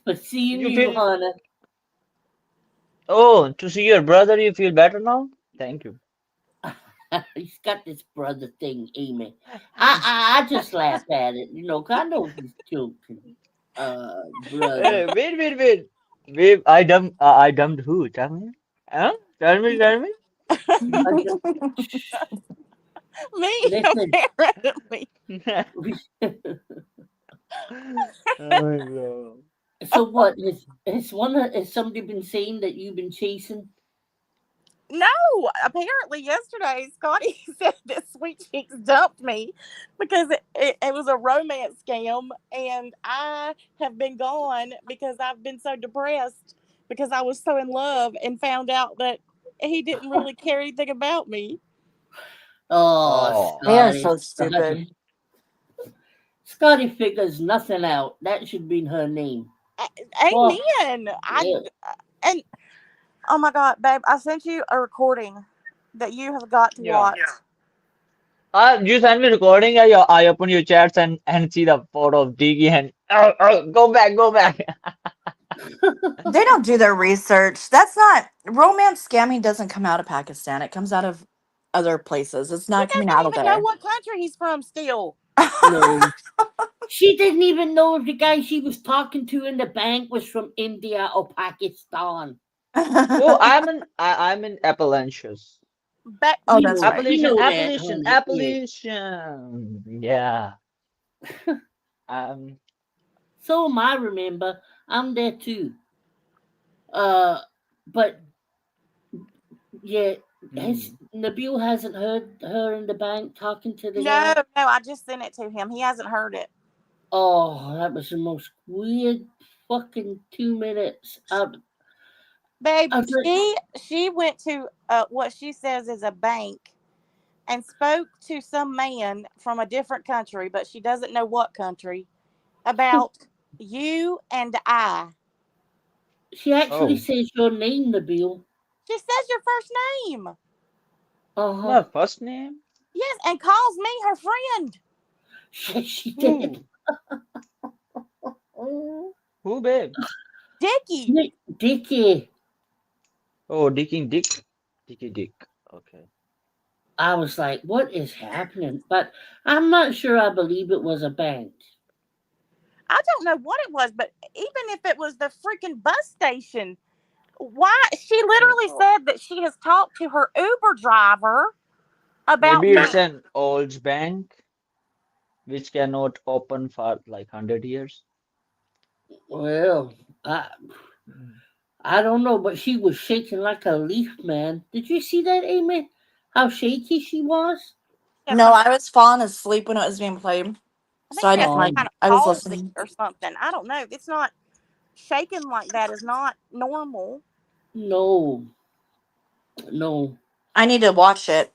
[SPEAKER 1] But seeing
[SPEAKER 5] You
[SPEAKER 1] you,
[SPEAKER 5] feel?
[SPEAKER 1] honey,
[SPEAKER 5] Oh, to see your brother, you feel better now? Thank you.
[SPEAKER 1] he's got this brother thing, Amy. I just laugh at it, 'cause I know he's joking. Brother.
[SPEAKER 5] Babe, I dumped who? Tell me. Huh? Tell me.
[SPEAKER 1] Uh, d-
[SPEAKER 4] Me,
[SPEAKER 1] Listen,
[SPEAKER 4] apparently.
[SPEAKER 5] Oh my God.
[SPEAKER 1] so what? Has somebody been saying that you've been chasing?
[SPEAKER 4] No, apparently yesterday Scotty said that Sweet Cheeks dumped me because it was a romance scam, and I have been gone because I've been so depressed because I was so in love and found out that he didn't really care anything about me.
[SPEAKER 1] Oh,
[SPEAKER 5] Oh.
[SPEAKER 2] They are
[SPEAKER 1] Scotty,
[SPEAKER 2] so
[SPEAKER 1] Scotty,
[SPEAKER 2] stupid.
[SPEAKER 1] Scotty figures nothing out. That should be her name. Fuck
[SPEAKER 4] Amen.
[SPEAKER 1] yeah.
[SPEAKER 4] And oh my God, babe, I sent you a recording that you have got to
[SPEAKER 5] Yeah.
[SPEAKER 4] watch.
[SPEAKER 5] You send me recording. I open your chats and see the photo of Diggy and go back.
[SPEAKER 2] They don't do their research. That's not romance scamming. Doesn't come out of Pakistan. It comes out of other places. It's
[SPEAKER 4] He
[SPEAKER 2] not coming
[SPEAKER 4] doesn't
[SPEAKER 2] out of
[SPEAKER 4] even know
[SPEAKER 2] there.
[SPEAKER 4] what country he's from still.
[SPEAKER 1] No. She didn't even know if the guy she was talking to in the bank was from India or Pakistan.
[SPEAKER 5] Oh, I'm in Appalachians.
[SPEAKER 4] But
[SPEAKER 2] Oh,
[SPEAKER 1] We
[SPEAKER 2] that's
[SPEAKER 1] know,
[SPEAKER 2] right.
[SPEAKER 1] we know that, honey. Yeah.
[SPEAKER 5] Appalachian. Yeah. Um.
[SPEAKER 1] So am I. Remember, I'm there too. Uh, but yeah, has
[SPEAKER 5] Hmm.
[SPEAKER 1] Nabil hasn't heard her in the bank talking to the
[SPEAKER 4] no,
[SPEAKER 1] guy.
[SPEAKER 4] no, I just sent it to him. He hasn't heard it.
[SPEAKER 1] Oh, that was the most weird fucking 2 minutes.
[SPEAKER 4] Babe,
[SPEAKER 1] I just,
[SPEAKER 4] she went to what she says is a bank and spoke to some man from a different country, but she doesn't know what country, about you and I.
[SPEAKER 1] she actually
[SPEAKER 5] Oh,
[SPEAKER 1] says your name, Nabil.
[SPEAKER 4] She says your first name.
[SPEAKER 1] Uh huh.
[SPEAKER 5] my first name?
[SPEAKER 4] Yes, and calls me her friend.
[SPEAKER 1] She did.
[SPEAKER 5] Who?
[SPEAKER 1] Oh,
[SPEAKER 5] Who, babe?
[SPEAKER 4] Dickie.
[SPEAKER 1] Dickie.
[SPEAKER 5] Oh, Dicking Dick. Dicky Dick. Okay.
[SPEAKER 1] I was like, what is happening? But I'm not sure I believe it was a bank.
[SPEAKER 4] I don't know what it was, but even if it was the freaking bus station, why she literally said that she has talked to her Uber driver about
[SPEAKER 5] Maybe
[SPEAKER 4] me.
[SPEAKER 5] it's an old bank which cannot open for like 100 years.
[SPEAKER 1] Well, I
[SPEAKER 5] Mm.
[SPEAKER 1] I don't know, but she was shaking like a leaf, man. Did you see that, Amy? How shaky she was?
[SPEAKER 4] She has
[SPEAKER 2] No,
[SPEAKER 4] some,
[SPEAKER 2] I was falling asleep when it was being played,
[SPEAKER 4] I
[SPEAKER 2] so
[SPEAKER 4] think
[SPEAKER 2] I
[SPEAKER 4] she has
[SPEAKER 2] didn't
[SPEAKER 4] some
[SPEAKER 2] like.
[SPEAKER 1] Um,
[SPEAKER 4] kind of
[SPEAKER 2] I was
[SPEAKER 4] palsy
[SPEAKER 2] listening.
[SPEAKER 4] or something. I don't know. It's not shaking like that is not normal.
[SPEAKER 1] no, no.
[SPEAKER 2] I need to watch it.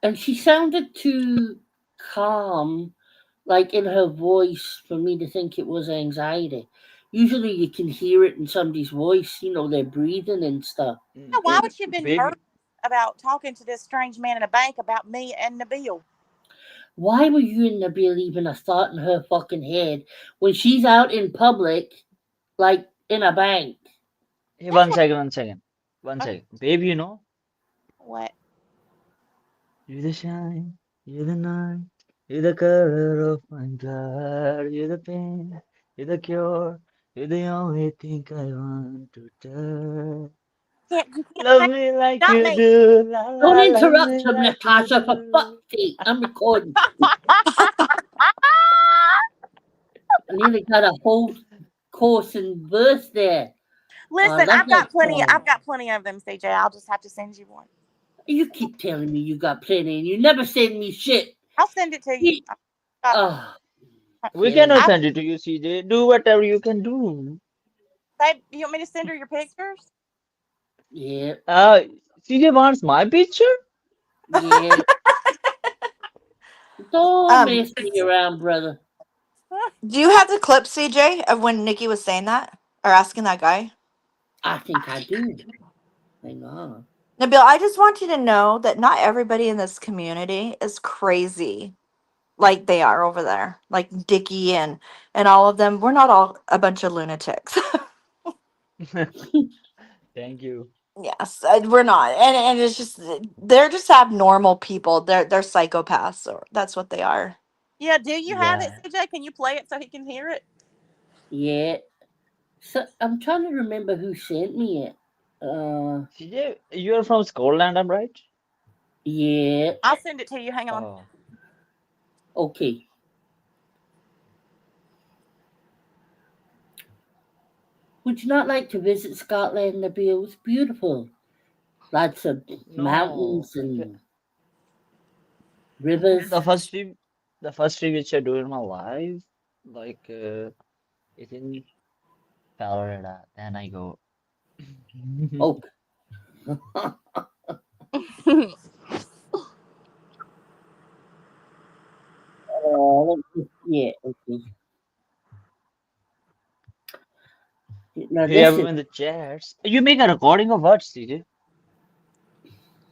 [SPEAKER 1] And she sounded too calm, like in her voice, for me to think it was anxiety. Usually you can hear it in somebody's voice, they're breathing and stuff.
[SPEAKER 4] Yeah, why would she have been
[SPEAKER 5] Babe,
[SPEAKER 4] nervous about talking to this strange man in a bank about me and Nabil?
[SPEAKER 1] Why were you and Nabil even a thought in her fucking head when she's out in public, like in a bank?
[SPEAKER 5] hey,
[SPEAKER 4] That's
[SPEAKER 5] one
[SPEAKER 4] what.
[SPEAKER 5] second, one second. One
[SPEAKER 4] Okay,
[SPEAKER 5] second. Babe,
[SPEAKER 4] what?
[SPEAKER 5] you're the shine, you're the night, you're the color of my blood, you're the pain, you're the cure, you're the only thing I want to touch.
[SPEAKER 4] You can't
[SPEAKER 5] Love
[SPEAKER 4] say
[SPEAKER 5] me like
[SPEAKER 4] not
[SPEAKER 5] you
[SPEAKER 4] me.
[SPEAKER 5] do, la
[SPEAKER 1] Don't
[SPEAKER 5] la, love
[SPEAKER 1] interrupt
[SPEAKER 5] me
[SPEAKER 1] him,
[SPEAKER 5] like you
[SPEAKER 1] Natasha, for
[SPEAKER 5] do.
[SPEAKER 1] fuck's sake. I'm recording. I nearly got a whole course and verse there.
[SPEAKER 4] Listen,
[SPEAKER 1] That's that
[SPEAKER 4] I've
[SPEAKER 1] song.
[SPEAKER 4] got plenty of them, CJ. I'll just have to send you one.
[SPEAKER 1] You keep telling me you got plenty and you never send me shit.
[SPEAKER 4] I'll send it to you.
[SPEAKER 1] You-
[SPEAKER 4] I've got,
[SPEAKER 1] Oh,
[SPEAKER 5] We
[SPEAKER 1] killing
[SPEAKER 5] cannot
[SPEAKER 1] me.
[SPEAKER 4] I,
[SPEAKER 5] send it to you, CJ. Do whatever you can do.
[SPEAKER 4] babe, you want me to send her your pictures?
[SPEAKER 1] Yeah,
[SPEAKER 5] Uh, CJ wants my picture?
[SPEAKER 1] yeah. Don't
[SPEAKER 2] Um,
[SPEAKER 1] mess me around, brother.
[SPEAKER 2] do you have the clip, CJ, of when Nikki was saying that or asking that guy?
[SPEAKER 1] I think I do. Hang on.
[SPEAKER 2] Nabil, I just want you to know that not everybody in this community is crazy like they are over there, like Dickie and all of them. We're not all a bunch of lunatics.
[SPEAKER 5] Thank you.
[SPEAKER 2] Yes, we're not, and it's just they're just abnormal people. They're psychopaths, or that's what they are.
[SPEAKER 4] Yeah, do you have it,
[SPEAKER 5] Yeah.
[SPEAKER 4] CJ? Can you play it so he can hear it?
[SPEAKER 1] Yeah. So I'm trying to remember who sent me it.
[SPEAKER 5] CJ, you're from Scotland, I'm right?
[SPEAKER 1] Yeah.
[SPEAKER 4] I'll send it to you. Hang on.
[SPEAKER 5] Oh,
[SPEAKER 1] Okay. Would you not like to visit Scotland, Nabil? It's beautiful. Lots of
[SPEAKER 5] no.
[SPEAKER 1] mountains and rivers.
[SPEAKER 5] The first trip, the first trip which I do in my life, like it's in Florida. Then I go.
[SPEAKER 1] Oh, yeah. Okay. Now
[SPEAKER 5] Hey
[SPEAKER 1] this is
[SPEAKER 5] everyone in the chats. You make a recording of what, CJ?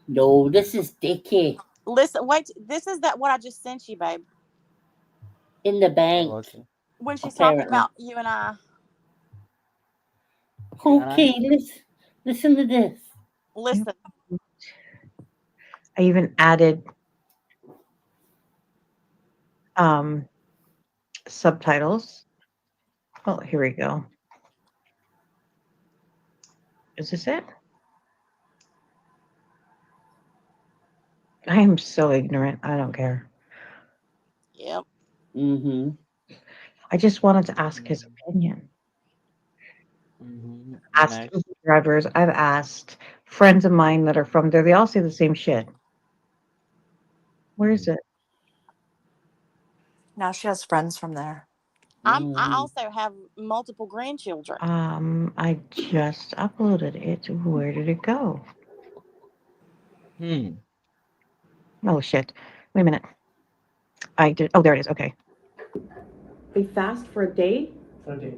[SPEAKER 1] no. This is Dickie
[SPEAKER 4] Listen, wait. This is that what I just sent you, babe.
[SPEAKER 1] in the
[SPEAKER 5] Oh,
[SPEAKER 1] bank.
[SPEAKER 5] okay.
[SPEAKER 4] When she's talking
[SPEAKER 1] Apparently.
[SPEAKER 4] about you and I.
[SPEAKER 5] You and I?
[SPEAKER 1] Okay. Listen to this.
[SPEAKER 3] Yep.
[SPEAKER 4] Listen.
[SPEAKER 3] I even added um, subtitles. Oh, here we go. Is this it? I am so ignorant. I don't care.
[SPEAKER 4] Yep.
[SPEAKER 1] Mm-hmm.
[SPEAKER 3] I just wanted to ask his
[SPEAKER 5] Mm-hmm.
[SPEAKER 3] opinion.
[SPEAKER 5] Mm-hmm.
[SPEAKER 3] Asked Uber
[SPEAKER 5] Next.
[SPEAKER 3] drivers. I've asked friends of mine that are from there. They all say the same shit. Where is
[SPEAKER 5] Mm.
[SPEAKER 3] it?
[SPEAKER 2] Now she has friends from there.
[SPEAKER 4] I
[SPEAKER 1] Mm-hmm.
[SPEAKER 4] also have multiple grandchildren.
[SPEAKER 3] I just uploaded it. Where did it go?
[SPEAKER 5] Hmm.
[SPEAKER 3] Oh shit. Wait a minute. I did. Oh, there it is. Okay. They fast for a day
[SPEAKER 6] for a day.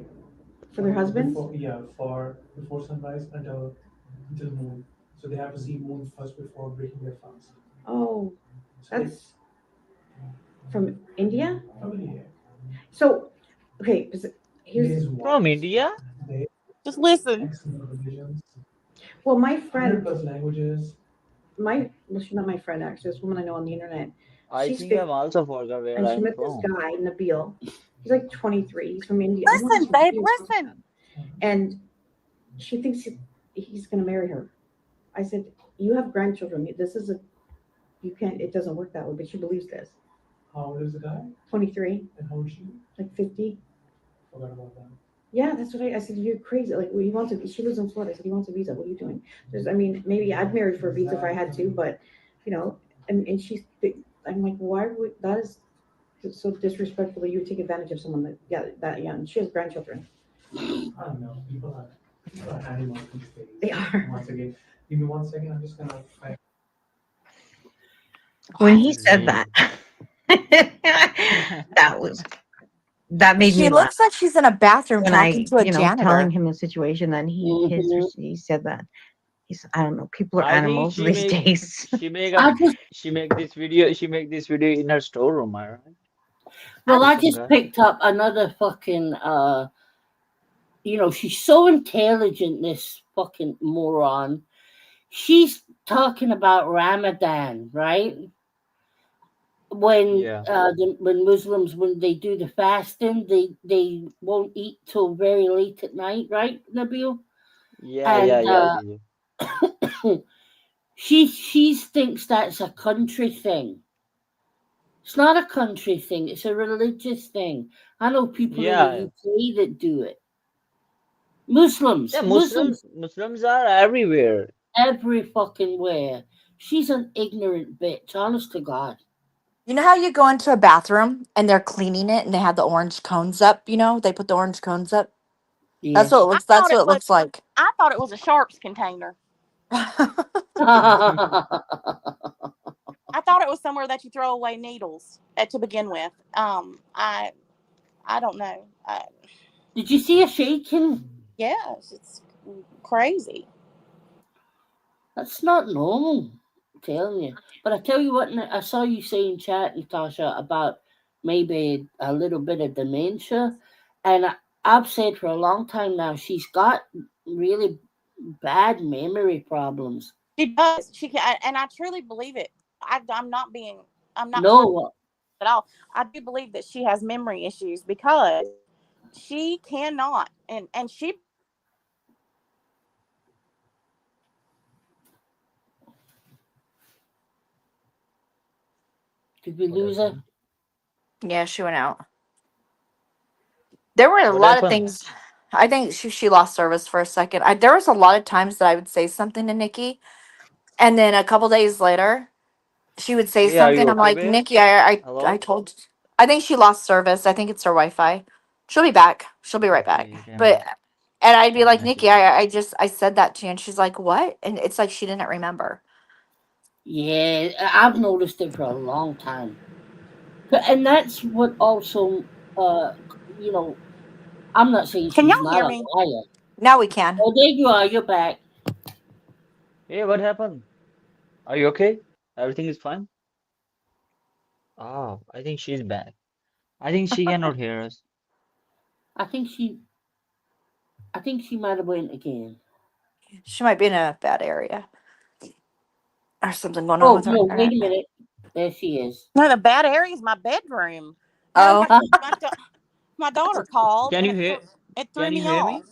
[SPEAKER 3] for their husbands.
[SPEAKER 6] Before, yeah, for before sunrise until moon. So they have to see moon first before breaking their fast.
[SPEAKER 3] Oh,
[SPEAKER 6] So they,
[SPEAKER 3] that's
[SPEAKER 7] From India.
[SPEAKER 6] Family.
[SPEAKER 7] So, okay, here's
[SPEAKER 6] Days
[SPEAKER 5] From
[SPEAKER 6] watch.
[SPEAKER 5] India?
[SPEAKER 6] They
[SPEAKER 4] Just listen.
[SPEAKER 6] excellent religions.
[SPEAKER 7] well, my
[SPEAKER 6] 100
[SPEAKER 7] friend,
[SPEAKER 6] plus languages.
[SPEAKER 7] well, she's not my friend actually. This woman I know on the internet.
[SPEAKER 5] I
[SPEAKER 7] She's
[SPEAKER 5] think
[SPEAKER 7] 50,
[SPEAKER 5] I'm also forgot where
[SPEAKER 7] and she
[SPEAKER 5] I'm
[SPEAKER 7] met this
[SPEAKER 5] from.
[SPEAKER 7] guy, Nabil. He's like 23. He's from India. I know he's
[SPEAKER 4] Listen,
[SPEAKER 7] from
[SPEAKER 4] babe,
[SPEAKER 7] India.
[SPEAKER 4] listen.
[SPEAKER 7] And she thinks he's going to marry her. I said, "You have grandchildren. This is a you can't. It doesn't work that way." But she believes this.
[SPEAKER 6] How old is the guy?
[SPEAKER 7] 23,
[SPEAKER 6] And how old is she?
[SPEAKER 7] like 50.
[SPEAKER 6] Forgot about that.
[SPEAKER 7] Yeah, that's what I said. You're crazy. Like, well, he wants a. She lives in Florida. I said he wants a visa. What are you doing? I mean, maybe I'd marry for a visa if I had to, but you know, and she's. I'm like, why would that is so disrespectful that you would take advantage of someone that that young. She has grandchildren.
[SPEAKER 6] I don't know. People are animals these days.
[SPEAKER 7] They are.
[SPEAKER 6] Once again, give me 1 second. I'm just gonna.
[SPEAKER 3] When
[SPEAKER 2] What?
[SPEAKER 3] he said that,
[SPEAKER 5] Really?
[SPEAKER 3] that was that made
[SPEAKER 2] She
[SPEAKER 3] me laugh.
[SPEAKER 2] looks like she's in a bathroom
[SPEAKER 3] When
[SPEAKER 2] talking
[SPEAKER 3] I,
[SPEAKER 2] to a
[SPEAKER 3] telling
[SPEAKER 2] janitor.
[SPEAKER 3] him the situation, then
[SPEAKER 1] Hmm.
[SPEAKER 3] he said that I don't know, people are
[SPEAKER 5] I think
[SPEAKER 3] animals these days.
[SPEAKER 1] I just
[SPEAKER 5] she make this video in her storeroom, am I right?
[SPEAKER 1] well, I
[SPEAKER 5] Some
[SPEAKER 1] just
[SPEAKER 5] guy.
[SPEAKER 1] picked up another fucking she's so intelligent, this fucking moron. She's talking about Ramadan, right? When
[SPEAKER 5] Yeah.
[SPEAKER 1] when Muslims, when they do the fasting, they won't eat till very late at night, right, Nabil?
[SPEAKER 5] Yeah, yeah,
[SPEAKER 1] And
[SPEAKER 5] yeah, yeah, yeah.
[SPEAKER 1] she thinks that's a country thing. It's not a country thing. It's a religious thing. I know people in the
[SPEAKER 5] Yeah.
[SPEAKER 1] UK that do it.
[SPEAKER 5] Yeah,
[SPEAKER 1] Muslims
[SPEAKER 5] Muslims are everywhere.
[SPEAKER 1] every fucking where. She's an ignorant bitch, honest to God.
[SPEAKER 2] You know how you go into a bathroom and they're cleaning it and they have the orange cones up, they put the orange cones up.
[SPEAKER 1] Yes.
[SPEAKER 2] That's what it looks like.
[SPEAKER 4] I thought it was a sharps container. I thought it was somewhere that you throw away needles to begin with. I don't know.
[SPEAKER 1] Did you see her shaking?
[SPEAKER 4] Yes, it's crazy.
[SPEAKER 1] That's not normal. I'm telling you. But I tell you what, I saw you say in chat, Natasha, about maybe a little bit of dementia. And I've said for a long time now, she's got really bad memory problems.
[SPEAKER 4] She does. She can, and I truly believe it. I'm not being. I'm not trying
[SPEAKER 1] No,
[SPEAKER 4] at all. I do believe that she has memory issues because she cannot, and she
[SPEAKER 1] did we
[SPEAKER 5] What
[SPEAKER 1] lose her?
[SPEAKER 5] happened?
[SPEAKER 2] Yeah, she went out. There were a
[SPEAKER 5] What
[SPEAKER 2] lot of
[SPEAKER 5] happened?
[SPEAKER 2] things. I think she lost service for a second. There was a lot of times that I would say something to Nikki, and then a couple days later, she would say
[SPEAKER 5] Hey, are you
[SPEAKER 2] something. I'm
[SPEAKER 5] okay,
[SPEAKER 2] like,
[SPEAKER 5] babe?
[SPEAKER 2] Nikki, I
[SPEAKER 5] Hello?
[SPEAKER 2] told. I think she lost service. I think it's her Wi-Fi. She'll be back. She'll be right back.
[SPEAKER 5] Okay,
[SPEAKER 2] But
[SPEAKER 5] damn.
[SPEAKER 2] and I'd be like,
[SPEAKER 5] Damn it.
[SPEAKER 2] Nikki, I said that to you, and she's like, what? And it's like she didn't remember.
[SPEAKER 1] Yeah, I've noticed it for a long time. And that's what also, uh, you know, I'm not saying
[SPEAKER 4] can
[SPEAKER 1] she's
[SPEAKER 4] y'all
[SPEAKER 1] not
[SPEAKER 4] hear
[SPEAKER 1] a
[SPEAKER 4] me?
[SPEAKER 1] liar.
[SPEAKER 2] Now we can.
[SPEAKER 1] Oh, there you are. You're back.
[SPEAKER 5] Hey, what happened? Are you okay? Everything is fine? Oh, I think she's back. I think she cannot hear us.
[SPEAKER 1] I think she, I think she might have went again.
[SPEAKER 2] She might be in a bad area or something going on
[SPEAKER 1] Oh
[SPEAKER 2] with her
[SPEAKER 1] no! Wait
[SPEAKER 2] internet.
[SPEAKER 1] a minute. There she is.
[SPEAKER 4] No, the bad area is my bedroom. No,
[SPEAKER 2] Oh,
[SPEAKER 4] my my daughter called
[SPEAKER 5] Can
[SPEAKER 4] and
[SPEAKER 5] you hear?
[SPEAKER 4] it threw
[SPEAKER 5] Can you
[SPEAKER 4] me
[SPEAKER 5] hear me?
[SPEAKER 4] off.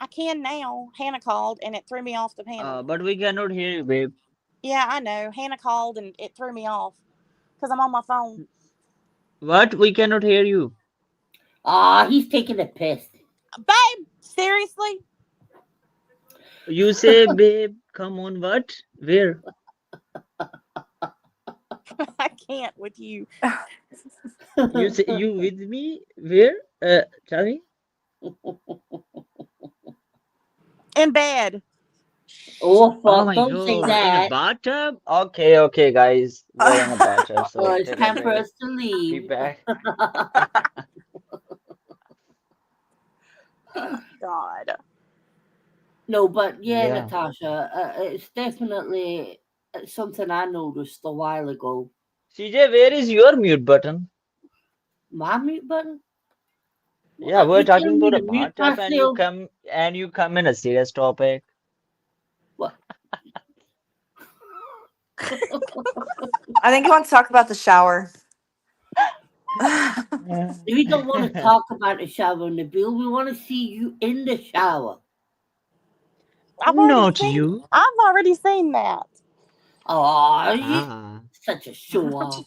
[SPEAKER 4] I can now. Hannah called and it threw me off the panel.
[SPEAKER 5] But we cannot hear you, babe.
[SPEAKER 4] Yeah, I know. Hannah called and it threw me off because I'm on my phone.
[SPEAKER 5] What? We cannot hear you.
[SPEAKER 1] He's taking a piss.
[SPEAKER 4] Babe, seriously?
[SPEAKER 5] You say, babe, come on, what? Where?
[SPEAKER 4] I can't with you.
[SPEAKER 5] You say you with me? Where? Tell me.
[SPEAKER 4] In bed.
[SPEAKER 1] Oh
[SPEAKER 5] Oh
[SPEAKER 1] fuck!
[SPEAKER 5] my
[SPEAKER 1] Don't say
[SPEAKER 5] God, in a
[SPEAKER 1] that.
[SPEAKER 5] bathtub? Okay, okay, guys. We are in a bathtub, so
[SPEAKER 1] It's
[SPEAKER 5] take a
[SPEAKER 1] time for
[SPEAKER 5] break.
[SPEAKER 1] us to
[SPEAKER 5] Be
[SPEAKER 1] leave.
[SPEAKER 5] back.
[SPEAKER 4] God.
[SPEAKER 1] No, but yeah,
[SPEAKER 5] Yeah.
[SPEAKER 1] Natasha, it's definitely something I noticed a while ago.
[SPEAKER 5] CJ, where is your mute button?
[SPEAKER 1] My mute button?
[SPEAKER 5] Yeah,
[SPEAKER 1] What?
[SPEAKER 5] we're
[SPEAKER 1] You tell
[SPEAKER 5] talking
[SPEAKER 1] me
[SPEAKER 5] about a
[SPEAKER 1] to mute
[SPEAKER 5] bathtub and
[SPEAKER 1] myself?
[SPEAKER 5] you come in a serious topic.
[SPEAKER 1] What?
[SPEAKER 2] I think he wants to talk about the shower.
[SPEAKER 1] We don't want to talk about the shower, Nabil. We want to see you in the shower.
[SPEAKER 5] Not you.
[SPEAKER 4] I've already seen that.
[SPEAKER 1] Oh, you
[SPEAKER 5] Ah.
[SPEAKER 1] such a show off.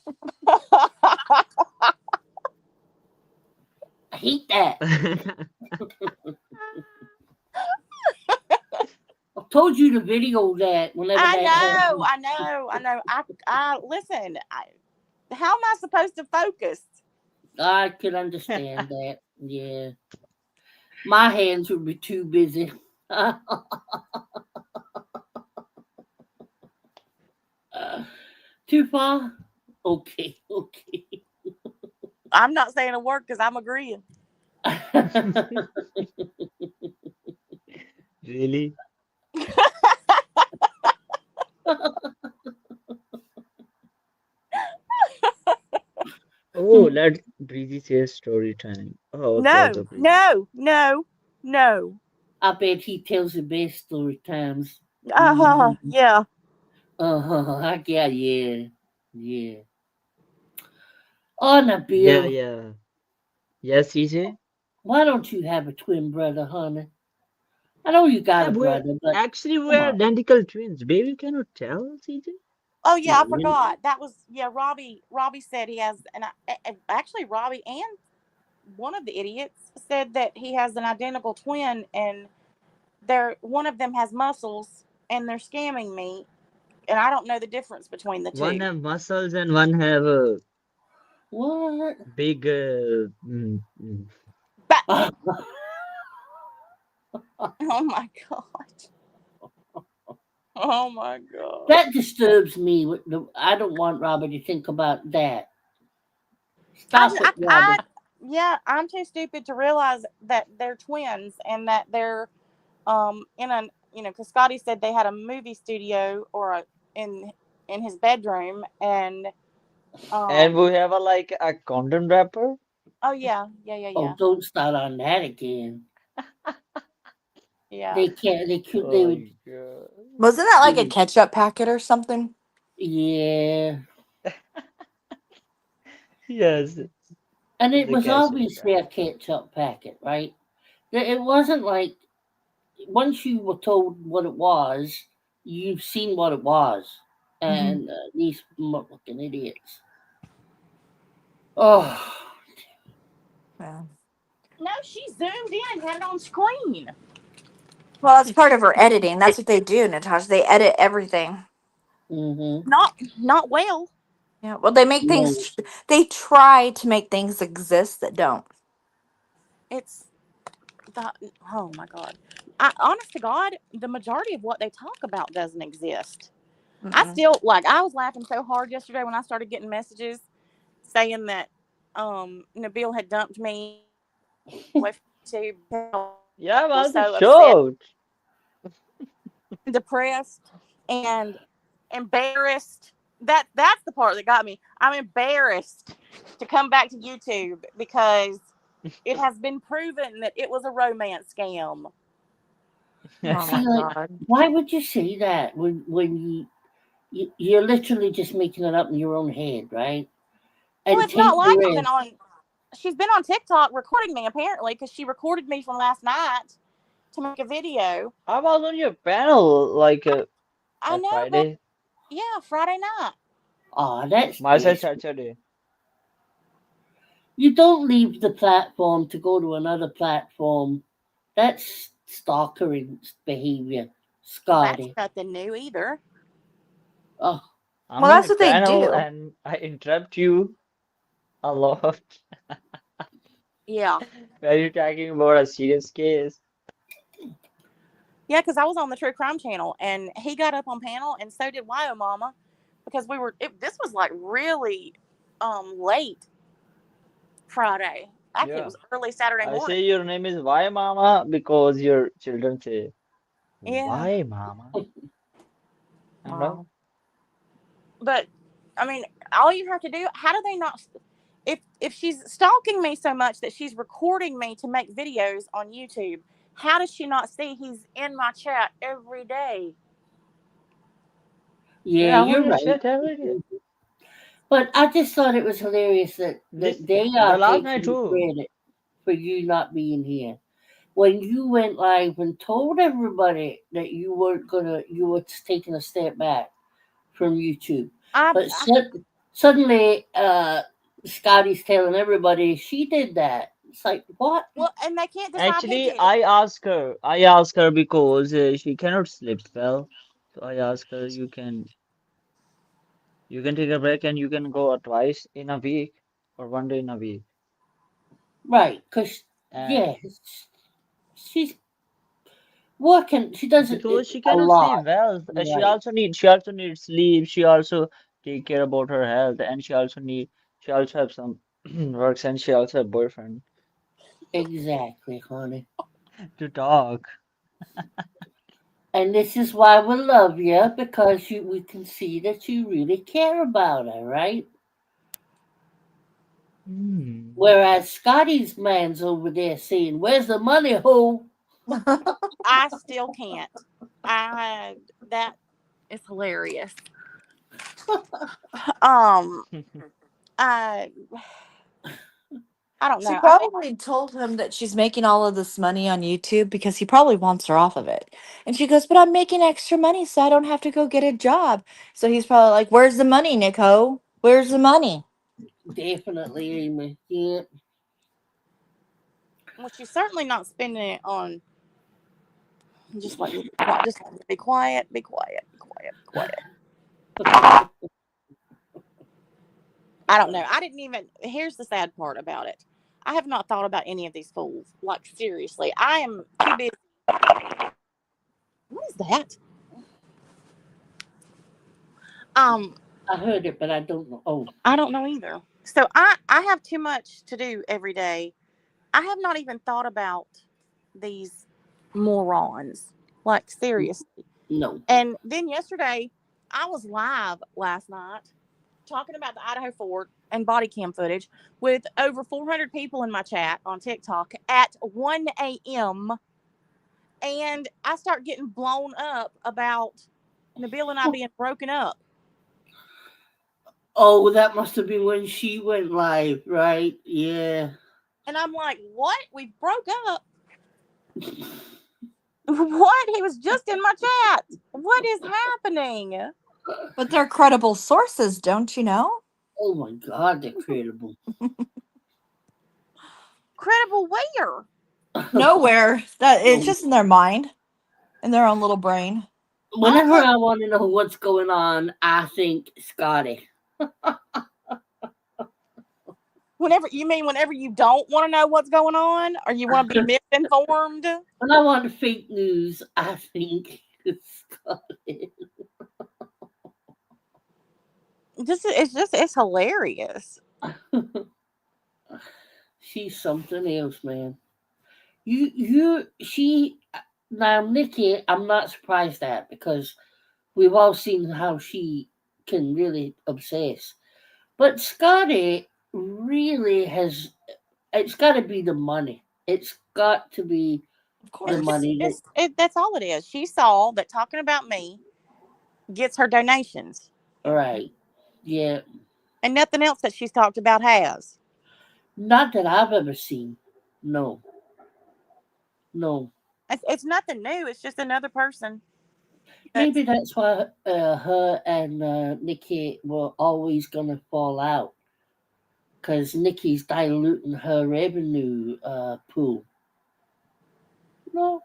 [SPEAKER 1] I hate that. I told you to video that whenever
[SPEAKER 4] I
[SPEAKER 1] that
[SPEAKER 4] know,
[SPEAKER 1] happens.
[SPEAKER 4] I know, I know. I listen. How am I supposed to focus?
[SPEAKER 1] I could understand that. Yeah. My hands would be too busy. Too far? Okay, okay.
[SPEAKER 4] I'm not saying a word because I'm agreeing.
[SPEAKER 5] Really? Oh, let Breezy say story time. Oh God, the
[SPEAKER 4] No,
[SPEAKER 5] Breezy.
[SPEAKER 4] no, no, no.
[SPEAKER 1] I bet he tells the best story times. Hmm.
[SPEAKER 4] Yeah.
[SPEAKER 1] Uh-huh. I get yeah. Yeah. Oh,
[SPEAKER 5] Yeah,
[SPEAKER 1] Nabil,
[SPEAKER 5] yeah. Yes, CJ?
[SPEAKER 1] why don't you have a twin brother, honey? I know you got
[SPEAKER 5] Yeah,
[SPEAKER 1] a brother, but
[SPEAKER 5] we're
[SPEAKER 1] come on.
[SPEAKER 5] identical twins. Baby, cannot tell, CJ?
[SPEAKER 4] Oh yeah,
[SPEAKER 1] No,
[SPEAKER 4] I forgot. That was yeah. Robbie said he has, and actually Robbie and one of the idiots said that he has an identical twin, and they're one of them has muscles, and they're scamming me, and I don't know the difference between the
[SPEAKER 5] One
[SPEAKER 4] two.
[SPEAKER 5] have muscles and one have a
[SPEAKER 1] what?
[SPEAKER 5] big.
[SPEAKER 4] But oh my god, oh my god.
[SPEAKER 1] That disturbs me. I don't want Robert to think about that.
[SPEAKER 4] I,
[SPEAKER 1] Stop it,
[SPEAKER 4] I, I,
[SPEAKER 1] Robert.
[SPEAKER 4] yeah, I'm too stupid to realize that they're twins and that they're in a because Scotty said they had a movie studio or in in his bedroom and
[SPEAKER 5] And
[SPEAKER 4] um
[SPEAKER 5] we have a like a condom wrapper.
[SPEAKER 4] oh yeah, yeah, yeah,
[SPEAKER 1] Oh,
[SPEAKER 4] yeah,
[SPEAKER 1] don't start on that again.
[SPEAKER 4] yeah.
[SPEAKER 1] They can't. They could. They
[SPEAKER 5] Oh
[SPEAKER 1] would.
[SPEAKER 5] my God.
[SPEAKER 2] Wasn't that
[SPEAKER 1] They
[SPEAKER 2] like a
[SPEAKER 1] would.
[SPEAKER 2] ketchup packet or something?
[SPEAKER 1] Yeah.
[SPEAKER 5] Yes,
[SPEAKER 1] And
[SPEAKER 5] it's
[SPEAKER 1] it
[SPEAKER 5] a
[SPEAKER 1] was
[SPEAKER 5] ketchup
[SPEAKER 1] obviously a
[SPEAKER 5] packet.
[SPEAKER 1] ketchup packet, right? It wasn't like once you were told what it was, you've seen what it was.
[SPEAKER 2] Hmm.
[SPEAKER 1] And these fucking idiots. Oh,
[SPEAKER 2] Yeah.
[SPEAKER 4] No, she zoomed in and had it on screen.
[SPEAKER 2] Well, that's part of her editing. That's what they do, Natasha. They edit everything.
[SPEAKER 1] mm-hmm.
[SPEAKER 4] Not well.
[SPEAKER 2] Yeah. Well, they make
[SPEAKER 1] No.
[SPEAKER 2] things. They try to make things exist that don't.
[SPEAKER 4] It's the oh my god. I honest to God, the majority of what they talk about doesn't exist. I
[SPEAKER 2] Mm-mm.
[SPEAKER 4] still like I was laughing so hard yesterday when I started getting messages saying that Nabil had dumped me and he wanted me to get away from YouTube because
[SPEAKER 5] Yeah,
[SPEAKER 4] he was
[SPEAKER 5] man, the
[SPEAKER 4] so upset
[SPEAKER 5] show.
[SPEAKER 4] and depressed and embarrassed. That's the part that got me. I'm embarrassed to come back to YouTube because it has been proven that it was a romance scam.
[SPEAKER 2] Oh
[SPEAKER 1] See,
[SPEAKER 2] my
[SPEAKER 1] like,
[SPEAKER 2] god.
[SPEAKER 1] why would you say that when you're literally just making it up in your own head, right?
[SPEAKER 4] Well,
[SPEAKER 1] And
[SPEAKER 4] it's not
[SPEAKER 1] take the
[SPEAKER 4] like I've been
[SPEAKER 1] risk.
[SPEAKER 4] on. She's been on TikTok recording me apparently because she recorded me from last night to make a video.
[SPEAKER 5] I was on your panel like
[SPEAKER 4] I
[SPEAKER 5] at
[SPEAKER 4] know, but
[SPEAKER 5] Friday,
[SPEAKER 4] yeah, Friday night.
[SPEAKER 1] Oh, that's
[SPEAKER 5] my side
[SPEAKER 1] desperate.
[SPEAKER 5] Saturday.
[SPEAKER 1] You don't leave the platform to go to another platform. That's stalkering behavior,
[SPEAKER 4] That's
[SPEAKER 1] Scotty.
[SPEAKER 4] nothing new either.
[SPEAKER 1] Oh,
[SPEAKER 5] I'm
[SPEAKER 2] Well,
[SPEAKER 5] on
[SPEAKER 2] that's
[SPEAKER 5] your
[SPEAKER 2] what they
[SPEAKER 5] panel
[SPEAKER 2] do.
[SPEAKER 5] and I interrupt you a lot
[SPEAKER 4] Yeah,
[SPEAKER 5] when you're talking about a serious case.
[SPEAKER 4] yeah, because I was on the True Crime Channel and he got up on panel and so did Wyo Mama because we were. This was like really late Friday. Actually, it
[SPEAKER 5] Yeah.
[SPEAKER 4] was early Saturday
[SPEAKER 5] I
[SPEAKER 4] morning.
[SPEAKER 5] say your name is Why Mama because your children say
[SPEAKER 4] Yeah,
[SPEAKER 5] Why Mama? And
[SPEAKER 2] Wow.
[SPEAKER 4] but I mean, all you have to do, how do they not, if she's stalking me so much that she's recording me to make videos on YouTube, how does she not see he's in my chat every day?
[SPEAKER 1] Yeah,
[SPEAKER 5] Yeah, I'm on
[SPEAKER 1] you're
[SPEAKER 5] your
[SPEAKER 1] right.
[SPEAKER 5] chat every day.
[SPEAKER 1] But I just thought it was hilarious that
[SPEAKER 5] This
[SPEAKER 1] they
[SPEAKER 5] the
[SPEAKER 1] are
[SPEAKER 5] last night
[SPEAKER 1] taking
[SPEAKER 5] too.
[SPEAKER 1] credit for you not being here. When you went live and told everybody that you were taking a step back from YouTube. But
[SPEAKER 4] I
[SPEAKER 1] suddenly, Scotty's telling everybody she did that. It's like, what?
[SPEAKER 4] Well, and they can't decide who
[SPEAKER 5] Actually,
[SPEAKER 4] did it.
[SPEAKER 5] I asked her because she cannot sleep well. So I asked her, you can take a break and you can go twice in a week or one day in a week.
[SPEAKER 1] Right, because,
[SPEAKER 5] And
[SPEAKER 1] yeah, she's working. She does it
[SPEAKER 5] because she
[SPEAKER 1] a
[SPEAKER 5] cannot
[SPEAKER 1] lot.
[SPEAKER 5] sleep well,
[SPEAKER 1] Right,
[SPEAKER 5] she also needs sleep. She also take care about her health, and she also have some works, and she also have boyfriend
[SPEAKER 1] exactly, honey.
[SPEAKER 5] to talk.
[SPEAKER 1] And this is why we love you, because we can see that you really care about her, right?
[SPEAKER 5] Hmm.
[SPEAKER 1] Whereas Scotty's man's over there saying, "Where's the money, ho?"
[SPEAKER 4] I still can't. I that is hilarious. Um, I I don't
[SPEAKER 2] She
[SPEAKER 4] know. I think
[SPEAKER 2] probably told him that she's making all of this money on YouTube because he probably wants her off of it. And she goes, "But I'm making extra money so I don't have to go get a job." So he's probably like, "Where's the money, Nico? Where's the money?"
[SPEAKER 1] Definitely, Amy. Yeah.
[SPEAKER 4] well, she's certainly not spending it on just like just like be quiet, be quiet, be quiet, be quiet. I don't know. I didn't even. Here's the sad part about it. I have not thought about any of these fools. Like seriously, I am too busy. What is that? Um,
[SPEAKER 1] I heard it, but I don't know. Oh,
[SPEAKER 4] I don't know either. So I have too much to do every day. I have not even thought about these morons. Like seriously.
[SPEAKER 1] no.
[SPEAKER 4] And then yesterday, I was live last night talking about the Idaho Ford and body cam footage with over 400 people in my chat on TikTok at 1 a.m. And I start getting blown up about Nabil and I being broken up.
[SPEAKER 1] Oh, that must have been when she went live, right? Yeah.
[SPEAKER 4] And I'm like, what? We broke up? What? He was just in my chat. What is happening?
[SPEAKER 2] But they're credible sources, don't you know?
[SPEAKER 1] Oh my God, they're credible.
[SPEAKER 4] Credible where?
[SPEAKER 2] Nowhere. That it's
[SPEAKER 1] No.
[SPEAKER 2] just in their mind, in their own little brain.
[SPEAKER 4] All
[SPEAKER 1] Whenever I want to know what's going on, I think Scotty.
[SPEAKER 4] whenever you don't want to know what's going on or you want to be misinformed.
[SPEAKER 1] When I want fake news, I think it's Scotty.
[SPEAKER 4] It's hilarious.
[SPEAKER 1] She's something else, man. She. Now, Nikki, I'm not surprised at because we've all seen how she can really obsess. But Scotty really has. It's got to be the money. It's got to be
[SPEAKER 2] Of
[SPEAKER 1] the
[SPEAKER 2] course.
[SPEAKER 1] money that.
[SPEAKER 4] That's all it is. She saw that talking about me gets her donations,
[SPEAKER 1] Right. Yeah.
[SPEAKER 4] and nothing else that she's talked about has.
[SPEAKER 1] Not that I've ever seen. No. No.
[SPEAKER 4] It's nothing new. It's just another person.
[SPEAKER 1] Maybe
[SPEAKER 4] That's
[SPEAKER 1] that's why her and Nikki were always gonna fall out because Nikki's diluting her revenue pool. No,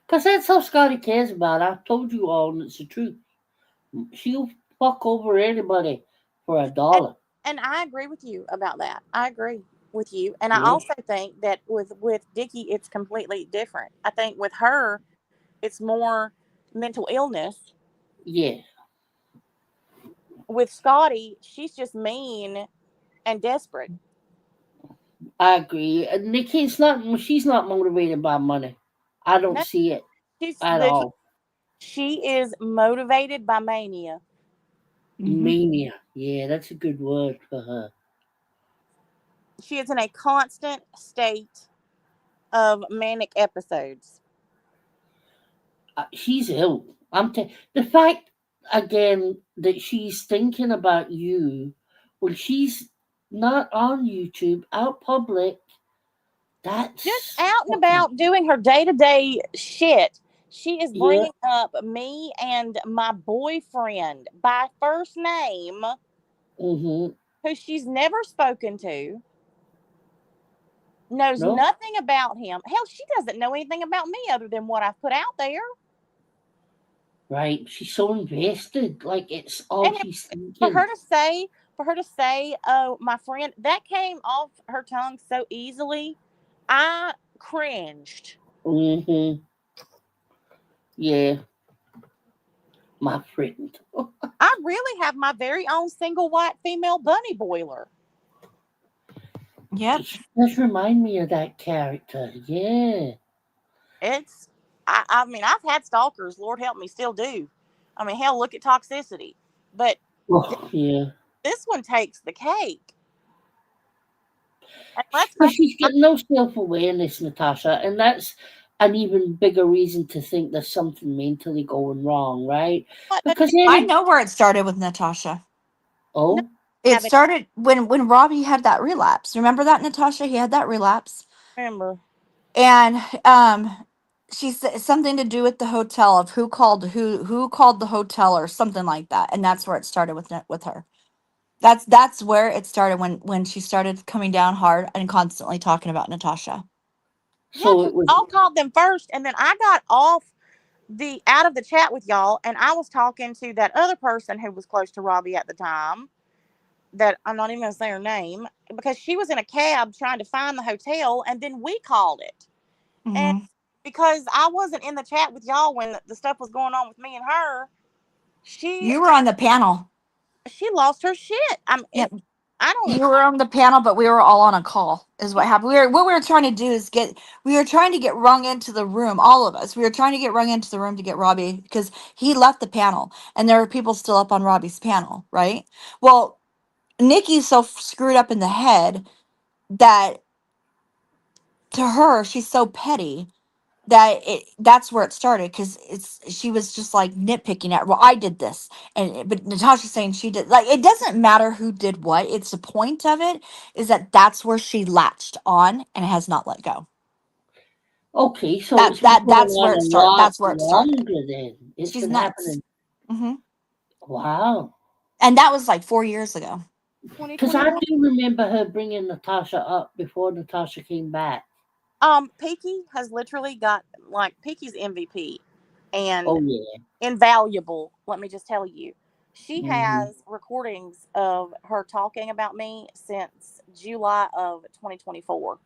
[SPEAKER 1] because that's all Scotty cares about. I've told you all, and it's the truth. She'll fuck over anybody for a
[SPEAKER 4] and
[SPEAKER 1] dollar.
[SPEAKER 4] and I agree with you about that. I agree with you, and I
[SPEAKER 1] Yeah,
[SPEAKER 4] also think that with Dickie, it's completely different. I think with her, it's more mental illness.
[SPEAKER 1] yeah,
[SPEAKER 4] With Scotty, she's just mean and desperate.
[SPEAKER 1] I agree. Nikki's not. She's not motivated by money. I don't
[SPEAKER 4] No,
[SPEAKER 1] see it
[SPEAKER 4] she's
[SPEAKER 1] at
[SPEAKER 4] the
[SPEAKER 1] all.
[SPEAKER 4] she is motivated by mania.
[SPEAKER 3] Hmm.
[SPEAKER 1] Mania. Yeah, that's a good word for her.
[SPEAKER 4] She is in a constant state of manic episodes.
[SPEAKER 1] She's ill. The fact again that she's thinking about you when she's not on YouTube, out public.
[SPEAKER 4] Just
[SPEAKER 1] That's
[SPEAKER 4] out and
[SPEAKER 1] fucking
[SPEAKER 4] about doing her day to day shit. She is
[SPEAKER 1] yeah.
[SPEAKER 4] bringing up me and my boyfriend by first name,
[SPEAKER 1] Mm-hmm.
[SPEAKER 4] who she's never spoken to, knows
[SPEAKER 1] No,
[SPEAKER 4] nothing about him. Hell, she doesn't know anything about me other than what I've put out there.
[SPEAKER 1] right. She's so invested. Like it's all
[SPEAKER 4] And
[SPEAKER 1] she's
[SPEAKER 4] for
[SPEAKER 1] thinking.
[SPEAKER 4] her to say, oh, my friend, that came off her tongue so easily. I cringed.
[SPEAKER 1] Mm-hmm. Yeah, my friend.
[SPEAKER 4] I really have my very own single white female bunny boiler.
[SPEAKER 2] Yep.
[SPEAKER 1] She does remind me of that character. Yeah.
[SPEAKER 4] It's, I mean, I've had stalkers. Lord help me, still do. I mean, hell, look at toxicity. But th-
[SPEAKER 1] Oh, yeah.
[SPEAKER 4] this one takes the cake. And let's
[SPEAKER 1] But
[SPEAKER 4] face
[SPEAKER 1] she's
[SPEAKER 4] it,
[SPEAKER 1] got no self awareness, Natasha, and that's an even bigger reason to think there's something mentally going wrong, right?
[SPEAKER 4] what,
[SPEAKER 1] Because
[SPEAKER 2] I
[SPEAKER 1] any
[SPEAKER 2] know where it started with Natasha.
[SPEAKER 4] no,
[SPEAKER 1] oh,
[SPEAKER 2] It
[SPEAKER 4] haven't
[SPEAKER 2] started when Robbie had that relapse. Remember that, Natasha? He had that relapse.
[SPEAKER 4] remember.
[SPEAKER 2] And she said something to do with the hotel of who called the hotel or something like that. And that's where it started with her. That's where it started when she started coming down hard and constantly talking about Natasha.
[SPEAKER 4] Yeah,
[SPEAKER 1] so
[SPEAKER 4] because
[SPEAKER 1] it was
[SPEAKER 4] I'll called them first, and then I got off the out of the chat with y'all, and I was talking to that other person who was close to Robbie at the time. That I'm not even going to say her name because she was in a cab trying to find the hotel, and then we called it. And
[SPEAKER 2] Hmm.
[SPEAKER 4] because I wasn't in the chat with y'all when the stuff was going on with me and her, she
[SPEAKER 2] You were on the panel.
[SPEAKER 4] she lost her shit.
[SPEAKER 2] Yep.
[SPEAKER 4] I don't.
[SPEAKER 2] You were on the panel, but we were all on a call. Is what happened. What we were trying to do is we were trying to get rung into the room. All of us. We were trying to get rung into the room to get Robbie because he left the panel, and there were people still up on Robbie's panel, right? Well, Nikki's so screwed up in the head that to her she's so petty that that's where it started because she was just like nitpicking at, well, I did this, but Natasha's saying she did. Like, it doesn't matter who did what. It's the point of it is that that's where she latched on and has not let go.
[SPEAKER 1] okay, so
[SPEAKER 2] that
[SPEAKER 1] it's been
[SPEAKER 2] that
[SPEAKER 1] going
[SPEAKER 2] that's where
[SPEAKER 1] on
[SPEAKER 2] it
[SPEAKER 1] a
[SPEAKER 2] started.
[SPEAKER 1] lot
[SPEAKER 2] That's where it started.
[SPEAKER 1] longer then. It's
[SPEAKER 2] She's
[SPEAKER 1] been
[SPEAKER 2] nuts.
[SPEAKER 1] happening.
[SPEAKER 2] Hmm.
[SPEAKER 1] Wow.
[SPEAKER 2] And that was like 4 years ago.
[SPEAKER 1] Because I
[SPEAKER 4] 2021.
[SPEAKER 1] do remember her bringing Natasha up before Natasha came back.
[SPEAKER 4] Peaky has literally got like Peaky's MVP and
[SPEAKER 1] Oh, yeah.
[SPEAKER 4] invaluable. Let me just tell you, she
[SPEAKER 1] Hmm.
[SPEAKER 4] has recordings of her talking about me since July of 2024.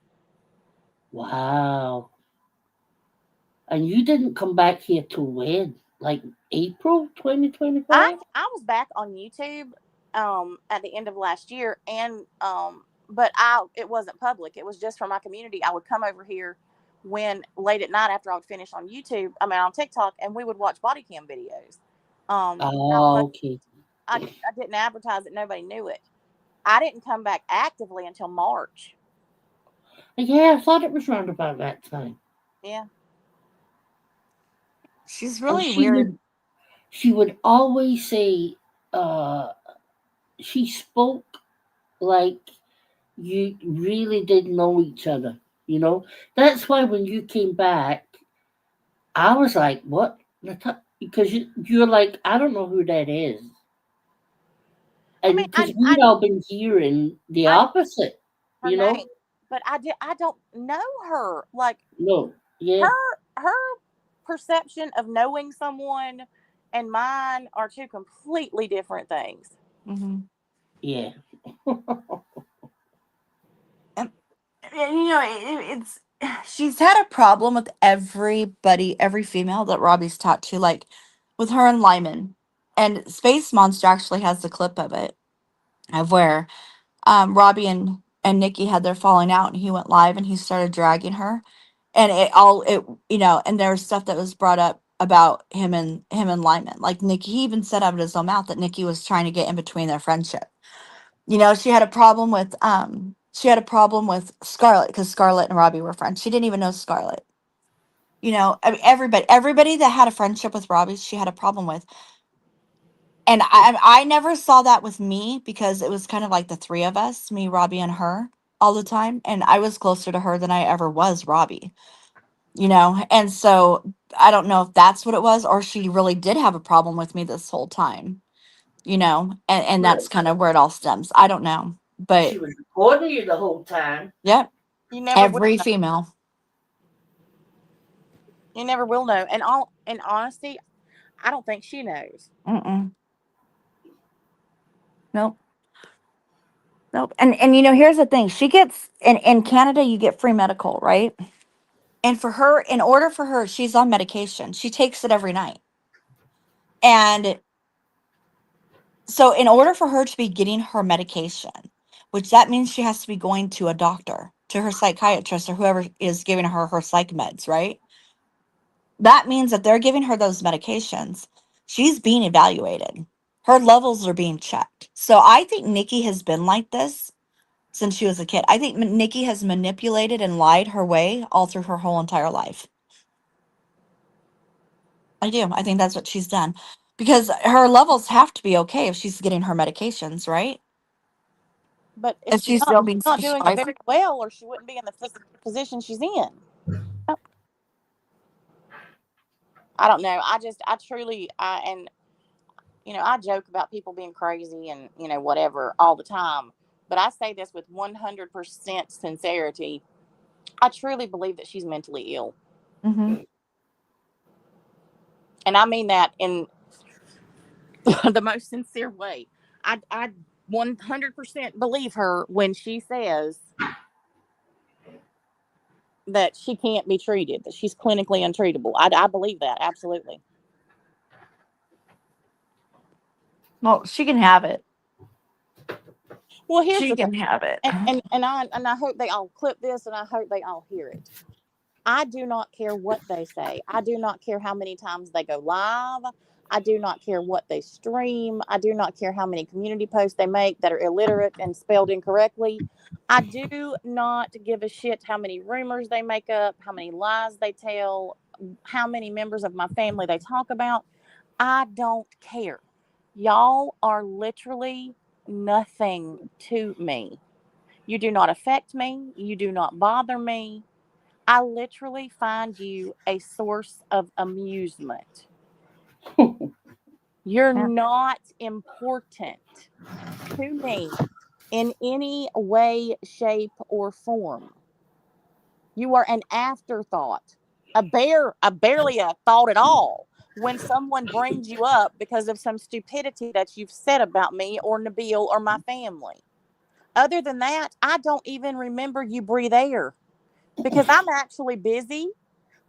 [SPEAKER 1] Wow. And you didn't come back here till when? Like April 2025?
[SPEAKER 4] I was back on YouTube at the end of last year, and but I it wasn't public. It was just for my community. I would come over here when late at night after I would finish on YouTube. I mean on TikTok, and we would watch body cam videos.
[SPEAKER 1] Oh, okay.
[SPEAKER 4] I didn't advertise it. Nobody knew it. I didn't come back actively until March.
[SPEAKER 1] Yeah, I thought it was round about that time.
[SPEAKER 4] Yeah.
[SPEAKER 2] She's
[SPEAKER 1] And
[SPEAKER 2] really weird.
[SPEAKER 1] she would always say, uh, she spoke like you really did know each other. You know, that's why when you came back, I was like, "What?" Because you're like, I don't know who that is,
[SPEAKER 4] I mean,
[SPEAKER 1] and because we'd all been hearing the
[SPEAKER 4] I know
[SPEAKER 1] opposite.
[SPEAKER 4] her
[SPEAKER 1] You know,
[SPEAKER 4] name, but I don't know her. Like
[SPEAKER 1] no, yeah,
[SPEAKER 4] her perception of knowing someone and mine are two completely different things.
[SPEAKER 2] Hmm.
[SPEAKER 1] yeah.
[SPEAKER 2] And, it's she's had a problem with everybody, every female that Robbie's talked to, like with her and Lyman. And Space Monster actually has the clip of it of where Robbie and Nikki had their falling out, and he went live and he started dragging her, and it and there was stuff that was brought up about him and Lyman. Like Nikki, he even said out of his own mouth that Nikki was trying to get in between their friendship. You know, she had a problem with Scarlett because Scarlett and Robbie were friends. She didn't even know Scarlett. You know, I mean, everybody that had a friendship with Robbie, she had a problem with. And I never saw that with me because it was kind of like the three of us, me, Robbie, and her all the time. And I was closer to her than I ever was Robbie, you know? And so I don't know if that's what it was or she really did have a problem with me this whole time, you know? And
[SPEAKER 1] Well,
[SPEAKER 2] that's kind of where it all stems. I don't know.
[SPEAKER 1] she
[SPEAKER 2] But
[SPEAKER 1] was recording you the whole time.
[SPEAKER 2] yep,
[SPEAKER 4] You never will
[SPEAKER 2] every
[SPEAKER 4] know.
[SPEAKER 2] female.
[SPEAKER 4] You never will know. And all in honesty, I don't think she knows.
[SPEAKER 2] Mm-mm. Nope. Nope. And you know, here's the thing. She gets in Canada you get free medical, right? And for her, in order for her, she's on medication. She takes it every night. And so in order for her to be getting her medication, which that means she has to be going to a doctor, to her psychiatrist or whoever is giving her psych meds, right? That means that they're giving her those medications. She's being evaluated. Her levels are being checked. So I think Nikki has been like this since she was a kid. I think Nikki has manipulated and lied her way all through her whole entire life. I do. I think that's what she's done because her levels have to be okay if she's getting her medications, right?
[SPEAKER 4] But if
[SPEAKER 2] If
[SPEAKER 4] she's
[SPEAKER 2] she's
[SPEAKER 4] not,
[SPEAKER 2] still
[SPEAKER 4] she's
[SPEAKER 2] being
[SPEAKER 4] not doing it
[SPEAKER 2] prescribed.
[SPEAKER 4] very well, or she wouldn't be in the position she's in.
[SPEAKER 2] Yep.
[SPEAKER 4] I don't know. I truly, and I joke about people being crazy and whatever all the time. But I say this with 100% sincerity. I truly believe that she's mentally ill,
[SPEAKER 2] Mm-hmm.
[SPEAKER 4] and I mean that in the most sincere way. I 100% believe her when she says that she can't be treated, that she's clinically untreatable. I believe that absolutely.
[SPEAKER 2] Well, she can have it.
[SPEAKER 4] Well, here's
[SPEAKER 2] She
[SPEAKER 4] the thing,
[SPEAKER 2] can have it.
[SPEAKER 4] and I hope they all clip this, and I hope they all hear it. I do not care what they say. I do not care how many times they go live. I do not care what they stream. I do not care how many community posts they make that are illiterate and spelled incorrectly. I do not give a shit how many rumors they make up, how many lies they tell, how many members of my family they talk about. I don't care. Y'all are literally nothing to me. You do not affect me. You do not bother me. I literally find you a source of amusement. You're
[SPEAKER 2] Yeah.
[SPEAKER 4] not important to me in any way, shape, or form. You are an afterthought, barely a thought at all when someone brings you up because of some stupidity that you've said about me or Nabil or my family. Other than that, I don't even remember you breathe air because I'm actually busy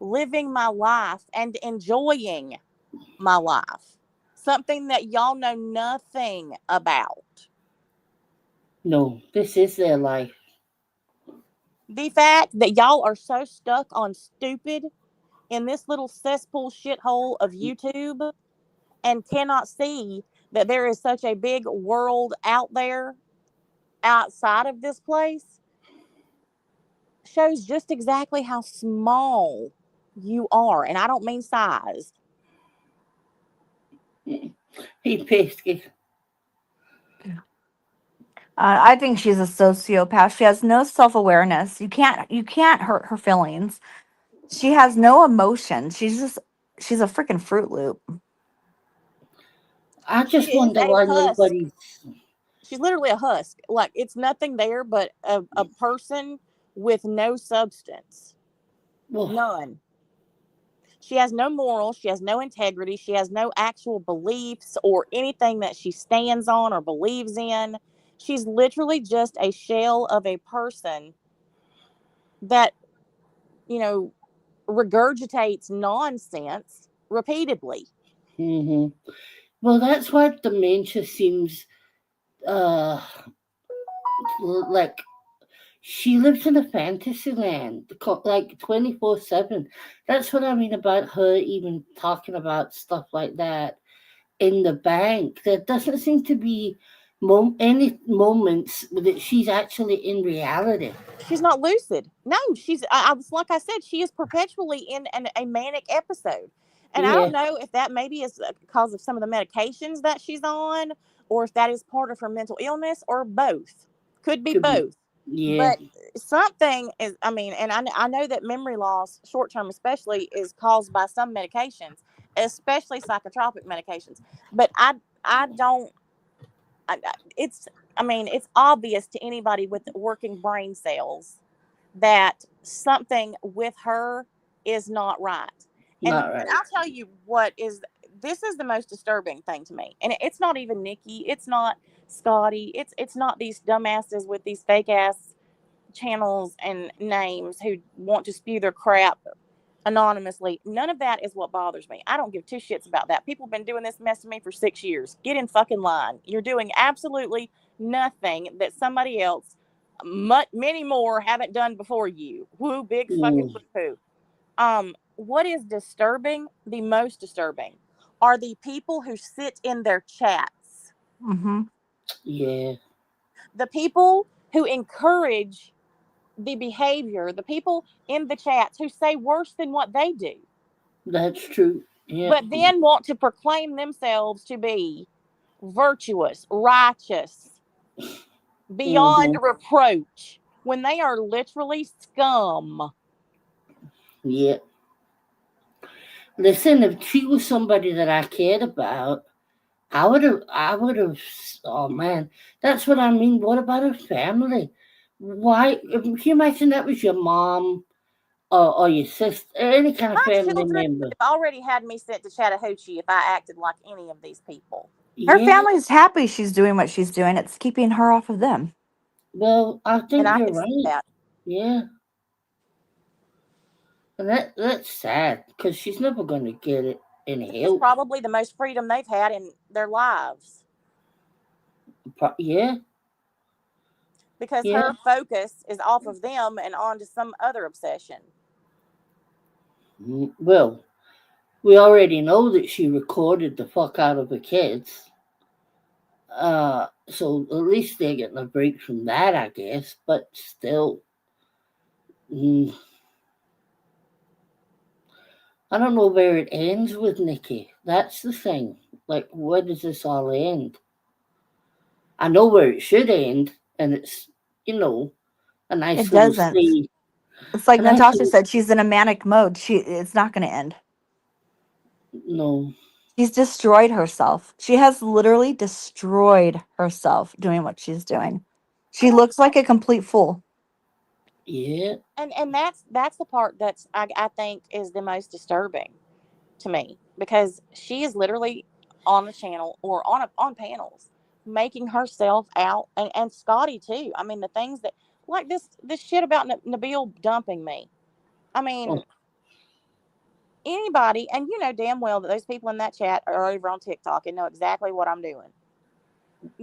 [SPEAKER 4] living my life and enjoying my life. Something that y'all know nothing about.
[SPEAKER 1] No, this is their life.
[SPEAKER 4] The fact that y'all are so stuck on stupid in this little cesspool shithole of YouTube and cannot see that there is such a big world out there outside of this place shows just exactly how small you are. And I don't mean size.
[SPEAKER 1] He pesky.
[SPEAKER 2] I think she's a sociopath. She has no self-awareness. You can't hurt her feelings. She has no emotion. She's a freaking Fruit Loop.
[SPEAKER 1] I
[SPEAKER 4] She
[SPEAKER 1] just
[SPEAKER 4] is
[SPEAKER 1] wonder
[SPEAKER 4] a
[SPEAKER 1] why
[SPEAKER 4] husk.
[SPEAKER 1] nobody's.
[SPEAKER 4] She's literally a husk. Like it's nothing there but a person with no substance.
[SPEAKER 1] Well,
[SPEAKER 4] None. She has no morals. She has no integrity. She has no actual beliefs or anything that she stands on or believes in. She's literally just a shell of a person that, you know, regurgitates nonsense repeatedly.
[SPEAKER 1] hmm well, that's why dementia seems uh like she lives in a fantasy land, like 24/7. That's what I mean about her even talking about stuff like that in the bank. There doesn't seem to be any moments that she's actually in reality.
[SPEAKER 4] She's not lucid. No, I was like I said, she is perpetually in a manic episode. And I don't
[SPEAKER 1] Yeah,
[SPEAKER 4] know if that maybe is because of some of the medications that she's on, or if that is part of her mental illness, or both. Could be
[SPEAKER 1] could be.
[SPEAKER 4] both.
[SPEAKER 1] Yeah,
[SPEAKER 4] But something is, I mean, and I know that memory loss, short term especially, is caused by some medications, especially psychotropic medications. But I don't, it's, I mean, it's obvious to anybody with working brain cells that something with her is not right. And
[SPEAKER 1] not right.
[SPEAKER 4] I'll tell you what is, this is the most disturbing thing to me. And it's not even Nikki, it's not Scotty, it's not these dumbasses with these fake ass channels and names who want to spew their crap anonymously. None of that is what bothers me. I don't give two shits about that. People have been doing this mess to me for 6 years. Get in fucking line. You're doing absolutely nothing that somebody else, many more, haven't done before you. Woo, big fucking
[SPEAKER 1] Mm,
[SPEAKER 4] poo. What is disturbing, the most disturbing, are the people who sit in their chats.
[SPEAKER 2] Mm-hmm.
[SPEAKER 1] yeah,
[SPEAKER 4] The people who encourage the behavior, the people in the chats who say worse than what they do,
[SPEAKER 1] that's true. Yeah.
[SPEAKER 4] but then want to proclaim themselves to be virtuous, righteous, beyond
[SPEAKER 1] Hmm.
[SPEAKER 4] reproach, when they are literally scum.
[SPEAKER 1] Yeah. Listen, if she was somebody that I cared about, I would have. Oh man, that's what I mean. What about her family? Why? Can you imagine that was your mom or your sister, any kind of
[SPEAKER 4] My
[SPEAKER 1] family
[SPEAKER 4] children would
[SPEAKER 1] member?
[SPEAKER 4] have already had me sent to Chattahoochee if I acted like any of these people.
[SPEAKER 2] Her
[SPEAKER 1] Yeah.
[SPEAKER 2] family's happy she's doing what she's doing. It's keeping her off of them.
[SPEAKER 1] Well, I
[SPEAKER 4] And
[SPEAKER 1] think
[SPEAKER 4] I
[SPEAKER 1] you're
[SPEAKER 4] could see
[SPEAKER 1] right.
[SPEAKER 4] that.
[SPEAKER 1] Yeah, and that's sad because she's never going to get it any
[SPEAKER 4] This is
[SPEAKER 1] help.
[SPEAKER 4] probably the most freedom they've had in their lives,
[SPEAKER 1] Yeah,
[SPEAKER 4] because
[SPEAKER 1] yeah.
[SPEAKER 4] her focus is off of them and on to some other obsession.
[SPEAKER 1] Well, we already know that she recorded the fuck out of the kids. So at least they're getting a break from that, I guess. But still, mm, I don't know where it ends with Nikki. That's the thing. Like, where does this all end? I know where it should end, and it's you know a
[SPEAKER 2] It
[SPEAKER 1] nice little
[SPEAKER 2] doesn't.
[SPEAKER 1] stay,
[SPEAKER 2] It's like
[SPEAKER 1] a nice
[SPEAKER 2] Natasha
[SPEAKER 1] little
[SPEAKER 2] said, she's in a manic mode. It's not going to end.
[SPEAKER 1] no,
[SPEAKER 2] She's destroyed herself. She has literally destroyed herself doing what she's doing.
[SPEAKER 4] And
[SPEAKER 2] She looks like a complete fool.
[SPEAKER 1] yeah,
[SPEAKER 4] that's the part that's I think is the most disturbing to me, because she is literally on the channel or on panels making herself out, and Scotty too. I mean, the things that, like this shit about Nabil dumping me. I mean,
[SPEAKER 1] oh
[SPEAKER 4] anybody, and you know damn well that those people in that chat are over on TikTok and know exactly what I'm doing.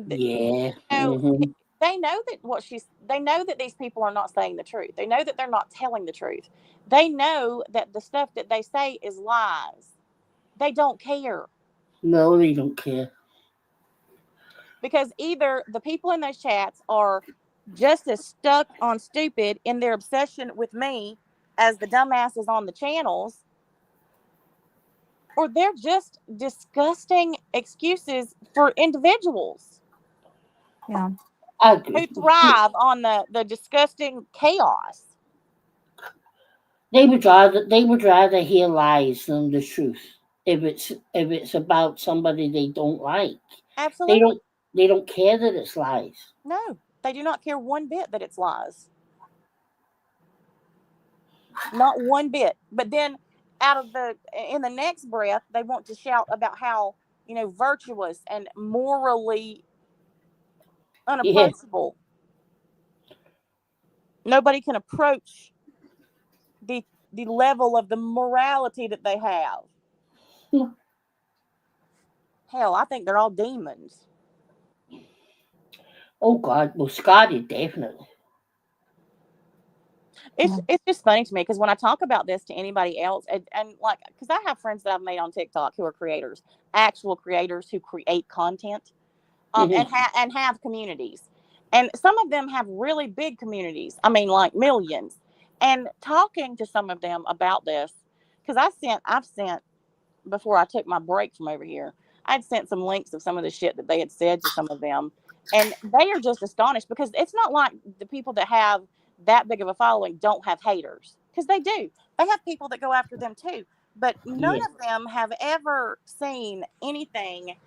[SPEAKER 1] yeah,
[SPEAKER 4] So
[SPEAKER 1] hmm,
[SPEAKER 4] they know that they know that these people are not saying the truth. They know that they're not telling the truth. They know that the stuff that they say is lies. They don't care,
[SPEAKER 1] no, they don't care.
[SPEAKER 4] because either the people in those chats are just as stuck on stupid in their obsession with me as the dumbasses on the channels, or they're just disgusting excuses for individuals
[SPEAKER 2] Yeah.
[SPEAKER 1] I
[SPEAKER 4] who
[SPEAKER 1] agree.
[SPEAKER 4] thrive on the disgusting chaos.
[SPEAKER 1] They would rather hear lies than the truth. If it's about somebody they don't like, they
[SPEAKER 4] Absolutely.
[SPEAKER 1] don't care that it's lies.
[SPEAKER 4] No, they do not care one bit that it's lies. Not one bit. But then out of the in the next breath, they want to shout about how, virtuous and morally
[SPEAKER 1] Yeah,
[SPEAKER 4] unapproachable. Nobody can approach the the level of the morality that they have. Hell, I think they're all demons.
[SPEAKER 1] oh God, well Scotty definitely.
[SPEAKER 2] Yeah.
[SPEAKER 4] it's just funny to me because when I talk about this to anybody else, and like, because I have friends that I've made on TikTok who are creators, actual creators who create content,
[SPEAKER 1] Mhm.
[SPEAKER 4] and have communities, and some of them have really big communities. I mean, like millions. And talking to some of them about this, because I've sent before I took my break from over here, I'd sent some links of some of the shit that they had said to some of them. And they are just astonished because it's not like the people that have that big of a following don't have haters, because they do. They have people that go after them too. But none
[SPEAKER 1] Yeah.
[SPEAKER 4] of them have ever seen anything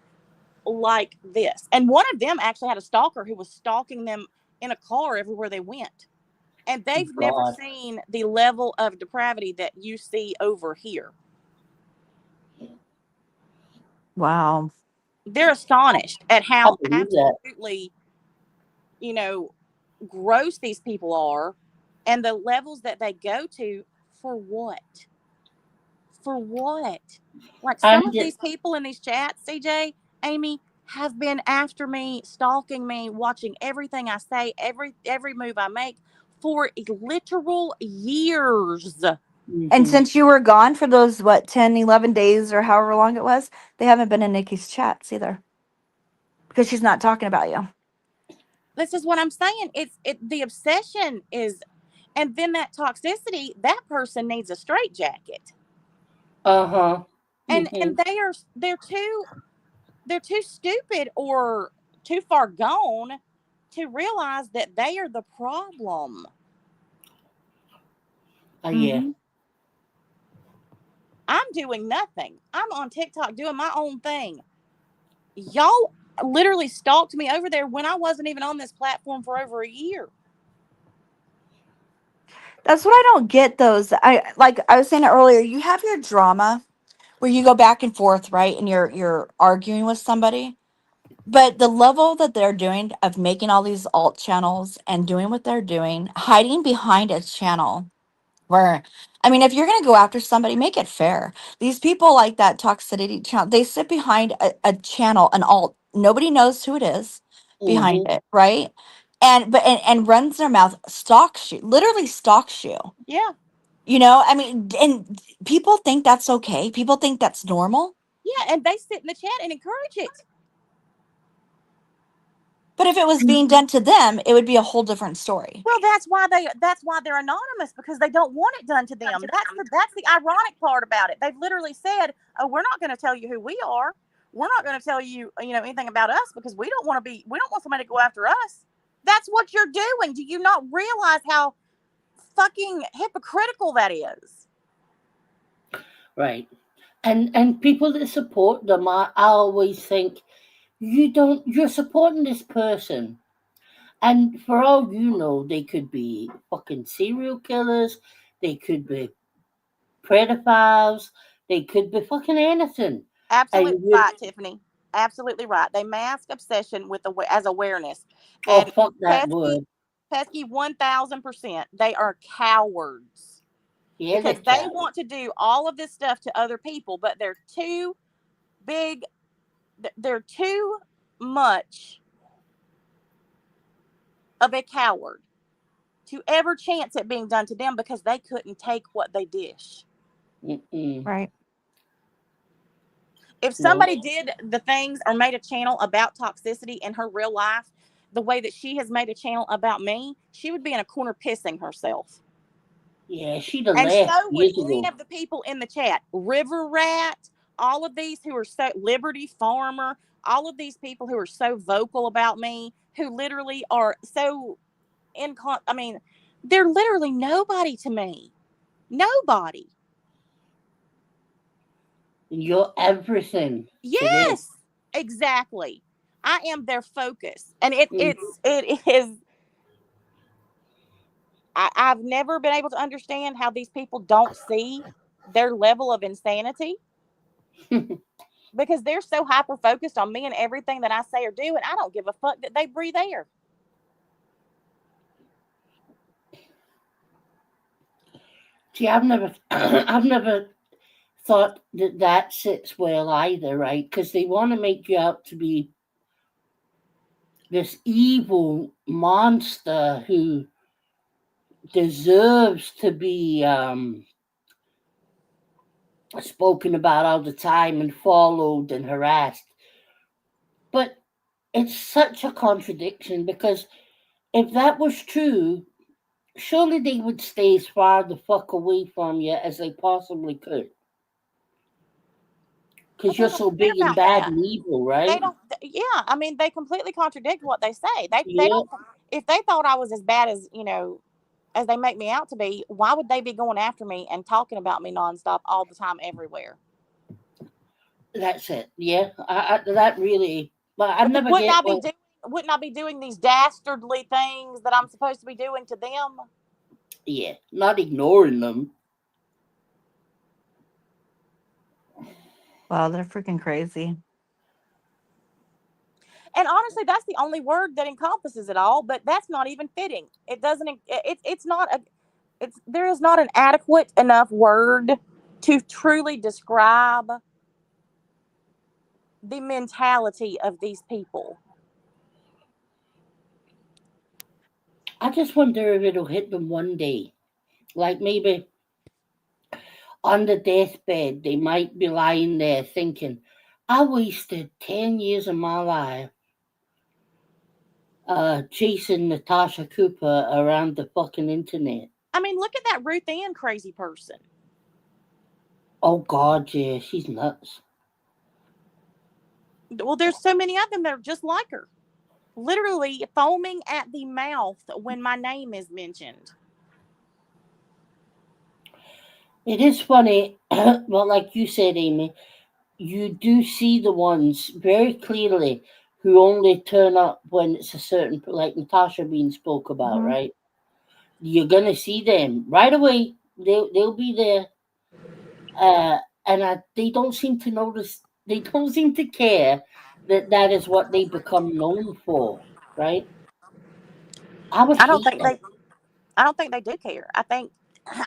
[SPEAKER 4] like this. And one of them actually had a stalker who was stalking them in a car everywhere they went. And they've never
[SPEAKER 1] God.
[SPEAKER 4] seen the level of depravity that you see over here.
[SPEAKER 2] Wow.
[SPEAKER 4] They're astonished at
[SPEAKER 1] I
[SPEAKER 4] how
[SPEAKER 1] believe that.
[SPEAKER 4] absolutely, you know, gross these people are and the levels that they go to. For what? For what? Like some of
[SPEAKER 1] And
[SPEAKER 4] these people in these chats, CJ, Amy, have been after me, stalking me, watching everything I say, every move I make for literal years.
[SPEAKER 2] And
[SPEAKER 1] mhm.
[SPEAKER 2] since you were gone for those, what, 10, 11 days or however long it was, they haven't been in Nikki's chats either because she's not talking about you.
[SPEAKER 4] This is what I'm saying. The obsession is, and then that toxicity, that person needs a straitjacket.
[SPEAKER 1] Uh-huh.
[SPEAKER 4] And
[SPEAKER 1] Mhm.
[SPEAKER 4] they're too stupid or too far gone to realize that they are the problem.
[SPEAKER 1] Yeah.
[SPEAKER 2] Hmm.
[SPEAKER 4] I'm doing nothing. I'm on TikTok doing my own thing. Y'all literally stalked me over there when I wasn't even on this platform for over a year.
[SPEAKER 2] That's what I don't get. Those, I like I was saying it earlier. You have your drama where you go back and forth, right, and you're arguing with somebody. But the level that they're doing of making all these alt channels and doing what they're doing, hiding behind a channel where, I mean, if you're going to go after somebody, make it fair. These people like that toxicity channel, they sit behind a channel, an alt. Nobody knows who it is behind
[SPEAKER 1] Mhm.
[SPEAKER 2] it, right? And runs their mouth, stalks you, literally stalks you.
[SPEAKER 4] Yeah.
[SPEAKER 2] You know, I mean, and people think that's okay. People think that's normal.
[SPEAKER 4] Yeah. And they sit in the chat and encourage it.
[SPEAKER 2] But if it was being done to them, it would be a whole different story.
[SPEAKER 4] Well, that's why they're anonymous, because they don't want it done to them. That's the ironic part about it. They've literally said, "Oh, we're not going to tell you who we are. We're not going to tell you, anything about us because we don't want somebody to go after us." That's what you're doing. Do you not realize how fucking hypocritical that is?
[SPEAKER 1] Right. And people that support them, I always think you're supporting this person. And for all you know, they could be fucking serial killers, they could be pedophiles, they could be fucking anything.
[SPEAKER 4] Absolutely
[SPEAKER 1] And you
[SPEAKER 4] right, Tiffany. Absolutely right. They mask obsession with as awareness,
[SPEAKER 1] oh
[SPEAKER 4] and
[SPEAKER 1] fuck that
[SPEAKER 4] pesky,
[SPEAKER 1] word.
[SPEAKER 4] pesky 1,000%. They are cowards
[SPEAKER 1] Yeah, the
[SPEAKER 4] because they
[SPEAKER 1] cat.
[SPEAKER 4] want to do all of this stuff to other people, but they're too big. They're too much of a coward to ever chance it being done to them because they couldn't take what they dish.
[SPEAKER 1] Mm-mm.
[SPEAKER 2] Right.
[SPEAKER 4] If
[SPEAKER 1] No.
[SPEAKER 4] somebody did the things or made a channel about toxicity in her real life, the way that she has made a channel about me, she would be in a corner pissing herself.
[SPEAKER 1] Yeah, she'd have
[SPEAKER 4] And
[SPEAKER 1] left
[SPEAKER 4] so would
[SPEAKER 1] years
[SPEAKER 4] any
[SPEAKER 1] ago.
[SPEAKER 4] of the people in the chat. River Rat, all of these who are so Liberty Farmer, all of these people who are so vocal about me, who literally are so I mean, they're literally nobody to me. Nobody.
[SPEAKER 1] You're everything to them.
[SPEAKER 4] Yes, exactly. I am their focus. And
[SPEAKER 1] Mhm.
[SPEAKER 4] it is I've never been able to understand how these people don't see their level of insanity because they're so hyper focused on me and everything that I say or do, and I don't give a fuck that they breathe air.
[SPEAKER 1] See, I've never, I've never thought that that sits well either, right? Because they want to make you out to be this evil monster who deserves to be spoken about all the time and followed and harassed. But it's such a contradiction because if that was true, surely they would stay as far the fuck away from you as they possibly could.
[SPEAKER 4] But
[SPEAKER 1] Because
[SPEAKER 4] they
[SPEAKER 1] you're
[SPEAKER 4] don't
[SPEAKER 1] so
[SPEAKER 4] care
[SPEAKER 1] big and
[SPEAKER 4] about
[SPEAKER 1] bad
[SPEAKER 4] that.
[SPEAKER 1] and evil,
[SPEAKER 4] They
[SPEAKER 1] right?
[SPEAKER 4] don't. Yeah, I mean, they completely contradict what they say. They
[SPEAKER 1] Yeah,
[SPEAKER 4] don't. If they thought I was as bad as as they make me out to be, why would they be going after me and talking about me nonstop all the time everywhere?
[SPEAKER 1] that's it. Yeah, that really. But I
[SPEAKER 4] Because
[SPEAKER 1] never get what.
[SPEAKER 4] wouldn't I be doing these dastardly things that I'm supposed to be doing to them?
[SPEAKER 1] Yeah, not ignoring them.
[SPEAKER 2] Wow, they're freaking crazy.
[SPEAKER 4] And honestly, that's the only word that encompasses it all. But that's not even fitting. It doesn't. It's not a. It's there is not an adequate enough word to truly describe the mentality of these people.
[SPEAKER 1] I just wonder if it'll hit them one day. Like maybe on the deathbed, they might be lying there thinking, I wasted 10 years of my life chasing Natasha Cooper around the fucking internet.
[SPEAKER 4] I mean, look at that Ruth Ann crazy person.
[SPEAKER 1] Oh, God, yeah, she's nuts.
[SPEAKER 4] Well, there's so many of them that are just like her, literally foaming at the mouth when my name is mentioned.
[SPEAKER 1] It is funny, well, like you said, Amy, you do see the ones very clearly who only turn up when it's a certain, like Natasha being spoke about,
[SPEAKER 2] Hmm.
[SPEAKER 1] right? You're gonna see them right away. They'll be there, and they don't seem to notice. They don't seem to care that that is what they become known for, right? I would
[SPEAKER 4] I don't
[SPEAKER 1] hate
[SPEAKER 4] think
[SPEAKER 1] that.
[SPEAKER 4] they. I don't think they do care. I think.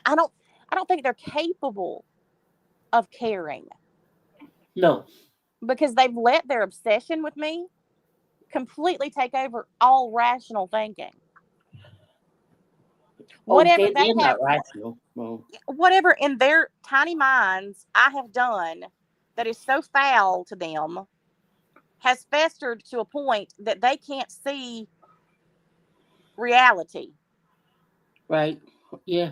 [SPEAKER 4] I don't. I don't think they're capable of caring
[SPEAKER 1] No.
[SPEAKER 4] because they've let their obsession with me completely take over all rational thinking.
[SPEAKER 1] Oh,
[SPEAKER 4] Whatever they
[SPEAKER 1] they're
[SPEAKER 4] have,
[SPEAKER 1] not rational. No.
[SPEAKER 4] whatever in their tiny minds I have done that is so foul to them has festered to a point that they can't see reality.
[SPEAKER 1] Right. Yeah.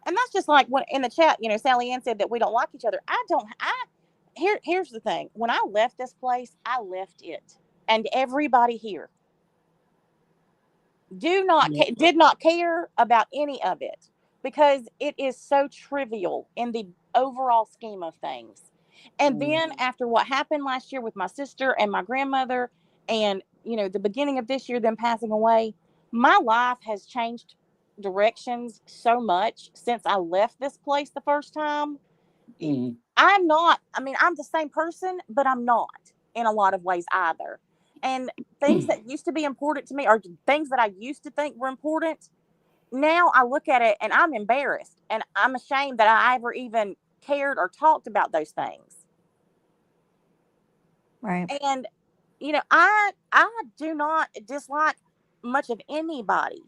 [SPEAKER 4] And that's just like when in the chat, Sally Ann said that we don't like each other. I don't. Here's the thing. When I left this place, I left it, and everybody here
[SPEAKER 1] Yeah.
[SPEAKER 4] did not care about any of it because it is so trivial in the overall scheme of things. And
[SPEAKER 1] Mm,
[SPEAKER 4] then after what happened last year with my sister and my grandmother, and the beginning of this year, them passing away, my life has changed directions so much since I left this place the first time.
[SPEAKER 1] mm,
[SPEAKER 4] I'm not, I mean, I'm the same person, but I'm not in a lot of ways either. And things that used to be important to me, or things that I used to think were important, now I look at it and I'm embarrassed and I'm ashamed that I ever even cared or talked about those things.
[SPEAKER 2] Right.
[SPEAKER 4] And I do not dislike much of anybody.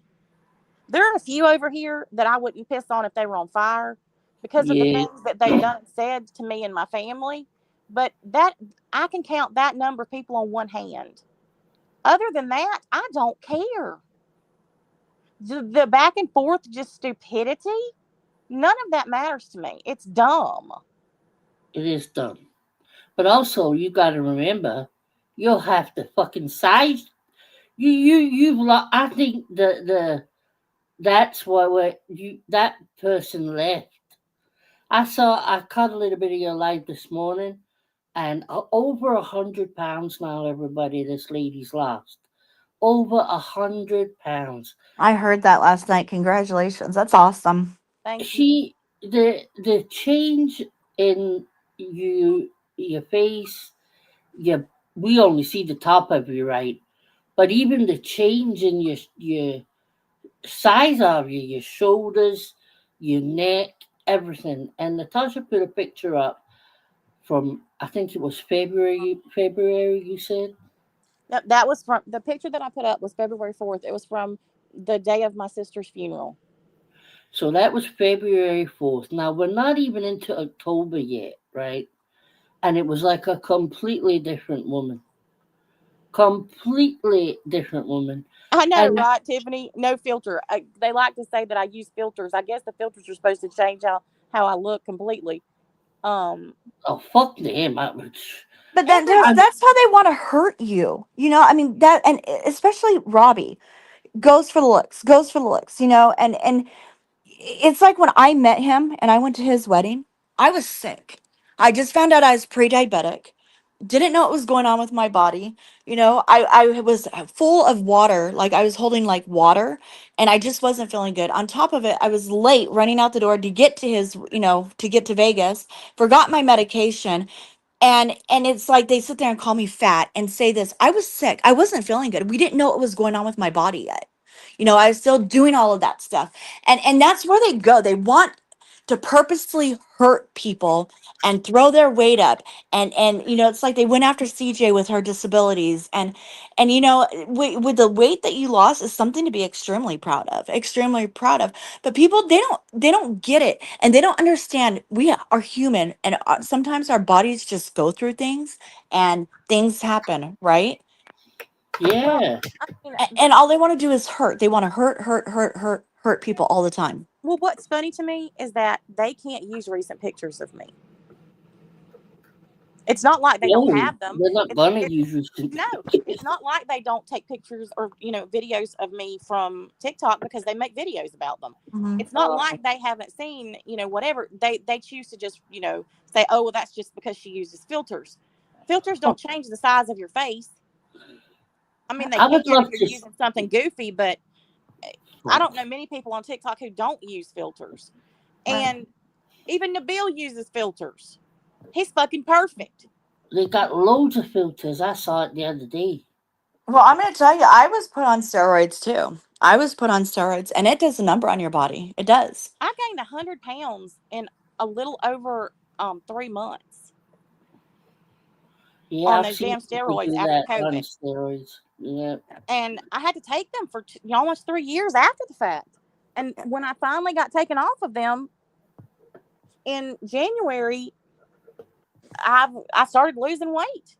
[SPEAKER 4] There are a few over here that I wouldn't piss on if they were on fire because of the
[SPEAKER 1] yeah.
[SPEAKER 4] things that they've done and said to me and my family. But that I can count that number of people on one hand. Other than that, I don't care. The back and forth, just stupidity, none of that matters to me. It's dumb.
[SPEAKER 1] It is dumb. But also, you got to remember, you'll have to fucking size. I think that's why you that person left. I caught a little bit of your live this morning, and over 100 pounds now. Everybody, this lady's lost over 100 pounds.
[SPEAKER 2] I heard that last night. Congratulations. That's awesome.
[SPEAKER 4] Thank you.
[SPEAKER 1] The change in your face, your we only see the top of you, right? But even the change in your size of you, your shoulders, your neck, everything. And Natasha put a picture up from, I think it was February. February, you said.
[SPEAKER 4] That was from the picture that I put up was February 4th. It was from the day of my sister's funeral.
[SPEAKER 1] So that was February 4th. Now we're not even into October yet, right? And it was like a completely different woman. Completely different woman.
[SPEAKER 4] I know,
[SPEAKER 1] And
[SPEAKER 4] right, Tiffany? No filter. They like to say that I use filters. I guess the filters are supposed to change how I look completely. Um,
[SPEAKER 1] oh, fuck them. I would.
[SPEAKER 2] But then
[SPEAKER 4] everybody.
[SPEAKER 2] that's how they want to hurt you. You know, I mean that, and especially Robbie goes for the looks, goes for the looks, you know, and it's like when I met him and I went to his wedding, I was sick. I just found out I was pre-diabetic. Didn't know what was going on with my body. You know, I was full of water, like I was holding like water, and I just wasn't feeling good. On top of it, I was late running out the door to get to his, you know, to get to Vegas, forgot my medication, and it's like they sit there and call me fat and say this. I was sick. I wasn't feeling good. We didn't know what was going on with my body yet. You know, I was still doing all of that stuff. And that's where they go. They want to purposely hurt people and throw their weight up. And you know, it's like they went after CJ with her disabilities. And you know, with the weight that you lost is something to be extremely proud of. Extremely proud of. But people, they don't get it, and they don't understand we are human, and sometimes our bodies just go through things and things happen, right?
[SPEAKER 4] Well,
[SPEAKER 1] Yeah.
[SPEAKER 4] I mean,
[SPEAKER 2] And all they want to do is hurt. They want to hurt people all the time.
[SPEAKER 4] well, what's funny to me is that they can't use recent pictures of me. It's not like they don't
[SPEAKER 1] No,
[SPEAKER 4] have them.
[SPEAKER 1] they're not
[SPEAKER 4] It's
[SPEAKER 1] gonna
[SPEAKER 4] it's
[SPEAKER 1] use recent
[SPEAKER 4] no, it's
[SPEAKER 1] pictures.
[SPEAKER 4] not like they don't take pictures or videos of me from TikTok because they make videos about them.
[SPEAKER 2] Hmm.
[SPEAKER 4] It's not like they haven't seen whatever they choose to just say, oh well, that's just because she uses filters. Filters don't change the size of your face. I mean, they
[SPEAKER 1] I
[SPEAKER 4] can
[SPEAKER 1] would
[SPEAKER 4] if
[SPEAKER 1] love
[SPEAKER 4] you're
[SPEAKER 1] to.
[SPEAKER 4] using something goofy, but I
[SPEAKER 1] Fuck.
[SPEAKER 4] don't know many people on TikTok who don't use filters.
[SPEAKER 2] Right.
[SPEAKER 4] And even Nabil uses filters. He's fucking perfect.
[SPEAKER 1] They got loads of filters. I saw it the other day.
[SPEAKER 2] Well, I'm going to tell you, I was put on steroids too. I was put on steroids, and it does a number on your body. It does.
[SPEAKER 4] I gained 100 pounds in a little over 3 months
[SPEAKER 1] Yeah,
[SPEAKER 4] on
[SPEAKER 1] I've
[SPEAKER 4] those
[SPEAKER 1] seen
[SPEAKER 4] damn
[SPEAKER 1] people
[SPEAKER 4] steroids
[SPEAKER 1] do
[SPEAKER 4] after
[SPEAKER 1] that on
[SPEAKER 4] COVID.
[SPEAKER 1] steroids. Yeah.
[SPEAKER 4] And I had to take them for almost 3 years after the fact. And when I finally got taken off of them in January, I started losing weight.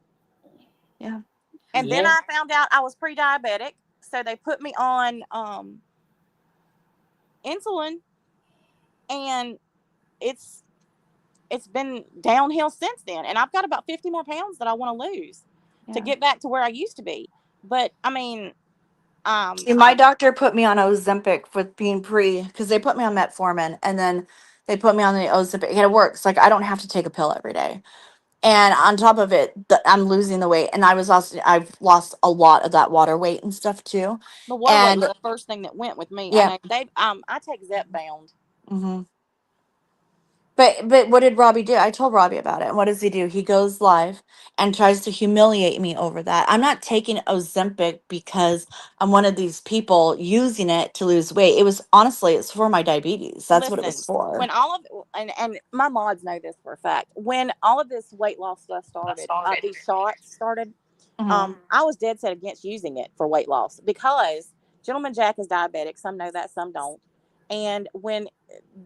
[SPEAKER 2] Yeah.
[SPEAKER 4] And then
[SPEAKER 1] Yeah.
[SPEAKER 4] I found out I was pre-diabetic, so they put me on insulin, and it's it's been downhill since then. And I've got about 50 more pounds that I want to lose to
[SPEAKER 2] Yeah.
[SPEAKER 4] get back to where I used to be. But I mean,
[SPEAKER 2] See, my
[SPEAKER 4] I
[SPEAKER 2] doctor put me on Ozempic with being pre, because they put me on metformin, and then they put me on the Ozempic, and it works. Like, I don't have to take a pill every day. And on top of it, I'm losing the weight, and I've lost a lot of that water weight and stuff too.
[SPEAKER 4] the water weight was
[SPEAKER 2] And
[SPEAKER 4] the first thing that went with me. I
[SPEAKER 2] yeah.
[SPEAKER 4] know they I take Zepbound.
[SPEAKER 2] Hmm. But what did Robbie do? I told Robbie about it. And what does he do? He goes live and tries to humiliate me over that. I'm not taking Ozempic because I'm one of these people using it to lose weight. It was honestly, it's for my diabetes. That's what it was
[SPEAKER 4] Listen,
[SPEAKER 2] for.
[SPEAKER 4] when all of and my mods know this for a fact. When all of this weight loss stuff started, these shots started.
[SPEAKER 2] Hmm.
[SPEAKER 4] I was dead set against using it for weight loss because Gentleman Jack is diabetic. Some know that, some don't. And when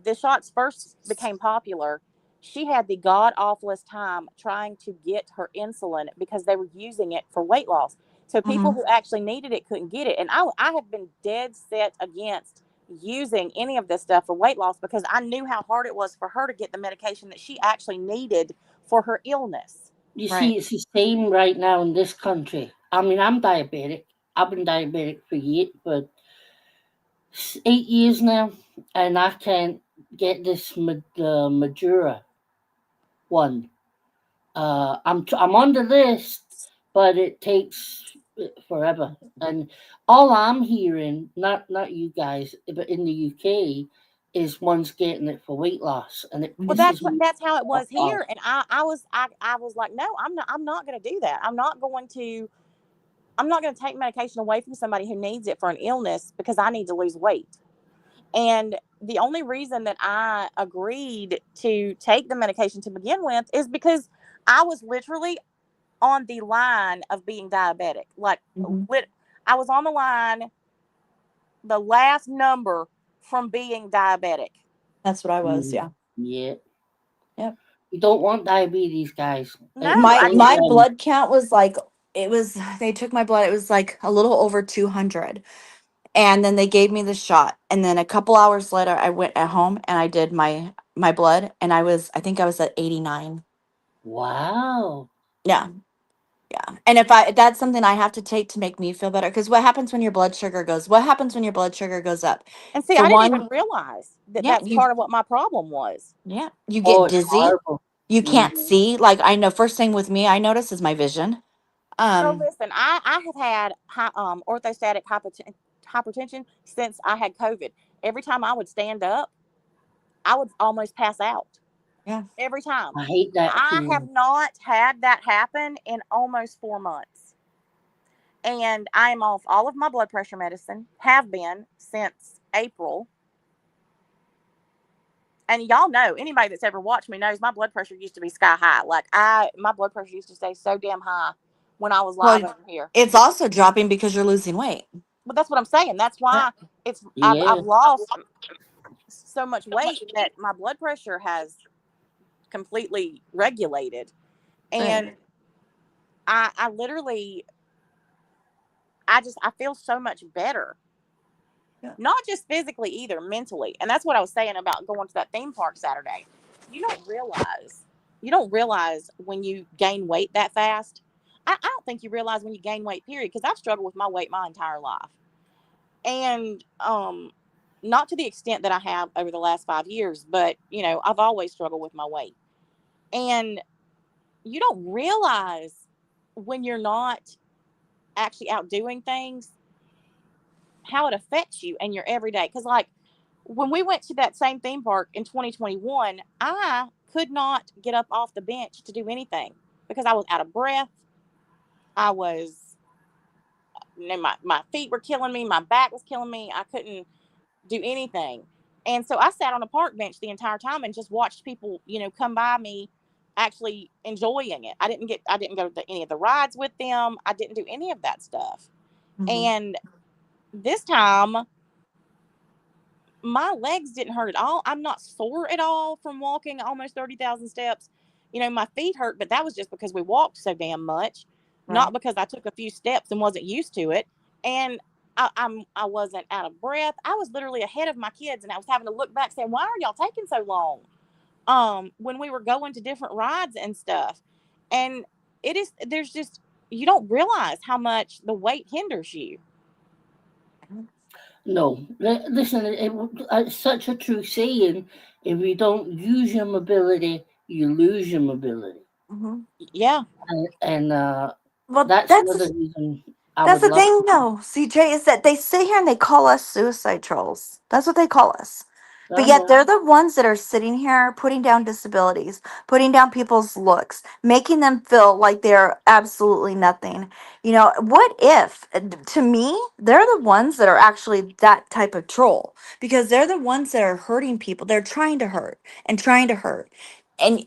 [SPEAKER 4] the shots first became popular, she had the god awfulest time trying to get her insulin because they were using it for weight loss. So people
[SPEAKER 2] Hmm.
[SPEAKER 4] who actually needed it couldn't get it. And I have been dead set against using any of this stuff for weight loss because I knew how hard it was for her to get the medication that she actually needed for her illness.
[SPEAKER 1] You
[SPEAKER 2] Right.
[SPEAKER 1] see, it's the same right now in this country. I mean, I'm diabetic. I've been diabetic for 8 years now, and I can't get this Madura one. I'm on the list, but it takes forever. And all I'm hearing, not you guys, but in the UK, is one's getting it for weight loss, and it
[SPEAKER 4] Well,
[SPEAKER 1] pisses me
[SPEAKER 4] that's how it was
[SPEAKER 1] off.
[SPEAKER 4] here, and I was like, no, I'm not going to do that. I'm not going to take medication away from somebody who needs it for an illness because I need to lose weight. And the only reason that I agreed to take the medication to begin with is because I was literally on the line of being diabetic. Like,
[SPEAKER 2] Hmm.
[SPEAKER 4] lit, I was on the line the last number from being diabetic.
[SPEAKER 2] That's what I was.
[SPEAKER 1] Mm,
[SPEAKER 2] Yeah.
[SPEAKER 1] yeah.
[SPEAKER 2] Yep.
[SPEAKER 1] You don't want diabetes, guys.
[SPEAKER 4] No,
[SPEAKER 1] It's
[SPEAKER 4] I
[SPEAKER 1] so
[SPEAKER 2] My
[SPEAKER 4] didn't.
[SPEAKER 2] blood count was like, it was, they took my blood, it was like a little over 200. And then they gave me the shot. And then a couple hours later I went at home and I did my blood, and I think I was at 89.
[SPEAKER 1] wow.
[SPEAKER 2] Yeah. Yeah. And if that's something I have to take to make me feel better, cuz what happens when your blood sugar goes up?
[SPEAKER 4] And see,
[SPEAKER 2] For
[SPEAKER 4] I didn't
[SPEAKER 2] one,
[SPEAKER 4] even realize that
[SPEAKER 2] yeah,
[SPEAKER 4] that's part of what my problem was.
[SPEAKER 2] you
[SPEAKER 1] Oh,
[SPEAKER 2] get
[SPEAKER 1] it's
[SPEAKER 2] dizzy.
[SPEAKER 1] horrible.
[SPEAKER 2] You can't
[SPEAKER 1] Hmm.
[SPEAKER 2] see. Like, I know first thing with me I notice is my vision.
[SPEAKER 4] So
[SPEAKER 2] Um
[SPEAKER 4] listen, I have had orthostatic hypertension since I had COVID. Every time I would stand up, I would almost pass out.
[SPEAKER 2] yeah.
[SPEAKER 4] Every time.
[SPEAKER 1] I hate that
[SPEAKER 4] I have
[SPEAKER 1] feeling.
[SPEAKER 4] not had that happen in almost 4 months. And I am off all of my blood pressure medicine, have been since April. And y'all know, anybody that's ever watched me knows my blood pressure used to be sky high. Like my blood pressure used to stay so damn high when I was live
[SPEAKER 2] Well,
[SPEAKER 4] over here.
[SPEAKER 2] it's also dropping because you're losing weight.
[SPEAKER 4] But that's what I'm saying. That's
[SPEAKER 2] Yeah.
[SPEAKER 4] why I've
[SPEAKER 1] Yeah.
[SPEAKER 4] lost so much weight that my blood pressure has completely regulated.
[SPEAKER 2] Right.
[SPEAKER 4] And I literally I feel so much better.
[SPEAKER 2] Yeah.
[SPEAKER 4] Not just physically either, mentally. And that's what I was saying about going to that theme park Saturday. You don't realize you don't realize when you gain weight that fast. I don't think you realize when you gain weight, period, because I've struggled with my weight my entire life. And not to the extent that I have over the last 5 years, but I've always struggled with my weight. And you don't realize when you're not actually out doing things how it affects you and your everyday. Because, like, when we went to that same theme park in 2021, I could not get up off the bench to do anything because I was out of breath. I was, my feet were killing me. My back was killing me. I couldn't do anything. And so I sat on a park bench the entire time and just watched people, come by me actually enjoying it. I didn't go to any of the rides with them. I didn't do any of that stuff.
[SPEAKER 2] Hmm.
[SPEAKER 4] And this time my legs didn't hurt at all. I'm not sore at all from walking almost 30,000 steps. My feet hurt, but that was just because we walked so damn much, not
[SPEAKER 2] Right.
[SPEAKER 4] because I took a few steps and wasn't used to it. And I wasn't out of breath. I was literally ahead of my kids, and I was having to look back saying, "Why are y'all taking so long?" When we were going to different rides and stuff, and there's just you don't realize how much the weight hinders you.
[SPEAKER 1] No. Listen, it's such a true saying. If you don't use your mobility, you lose your mobility.
[SPEAKER 2] Hmm.
[SPEAKER 4] Yeah,
[SPEAKER 1] And
[SPEAKER 2] Well,
[SPEAKER 1] that's another reason I
[SPEAKER 2] that's
[SPEAKER 1] would
[SPEAKER 2] the
[SPEAKER 1] love
[SPEAKER 2] thing,
[SPEAKER 1] to.
[SPEAKER 2] though, CJ, is that they sit here and they call us suicide trolls. That's what they call us. But yet
[SPEAKER 1] Uh-huh.
[SPEAKER 2] they're the ones that are sitting here putting down disabilities, putting down people's looks, making them feel like they're absolutely nothing. What if, to me, they're the ones that are actually that type of troll, because they're the ones that are hurting people. They're trying to hurt and trying to hurt. And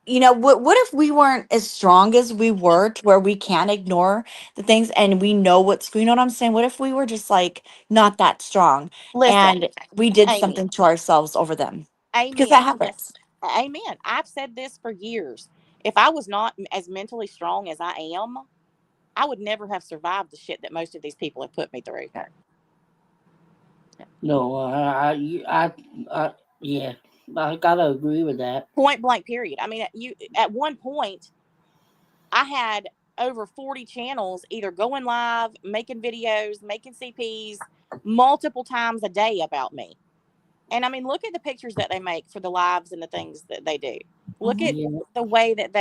[SPEAKER 2] what if we weren't as strong as we were, to where we can't ignore the things and we know what's, you know what I'm saying? What if we were just like not that strong
[SPEAKER 4] listen,
[SPEAKER 2] and we did
[SPEAKER 4] Amy.
[SPEAKER 2] something to ourselves over them? Because that
[SPEAKER 4] Amen.
[SPEAKER 2] happens.
[SPEAKER 4] Amen. I've said this for years. If I was not as mentally strong as I am, I would never have survived the shit that most of these people have put me through.
[SPEAKER 2] Yeah.
[SPEAKER 1] No, I, yeah, I gotta agree with that.
[SPEAKER 4] Point blank, period. I mean, you at one point, I had over 40 channels either going live, making videos, making CPs multiple times a day about me. And I mean, look at the pictures that they make for the lives and the things that they do. Look at
[SPEAKER 2] Hmm.
[SPEAKER 1] Yeah,
[SPEAKER 4] the way that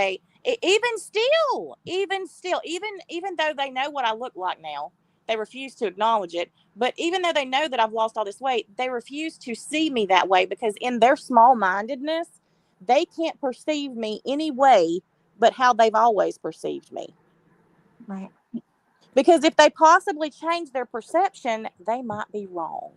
[SPEAKER 4] even though they know what I look like now, they refuse to acknowledge it. But even though they know that I've lost all this weight, they refuse to see me that way because in their small mindedness, they can't perceive me any way but how they've always perceived me.
[SPEAKER 2] Right.
[SPEAKER 4] Because if they possibly change their perception, they might be wrong.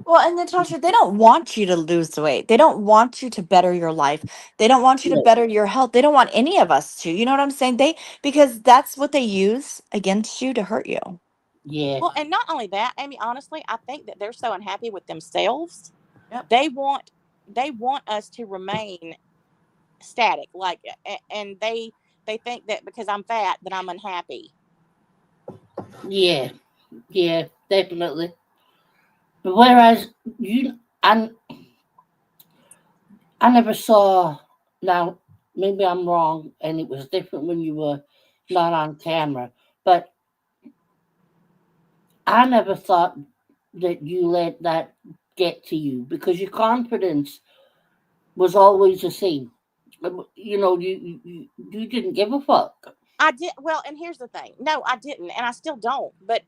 [SPEAKER 2] Well, and Natasha, they don't want you to lose weight. They don't want you to better your life. They don't want you to
[SPEAKER 1] yeah,
[SPEAKER 2] better your health. They don't want any of us to. You know what I'm saying? Because that's what they use against you to hurt you.
[SPEAKER 1] Yeah.
[SPEAKER 4] Well, and not only that, Amy, honestly, I think that they're so unhappy with themselves.
[SPEAKER 2] Yep.
[SPEAKER 4] They want they want us to remain static, like, and they think that because I'm fat that I'm unhappy.
[SPEAKER 1] Yeah. Yeah. Definitely. But whereas you, I, I never saw. Now, maybe I'm wrong, and it was different when you were not on camera. But I never thought that you let that get to you because your confidence was always the same. You know, you didn't give a fuck.
[SPEAKER 4] I did well, and here's the thing. No, I didn't, and I still don't. But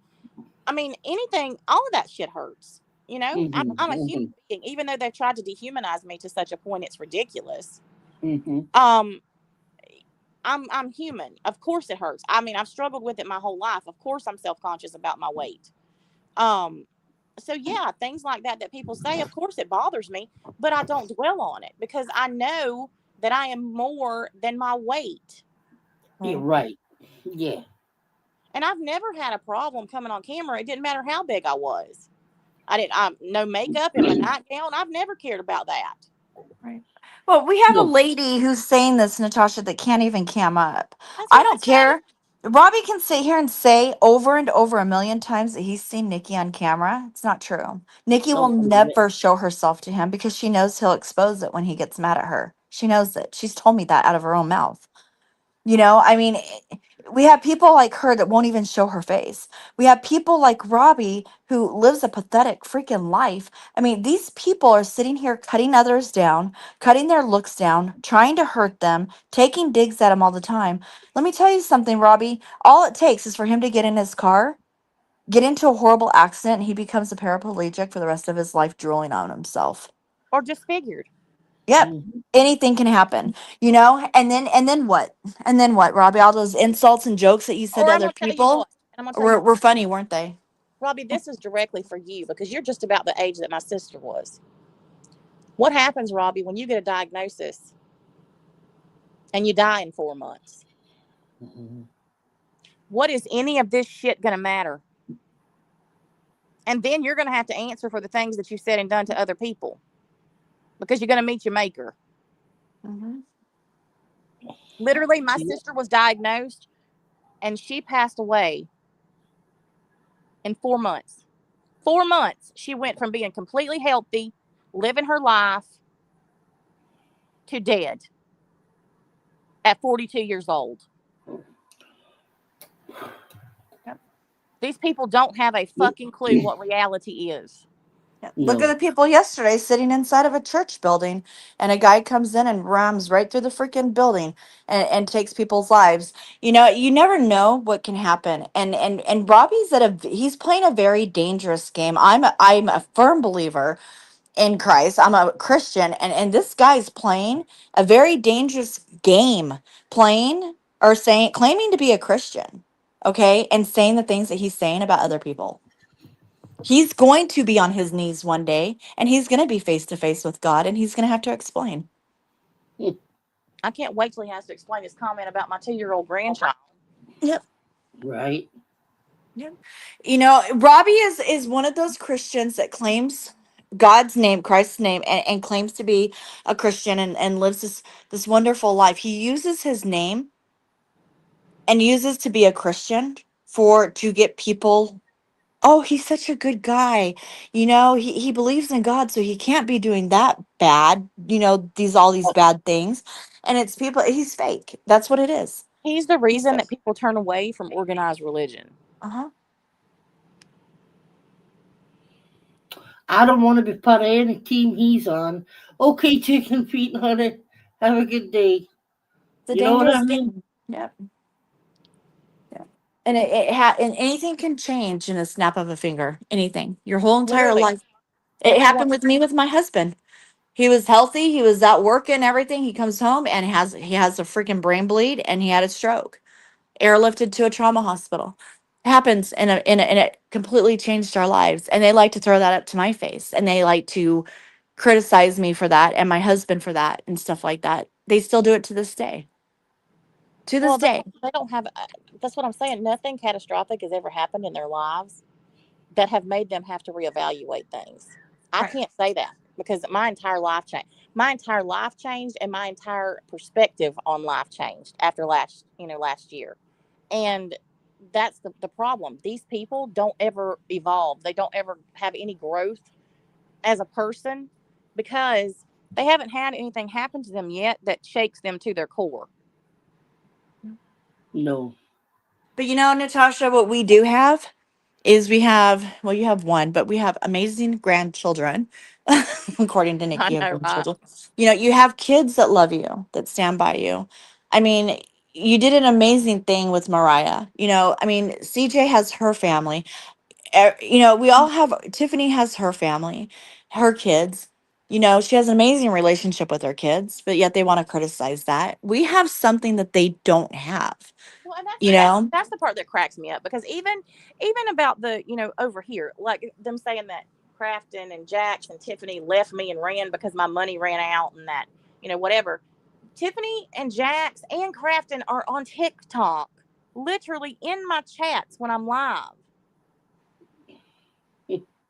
[SPEAKER 4] I mean, anything, all of that shit hurts. You know,
[SPEAKER 1] Hmm.
[SPEAKER 4] I'm a human
[SPEAKER 1] Hmm.
[SPEAKER 4] being, even though they've tried to dehumanize me to such a point, it's ridiculous.
[SPEAKER 1] Hmm.
[SPEAKER 4] Um, I'm human. Of course, it hurts. I mean, I've struggled with it my whole life. Of course, I'm self conscious about my weight. Um, so yeah, things like that that people say, of course, it bothers me, but I don't dwell on it because I know that I am more than my weight.
[SPEAKER 1] You're
[SPEAKER 2] Right.
[SPEAKER 1] right. Yeah.
[SPEAKER 4] And I've never had a problem coming on camera. It didn't matter how big I was. I didn't. No makeup in my nightgown. I've never cared about that.
[SPEAKER 2] Right. Well, we have a
[SPEAKER 1] No.
[SPEAKER 2] lady who's saying this, Natasha, that can't even cam up.
[SPEAKER 4] That's
[SPEAKER 2] I
[SPEAKER 4] what I'm
[SPEAKER 2] don't
[SPEAKER 4] saying.
[SPEAKER 2] care. Robbie can sit here and say over and over a million times that he's seen Nikki on camera. It's not true. Nikki will
[SPEAKER 1] Okay.
[SPEAKER 2] never show herself to him because she knows he'll expose it when he gets mad at her. She knows it. She's told me that out of her own mouth. You know, I mean, we have people like her that won't even show her face. We have people like Robbie who lives a pathetic freaking life. I mean, these people are sitting here cutting others down, cutting their looks down, trying to hurt them, taking digs at them all the time. Let me tell you something, Robbie. All it takes is for him to get in his car, get into a horrible accident, and he becomes a paraplegic for the rest of his life, drooling on himself.
[SPEAKER 4] Or disfigured.
[SPEAKER 2] Yep.
[SPEAKER 1] Hmm.
[SPEAKER 2] Anything can happen, and then what? And then what, Robbie? All those insults and jokes that you said
[SPEAKER 4] Or
[SPEAKER 2] to
[SPEAKER 4] I'm
[SPEAKER 2] other
[SPEAKER 4] gonna tell you
[SPEAKER 2] people
[SPEAKER 4] what. And I'm gonna tell you
[SPEAKER 2] were
[SPEAKER 4] what,
[SPEAKER 2] funny, weren't they?
[SPEAKER 4] Robbie. This is directly for you because you're just about the age that my sister was. What happens, Robbie, when you get a diagnosis and you die in 4 months?
[SPEAKER 1] Hmm.
[SPEAKER 4] What is any of this shit gonna matter? And then you're gonna have to answer for the things that you said and done to other people because you're gonna meet your maker.
[SPEAKER 2] Hmm.
[SPEAKER 4] Literally, my
[SPEAKER 1] Yeah.
[SPEAKER 4] sister was diagnosed and she passed away in 4 months. 4 months. She went from being completely healthy, living her life, to dead at 42 years old.
[SPEAKER 2] Yep.
[SPEAKER 4] These people don't have a fucking clue what reality is.
[SPEAKER 2] Yep. Look at
[SPEAKER 1] No.
[SPEAKER 2] the people yesterday sitting inside of a church building, and a guy comes in and rams right through the freaking building and takes people's lives. You know, you never know what can happen. And Robbie's he's playing a very dangerous game. I'm a firm believer in Christ. I'm a Christian, and this guy's playing a very dangerous game, playing or saying claiming to be a Christian, okay, and saying the things that he's saying about other people. He's going to be on his knees one day, and he's going to be face to face with God, and he's going to have to explain.
[SPEAKER 4] I can't wait till he has to explain his comment about my 2-year-old grandchild.
[SPEAKER 2] Yep.
[SPEAKER 1] Right.
[SPEAKER 2] Yep. You know, Robbie is one of those Christians that claims God's name, Christ's name, and claims to be a Christian and lives this wonderful life. He uses his name and uses to be a Christian for to get people. Oh, he's such a good guy. You know, he believes in God, so he can't be doing that bad, these all these bad things. And it's people, he's fake. That's what it is.
[SPEAKER 4] He's the
[SPEAKER 2] He's
[SPEAKER 4] reason
[SPEAKER 2] fake.
[SPEAKER 4] that people turn away from organized religion.
[SPEAKER 2] Uh-huh.
[SPEAKER 1] I don't want to be part of any team he's on. Okay, chicken feet, honey. Have a good day.
[SPEAKER 2] It's a
[SPEAKER 1] You know what I
[SPEAKER 2] dangerous
[SPEAKER 1] mean?
[SPEAKER 2] game. Yep. Yeah. And and anything can change in a snap of a finger. Anything. Your whole entire
[SPEAKER 4] Literally,
[SPEAKER 2] life. It
[SPEAKER 4] everyone.
[SPEAKER 2] happened with me with my husband. He was healthy, he was out working, everything. He comes home and he has a freaking brain bleed and he had a stroke, airlifted to a trauma hospital. Happens and it completely changed our lives. And they like to throw that up to my face and they like to criticize me for that and my husband for that and stuff like that. They still do it to this day. to this
[SPEAKER 4] Well,
[SPEAKER 2] day.
[SPEAKER 4] they don't have. That's what I'm saying. Nothing catastrophic has ever happened in their lives that have made them have to reevaluate things. I
[SPEAKER 2] Right.
[SPEAKER 4] can't say that because my entire life changed. My entire life changed, and my entire perspective on life changed after last year. And that's the problem. These people don't ever evolve. They don't ever have any growth as a person because they haven't had anything happen to them yet that shakes them to their core.
[SPEAKER 1] No.
[SPEAKER 2] But Natasha, what we do have is we have, well, you have one, but we have amazing grandchildren. According to Nikki,
[SPEAKER 4] I
[SPEAKER 2] you have
[SPEAKER 4] know, right?
[SPEAKER 2] grandchildren. You have kids that love you, that stand by you. I mean, you did an amazing thing with Mariah. I mean, CJ has her family. We all have, Tiffany has her family, her kids. She has an amazing relationship with her kids, but yet they want to criticize that. We have something that they don't have,
[SPEAKER 4] Well, and that's
[SPEAKER 2] you
[SPEAKER 4] that's
[SPEAKER 2] know?
[SPEAKER 4] that's the part that cracks me up because even about the over here, like them saying that Crafton and Jax and Tiffany left me and ran because my money ran out and that whatever. Tiffany and Jax and Crafton are on TikTok, literally in my chats when I'm live.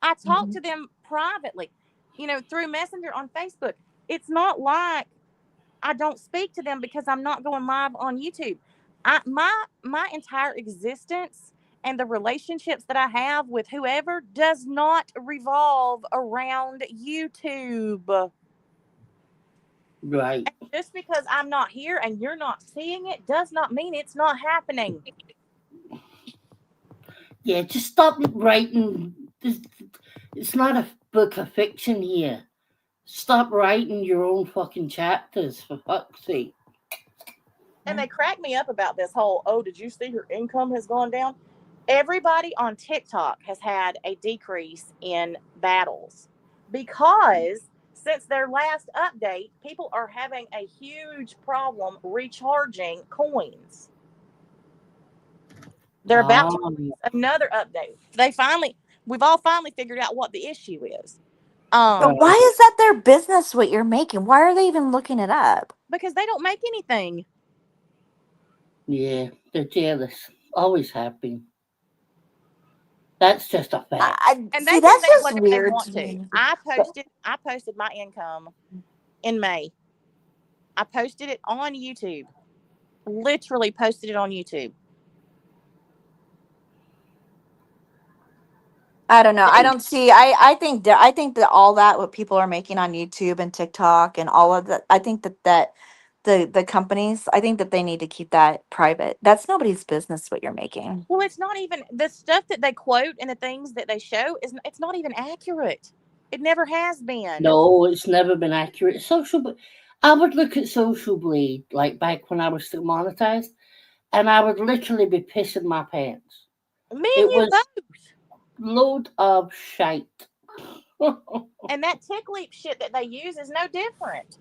[SPEAKER 4] I talk
[SPEAKER 2] Mhm.
[SPEAKER 4] to them privately, through Messenger on Facebook. It's not like I don't speak to them because I'm not going live on YouTube. My entire existence and the relationships that I have with whoever does not revolve around YouTube.
[SPEAKER 1] Right.
[SPEAKER 4] And just because I'm not here and you're not seeing it does not mean it's not happening.
[SPEAKER 1] Yeah, just stop writing. It's not a book of fiction here. Stop writing your own fucking chapters, for fuck's sake.
[SPEAKER 4] And
[SPEAKER 2] Yeah.
[SPEAKER 4] they crack me up about this whole, oh, did you see her income has gone down? Everybody on TikTok has had a decrease in battles because since their last update, people are having a huge problem recharging coins. They're about to
[SPEAKER 1] Um,
[SPEAKER 4] release another update. We've all finally figured out what the issue is.
[SPEAKER 2] But
[SPEAKER 1] right.
[SPEAKER 2] why is that their business what you're making? Why are they even looking it up?
[SPEAKER 4] Because they don't make anything.
[SPEAKER 1] Yeah, they're jealous. Always have been. That's just a fact.
[SPEAKER 2] I
[SPEAKER 4] And they
[SPEAKER 2] see
[SPEAKER 4] can
[SPEAKER 2] that's
[SPEAKER 4] say
[SPEAKER 2] just
[SPEAKER 4] whatever they
[SPEAKER 2] weird
[SPEAKER 4] want
[SPEAKER 2] to
[SPEAKER 4] to.
[SPEAKER 2] me.
[SPEAKER 4] I posted my income in May. I posted it on YouTube. Literally posted it on YouTube.
[SPEAKER 2] I don't know. I
[SPEAKER 4] They
[SPEAKER 2] don't see. I think that all that what people are making on YouTube and TikTok and all of that. I think that the companies. I think that they need to keep that private. That's nobody's business what you're making.
[SPEAKER 4] Well, it's not even the stuff that they quote and the things that they show is it's not even accurate. It never has been.
[SPEAKER 1] No, it's never been accurate. I would look at Social Blade, like back when I was still monetized, and I would literally be pissing my pants.
[SPEAKER 4] Me and
[SPEAKER 1] It
[SPEAKER 4] you
[SPEAKER 1] was
[SPEAKER 4] both.
[SPEAKER 1] load of shite.
[SPEAKER 4] And that tick leap shit that they use is no different.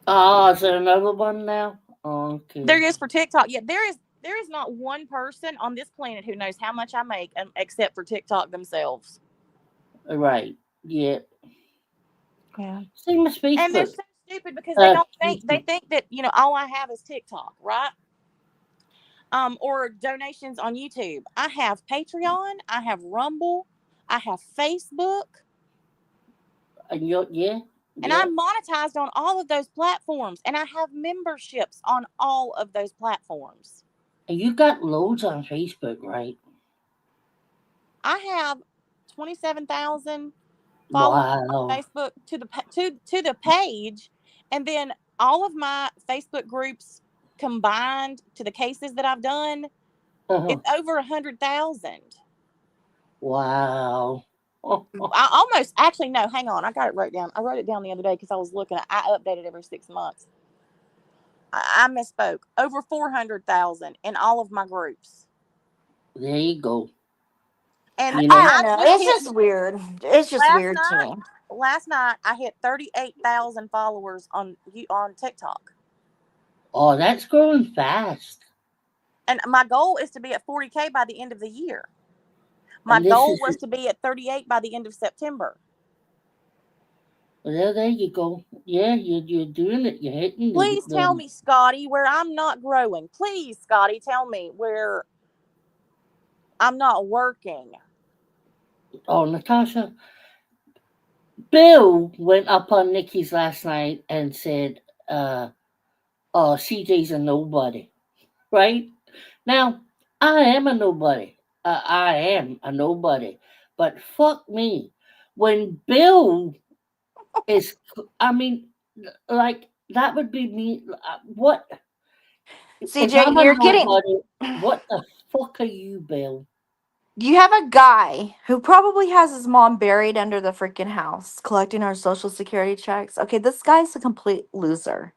[SPEAKER 1] Ah, is there another one now?
[SPEAKER 4] There
[SPEAKER 1] Okay.
[SPEAKER 4] is for TikTok. Yeah, there is not one person on this planet who knows how much I make except for TikTok themselves.
[SPEAKER 1] Right. Yeah.
[SPEAKER 2] Yeah.
[SPEAKER 1] Same as
[SPEAKER 4] And they're
[SPEAKER 1] Facebook.
[SPEAKER 4] so stupid because they
[SPEAKER 1] YouTube.
[SPEAKER 4] think that all I have is TikTok, right? Or donations on YouTube. I have Patreon, I have Rumble, I have Facebook,
[SPEAKER 1] And you yeah,
[SPEAKER 4] and
[SPEAKER 1] yeah.
[SPEAKER 4] I'm monetized on all of those platforms, and I have memberships on all of those platforms.
[SPEAKER 1] And you got loads on Facebook, right?
[SPEAKER 4] I have 27,000 followers on
[SPEAKER 1] Wow.
[SPEAKER 4] Facebook to the page, and then all of my Facebook groups combined to the cases that I've done,
[SPEAKER 1] Uh-huh.
[SPEAKER 4] it's over 100,000.
[SPEAKER 1] Wow.
[SPEAKER 4] I almost actually no. Hang on, I got it wrote down. I wrote it down the other day because I was looking. I update it every 6 months. I misspoke. Over 400,000 in all of my groups,
[SPEAKER 1] There you go.
[SPEAKER 4] and
[SPEAKER 1] You
[SPEAKER 2] I
[SPEAKER 1] know,
[SPEAKER 2] don't
[SPEAKER 4] I
[SPEAKER 2] know.
[SPEAKER 4] just
[SPEAKER 2] It's
[SPEAKER 4] hit
[SPEAKER 2] just weird. It's just
[SPEAKER 4] last
[SPEAKER 2] weird to
[SPEAKER 4] night.
[SPEAKER 2] me.
[SPEAKER 4] Last night I hit 38,000 followers on TikTok,
[SPEAKER 1] oh, that's growing fast.
[SPEAKER 4] and my goal is to be at 40K by the end of the year. My
[SPEAKER 1] And this
[SPEAKER 4] goal
[SPEAKER 1] is
[SPEAKER 4] was to be at 38 by the end of September.
[SPEAKER 1] Well, there you go. Yeah, you're doing it. You're hitting
[SPEAKER 4] Please tell
[SPEAKER 1] the
[SPEAKER 4] me, Scotty, where I'm not growing. Please, Scotty, tell me where I'm not working.
[SPEAKER 1] oh, Natasha. Bill went up on Nikki's last night and said, uh, "Oh, CJ's a nobody." Right now, I am a nobody. I am a nobody. But fuck me, when Bill is, I mean, like that would be me. What if
[SPEAKER 2] CJ,
[SPEAKER 1] I'm a
[SPEAKER 2] you're getting.
[SPEAKER 1] nobody? What the fuck are you, Bill?
[SPEAKER 2] You have a guy who probably has his mom buried under the freaking house collecting our social security checks. Okay, this guy's a complete loser.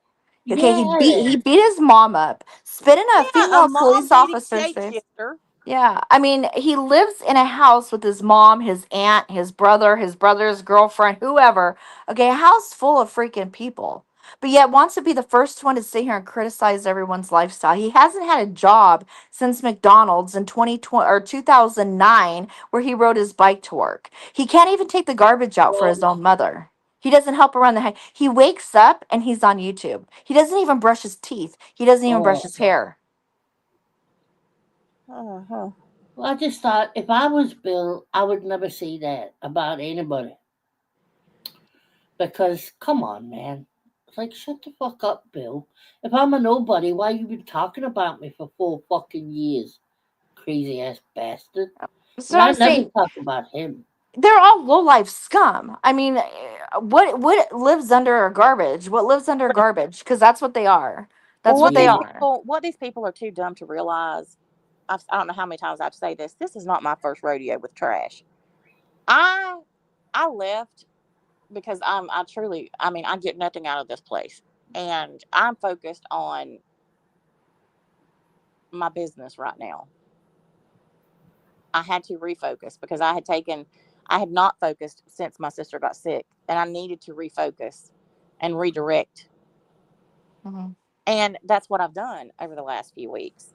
[SPEAKER 2] Okay,
[SPEAKER 1] Yeah.
[SPEAKER 2] he beat his mom up, spit in a
[SPEAKER 4] Yeah, a
[SPEAKER 2] female
[SPEAKER 4] mom
[SPEAKER 2] police
[SPEAKER 4] beating
[SPEAKER 2] officer's face.
[SPEAKER 4] shapeshifter.
[SPEAKER 2] Yeah, I mean, he lives in a house with his mom, his aunt, his brother's girlfriend, whoever. Okay, a house full of freaking people. But yet wants to be the first one to sit here and criticize everyone's lifestyle. He hasn't had a job since McDonald's in 2020 or 2009 where he rode his bike to work. He can't even take the garbage out for his
[SPEAKER 1] Well,
[SPEAKER 2] own mother. He doesn't help around the house. He wakes up and he's on YouTube. He doesn't even brush his teeth. He doesn't even brush
[SPEAKER 1] oh,
[SPEAKER 2] his hair.
[SPEAKER 4] Uh-huh.
[SPEAKER 1] well, I just thought if I was Bill, I would never say that about anybody. Because come on, man. It's like shut the fuck up, Bill. If I'm a nobody, why you been talking about me for 4 fucking years? Crazy ass bastard.
[SPEAKER 2] So
[SPEAKER 1] And I
[SPEAKER 2] I'm
[SPEAKER 1] never
[SPEAKER 2] saying
[SPEAKER 1] talk about him.
[SPEAKER 2] they're all low life scum. I mean, what lives under garbage? What lives under garbage? Because that's what they are.
[SPEAKER 4] Well,
[SPEAKER 2] That's what they are.
[SPEAKER 4] what these people are too dumb to realize. I don't know how many times I've say this. This is not my first rodeo with trash. I I left because I truly, I mean, I get nothing out of this place, and I'm focused on my business right now. I had to refocus because I had not focused since my sister got sick, and I needed to refocus and redirect.
[SPEAKER 2] Mhm.
[SPEAKER 4] And that's what I've done over the last few weeks.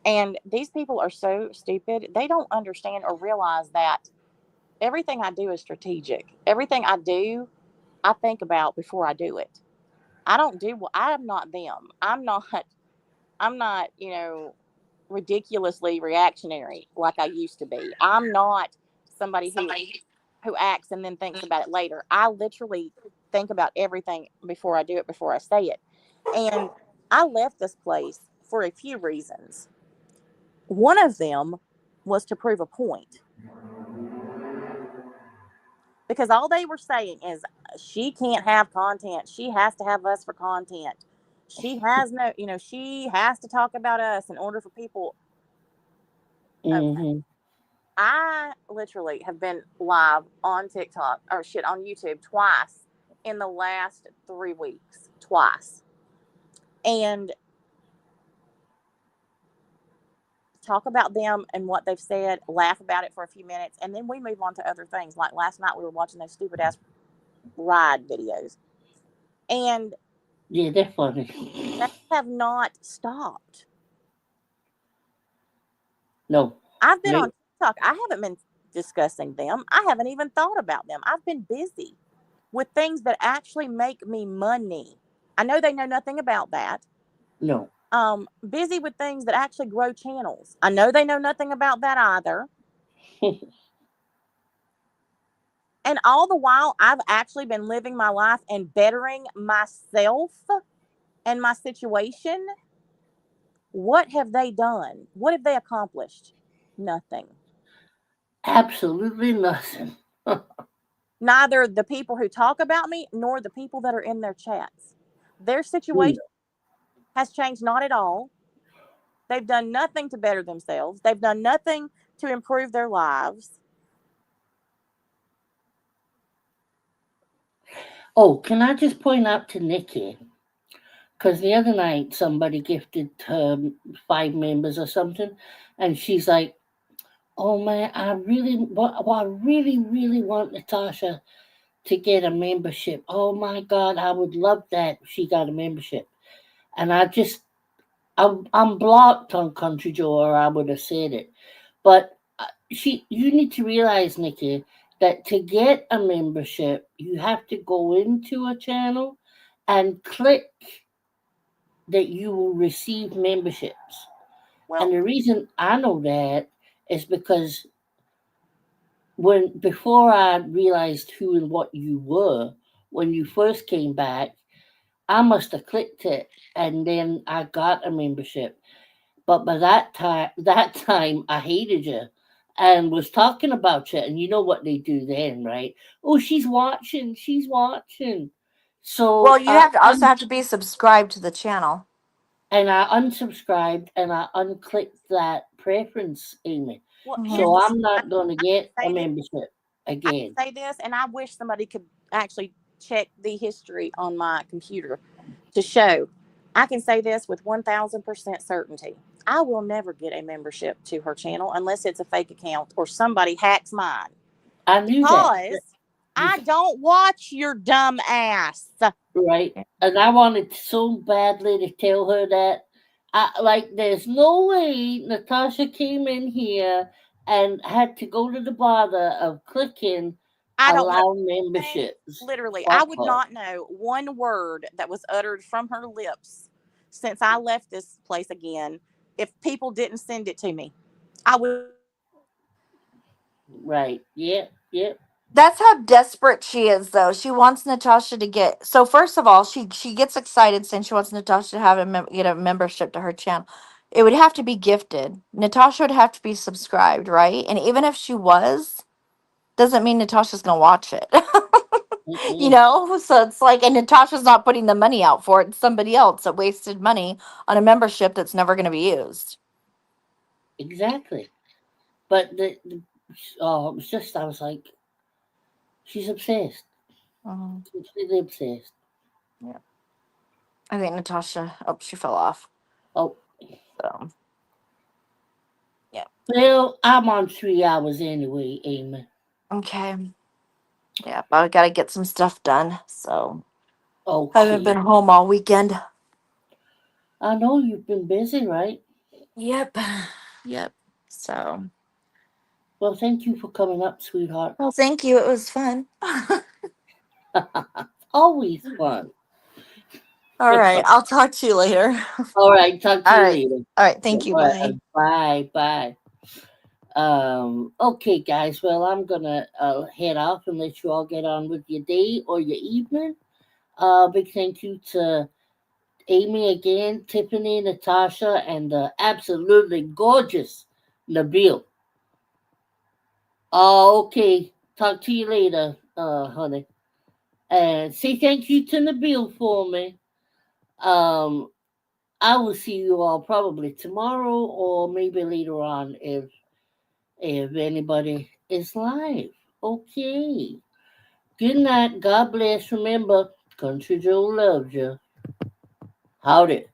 [SPEAKER 4] And these people are so stupid. They don't understand or realize that everything I do is strategic. Everything I do, I think about before I do it. I don't do well, I'm not them. I'm not, ridiculously reactionary like I used to be. I'm not somebody who acts and then thinks about it later. I literally think about everything before I do it, before I say it. And I left this place for a few reasons. One of them was to prove a point because all they were saying is she can't have content. She has to have us for content. She has no, she has to talk about us in order for people. Okay.
[SPEAKER 1] Hmm.
[SPEAKER 4] I literally have been live on TikTok or shit on YouTube twice in the last 3 weeks. Twice. And talk about them and what they've said, laugh about it for a few minutes, and then we move on to other things. Like last night, we were watching those stupid ass ride videos, and
[SPEAKER 1] Yeah, they're
[SPEAKER 4] they
[SPEAKER 1] funny.
[SPEAKER 4] have not stopped.
[SPEAKER 1] No.
[SPEAKER 4] I've been on
[SPEAKER 1] Me?
[SPEAKER 4] TikTok. I haven't been discussing them. I haven't even thought about them. I've been busy with things that actually make me money. I know they know nothing about that.
[SPEAKER 1] No.
[SPEAKER 4] Busy with things that actually grow channels. I know they know nothing about that either. And all the while, I've actually been living my life and bettering myself and my situation. What have they done? What have they accomplished? Nothing.
[SPEAKER 1] Absolutely nothing.
[SPEAKER 4] Neither the people who talk about me nor the people that are in their chats. Their situation
[SPEAKER 1] No.
[SPEAKER 4] has changed not at all. They've done nothing to better themselves, they've done nothing to improve their lives.
[SPEAKER 1] Oh, can I just point out to Nikki? Because the other night somebody gifted her 5 members or something, and she's like, "Oh man, I really, really want Natasha to get a membership. Oh my God, I would love that if she got a membership." And I'm blocked on Country Joe, or I would have said it. But you need to realize, Nikki, that to get a membership, you have to go into a channel and click that you will receive memberships. And
[SPEAKER 4] Well,
[SPEAKER 1] the reason I know that is because when before I realized who and what you were, when you first came back, I must have clicked it and then I got a membership. But by that time I hated you and was talking about you, and you know what they do then, right? Oh, she's watching.
[SPEAKER 2] Well,
[SPEAKER 1] So
[SPEAKER 2] you have to also have to be subscribed to the channel.
[SPEAKER 1] and I unsubscribed and I unclicked that preference, Amy.
[SPEAKER 4] well, here's
[SPEAKER 1] So
[SPEAKER 2] Hmm.
[SPEAKER 4] the
[SPEAKER 1] I'm not going to
[SPEAKER 4] I
[SPEAKER 1] get
[SPEAKER 4] can
[SPEAKER 1] a
[SPEAKER 4] say this.
[SPEAKER 1] membership
[SPEAKER 4] I
[SPEAKER 1] again.
[SPEAKER 4] can say this, and I wish somebody could actually check the history on my computer to show. I can say this with 1000% certainty. I will never get a membership to her channel unless it's a fake account or somebody hacks mine.
[SPEAKER 1] I knew that.
[SPEAKER 4] Because I don't watch your dumb ass.
[SPEAKER 1] Right? And I wanted so badly to tell her that. There's no way Natasha came in here and had to go to the bother of clicking
[SPEAKER 4] I don't know
[SPEAKER 1] allow
[SPEAKER 4] anything.
[SPEAKER 1] memberships.
[SPEAKER 4] Literally, I
[SPEAKER 1] Fuck
[SPEAKER 4] would
[SPEAKER 1] her.
[SPEAKER 4] not know one word that was uttered from her lips since I left this place again if people didn't send it to me. I would
[SPEAKER 1] Right. Yep. Yep.
[SPEAKER 2] That's how desperate she is, though. She wants Natasha to get. So first of all, she gets excited saying she wants Natasha to have get a membership to her channel. It would have to be gifted. Natasha would have to be subscribed, right? And even if she was, doesn't mean Natasha's gonna watch it. You
[SPEAKER 1] Mm-mm.
[SPEAKER 2] know, so it's like, and Natasha's not putting the money out for it. It's somebody else that wasted money on a membership that's never going to be used.
[SPEAKER 1] Exactly. But it was just I was like, she's obsessed,
[SPEAKER 2] Mhm.
[SPEAKER 1] completely obsessed.
[SPEAKER 2] Yeah, I think Natasha. Oh, she fell off.
[SPEAKER 1] Oh,
[SPEAKER 2] So yeah.
[SPEAKER 1] well, I'm on 3 hours anyway, Amy.
[SPEAKER 2] Okay. Yeah, but I got to get some stuff done. So I haven't
[SPEAKER 1] Okay.
[SPEAKER 2] been home all weekend.
[SPEAKER 1] I know you've been busy, right?
[SPEAKER 2] Yep. Yep. So,
[SPEAKER 1] Well, thank you for coming up, sweetheart.
[SPEAKER 2] well, thank you. It was fun.
[SPEAKER 1] Always fun.
[SPEAKER 2] All right. I'll talk to you later.
[SPEAKER 1] All right, talk to
[SPEAKER 2] All
[SPEAKER 1] you
[SPEAKER 2] right.
[SPEAKER 1] later.
[SPEAKER 2] All right. Thank you.
[SPEAKER 1] All right,
[SPEAKER 2] Bye.
[SPEAKER 1] bye, bye. Okay, guys. Well, I'm gonna head off and let you all get on with your day or your evening. Big thank you to Amy again, Tiffany, Natasha, and the absolutely gorgeous Nabil. Okay. Talk to you later, honey. And say thank you to Nabil for me. Um, I will see you all probably tomorrow or maybe later on if anybody is live. Okay. Good night. God bless. Remember, Country Joe loves you. Howdy.